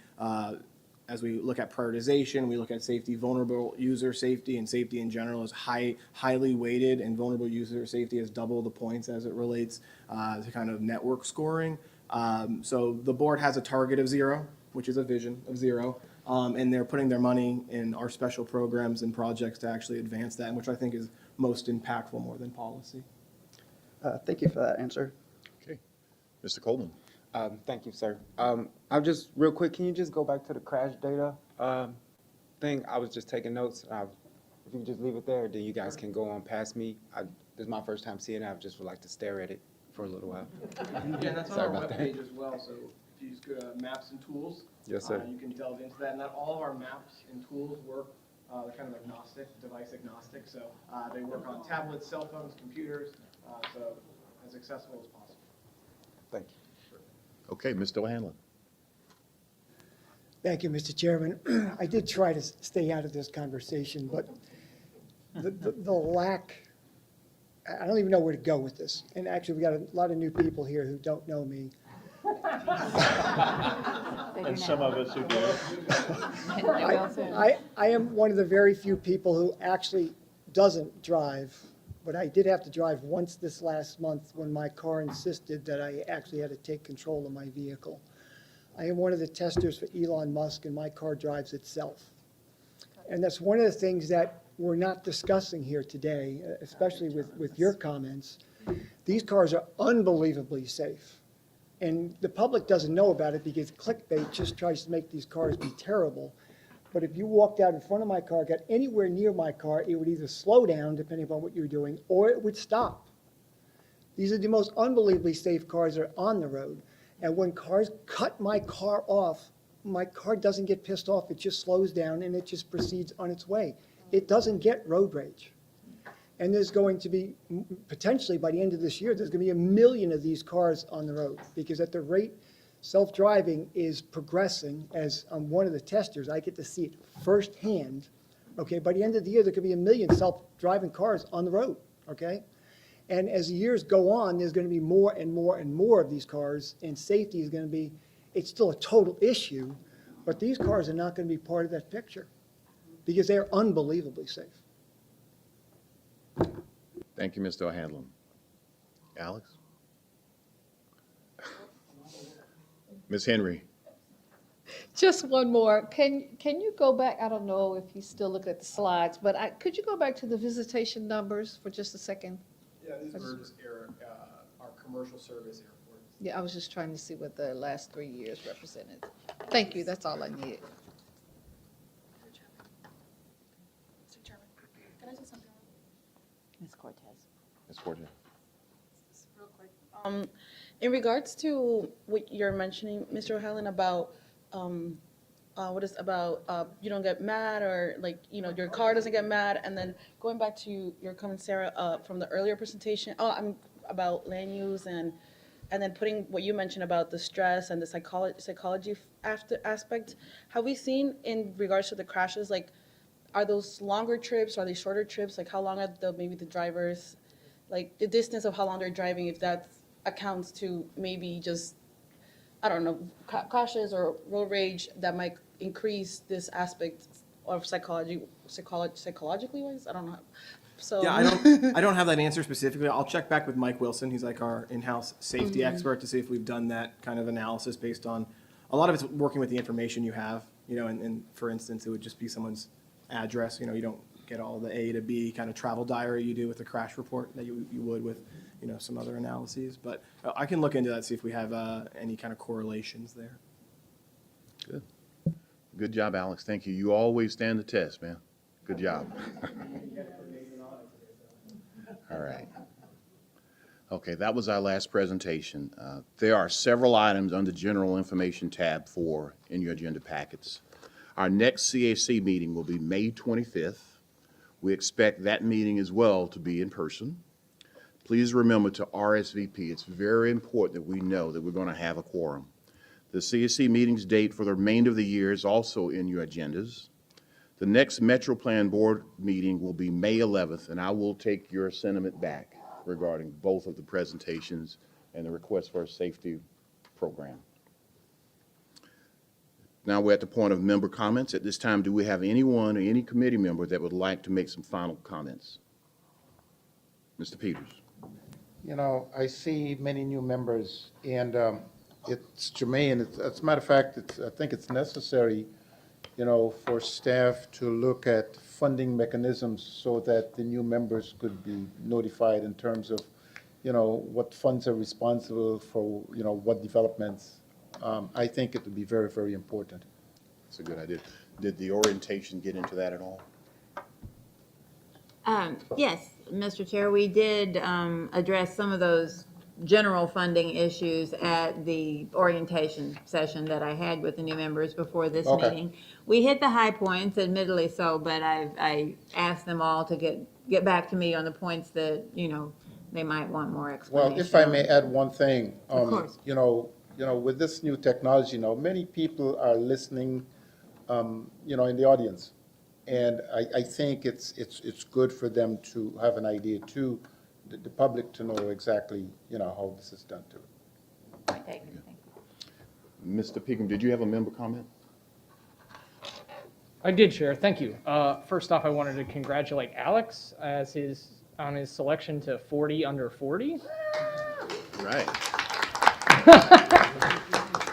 Speaker 7: as we look at prioritization, we look at safety, vulnerable user safety, and safety in general is highly weighted, and vulnerable user safety has double the points as it relates to kind of network scoring. So the board has a target of zero, which is a vision of zero, and they're putting their money in our special programs and projects to actually advance that, which I think is most impactful more than policy.
Speaker 9: Thank you for that answer.
Speaker 2: Okay. Mr. Coleman.
Speaker 1: Thank you, sir. I'll just, real quick, can you just go back to the crash data thing? I was just taking notes. If you could just leave it there, then you guys can go on past me. this is my first time seeing it. I just would like to stare at it for a little while.
Speaker 7: Yeah, that's on
Speaker 1: Sorry
Speaker 7: our
Speaker 1: about that.
Speaker 7: webpage as well, so if you just go to maps and tools.
Speaker 1: Yes, sir.
Speaker 7: You can delve into that, and not all of our maps and tools work, they're kind of agnostic, device agnostic, so they work on tablets, cell phones, computers, so as accessible as possible.
Speaker 1: Thank you.
Speaker 2: Okay, Mr. O'Hanlon.
Speaker 14: Thank you, Mr. Chairman. I did try to stay out of this conversation, but the lack, I don't even know where to go with this. And actually, we got a lot of new people here who don't know me.
Speaker 13: And some of us who do.
Speaker 14: I am one of the very few people who actually doesn't drive, but I did have to drive once this last month when my car insisted that I actually had to take control of my vehicle. I am one of the testers for Elon Musk, and my car drives itself. And that's one of the things that we're not discussing here today, especially with your comments. These cars are unbelievably safe. And the public doesn't know about it because clickbait just tries to make these cars be terrible. But if you walked out in front of my car, got anywhere near my car, it would either slow down, depending upon what you're doing, or it would stop. These are the most unbelievably safe cars that are on the road. And when cars cut my car off, my car doesn't get pissed off. It just slows down and it just proceeds on its way. It doesn't get road rage. And there's going to be, potentially by the end of this year, there's going to be 1 million of these cars on the road. Because at the rate self-driving is progressing, as I'm one of the testers, I get to see it firsthand. Okay, by the end of the year, there could be 1 million self-driving cars on the road, okay? And as the years go on, there's going to be more and more and more of these cars, and safety is going to be, it's still a total issue, but these cars are not going to be part of that picture because they're unbelievably safe.
Speaker 2: Thank you, Mr. O'Hanlon. Alex? Ms. Henry?
Speaker 3: Just one more. Can you go back? I don't know if you still look at the slides, but could you go back to the visitation numbers for just a second?
Speaker 7: Yeah, these were just our commercial service airports.
Speaker 3: Yeah, I was just trying to see what the last 3 years represented. Thank you, that's all I needed.
Speaker 20: Mr. Chairman, can I say something?
Speaker 11: Ms. Cortez.
Speaker 2: Ms. Cortez?
Speaker 20: Real quick. In regards to what you're mentioning, Mr. O'Halloran, about what is about you don't get mad, or like, you know, your car doesn't get mad, and then going back to your comment, Sarah, from the earlier presentation, I'm about land use, and then putting what you mentioned about the stress and the psychology aspect. Have we seen in regards to the crashes, like, are those longer trips? Are they shorter trips? Like, how long are maybe the drivers, like the distance of how long they're driving, if that accounts to maybe just, I don't know, crashes or road rage that might increase this aspect of psychologically wise? I don't know. So
Speaker 7: Yeah, I don't have that answer specifically. I'll check back with Mike Wilson. He's like our in-house safety expert, to see if we've done that kind of analysis based on, a lot of it's working with the information you have, you know, and for instance, it would just be someone's address. You know, you don't get all the A to B kind of travel diary you do with a crash report that you would with, you know, some other analyses. But I can look into that, see if we have any kind of correlations there.
Speaker 2: Good. Good job, Alex. Thank you. You always stand the test, man. Good job. All right. Okay, that was our last presentation. There are several items under General Information tab 4 in your agenda packets. Our next CAC meeting will be May 25th. We expect that meeting as well to be in person. Please remember to RSVP. It's very important that we know that we're going to have a quorum. The CAC meeting's date for the remainder of the year is also in your agendas. The next Metro Plan Board meeting will be May 11th, and I will take your sentiment back regarding both of the presentations and the request for a safety program. Now we're at the point of member comments. At this time, do we have anyone or any committee member that would like to make some final comments? Mr. Peters.
Speaker 19: You know, I see many new members, and it's germane. As a matter of fact, I think it's necessary, you know, for staff to look at funding mechanisms so that the new members could be notified in terms of, you know, what funds are responsible for, you know, what developments. I think it would be very, very important.
Speaker 2: That's a good idea. Did the orientation get into that at all?
Speaker 16: Yes, Mr. Chair, we did address some of those general funding issues at the orientation session that I had with the new members before this
Speaker 19: Okay.
Speaker 16: meeting. We hit the high points, admittedly so, but I asked them all to get back to me on the points that, they might want more explanation.
Speaker 19: Well, if I may add one thing.
Speaker 16: Of course.
Speaker 19: With this new technology now, many people are listening, in the audience. And I think it's good for them to have an idea too, the public to know exactly, how this is done too.
Speaker 11: Thank you.
Speaker 2: Mr. Pegram, did you have a member comment?
Speaker 22: I did, Chair. Thank you. First off, I wanted to congratulate Alex on his selection to 40 under 40.
Speaker 2: Right.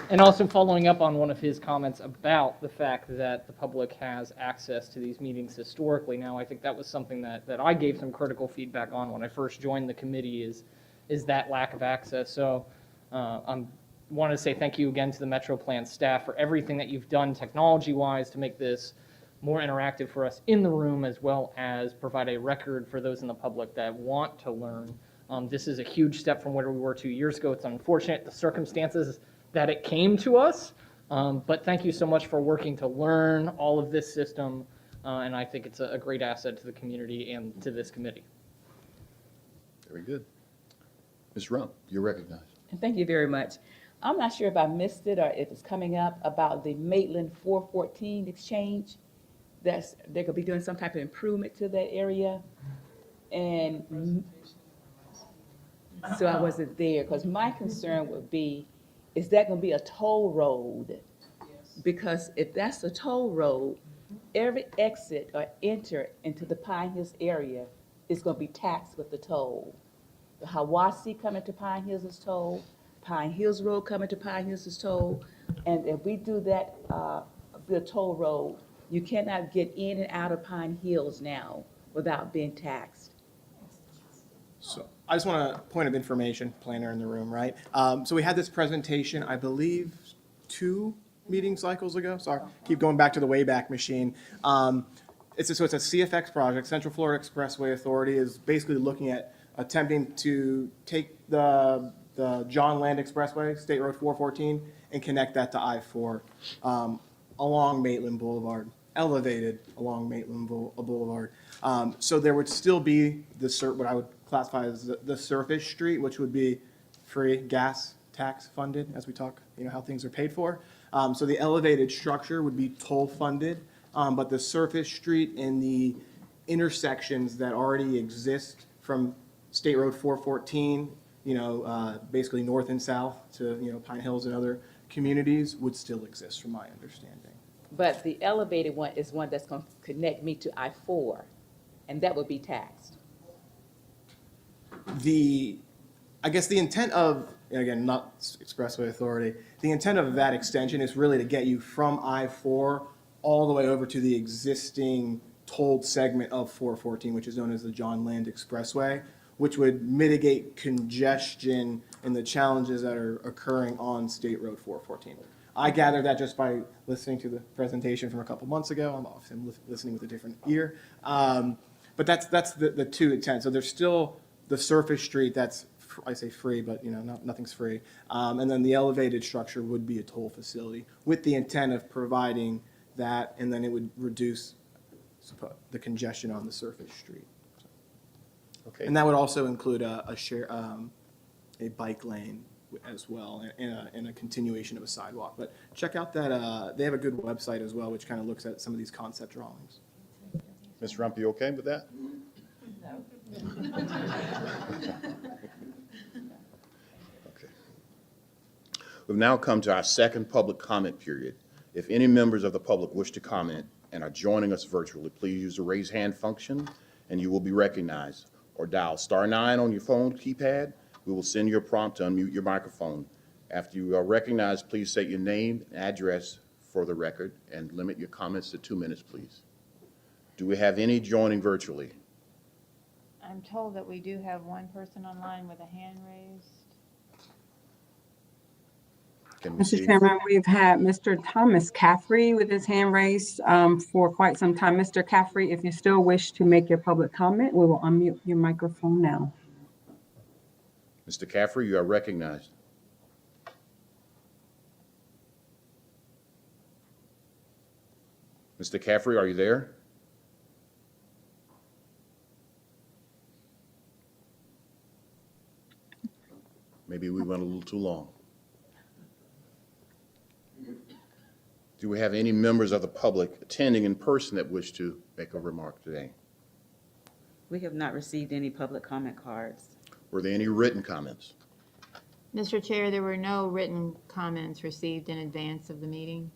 Speaker 22: And also following up on one of his comments about the fact that the public has access to these meetings historically. Now, I think that was something that I gave some critical feedback on when I first joined the committee is that lack of access. So I want to say thank you again to the Metro Plan staff for everything that you've done technology-wise to make this more interactive for us in the room, as well as provide a record for those in the public that want to learn. This is a huge step from where we were 2 years ago. It's unfortunate the circumstances that it came to us, but thank you so much for working to learn all of this system, and I think it's a great asset to the community and to this committee.
Speaker 2: Very good. Ms. Rump, you're recognized.
Speaker 11: Thank you very much. I'm not sure if I missed it or if it's coming up about the Maitland 414 exchange. They're going to be doing some type of improvement to that area. And so I wasn't there, because my concern would be, is that going to be a toll road? Because if that's a toll road, every exit or enter into the Pine Hills area is going to be taxed with the toll. The Hawassi coming to Pine Hills is toll, Pine Hills Road coming to Pine Hills is toll, and if we do that, the toll road, you cannot get in and out of Pine Hills now without being taxed.
Speaker 7: So I just want a point of information, planner in the room, right? So we had this presentation, I believe, 2 meeting cycles ago. So I keep going back to the Wayback Machine. It's a CFX project. Central Florida Expressway Authority is basically looking at attempting to take the John Land Expressway, State Road 414, and connect that to I-4 along Maitland Boulevard, elevated along Maitland Boulevard. So there would still be what I would classify as the surface street, which would be free gas tax funded, as we talk, how things are paid for. So the elevated structure would be toll funded, but the surface street and the intersections that already exist from State Road 414, basically north and south to, Pine Hills and other communities would still exist, from my understanding.
Speaker 11: But the elevated one is one that's going to connect me to I-4, and that would be taxed.
Speaker 7: I guess the intent of, again, not Expressway Authority, the intent of that extension is really to get you from I-4 all the way over to the existing tolled segment of 414, which is known as the John Land Expressway, which would mitigate congestion and the challenges that are occurring on State Road 414. I gather that just by listening to the presentation from a couple months ago. I'm listening with a different ear. But that's the 2 intent. So there's still the surface street that's, I say free, but nothing's free. And then the elevated structure would be a toll facility with the intent of providing that, and then it would reduce the congestion on the surface street.
Speaker 2: Okay.
Speaker 7: And that would also include a bike lane as well, and a continuation of a sidewalk. But check out that, they have a good website as well, which kind of looks at some of these concept drawings.
Speaker 2: Ms. Rump, you okay with that?
Speaker 11: No.
Speaker 2: Okay. We've now come to our second public comment period. If any members of the public wish to comment and are joining us virtually, please use the raise hand function and you will be recognized, or dial *9 on your phone keypad. We will send you a prompt to unmute your microphone. After you are recognized, please state your name and address for the record and limit your comments to 2 minutes, please. Do we have any joining virtually?
Speaker 21: I'm told that we do have one person online with a hand raised.
Speaker 2: Can we see?
Speaker 6: Mr. Chairman, we've had Mr. Thomas Caffrey with his hand raised for quite some time. Mr. Caffrey, if you still wish to make your public comment, we will unmute your microphone now.
Speaker 2: Mr. Caffrey, you are recognized. Mr. Caffrey, are you there? Maybe we went a little too long. Do we have any members of the public attending in person that wish to make a remark today?
Speaker 12: We have not received any public comment cards.
Speaker 2: Were there any written comments?
Speaker 16: Mr. Chair, there were no written comments received in advance of the meeting.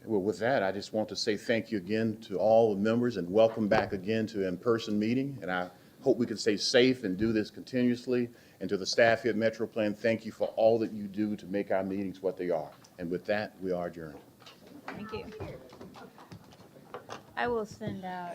Speaker 2: Well, with that, I just want to say thank you again to all the members and welcome back again to in-person meeting. And I hope we can stay safe and do this continuously. And to the staff here at MetroPlan, thank you for all that you do to make our meetings what they are. And with that, we are adjourned.
Speaker 16: Thank you. I will send out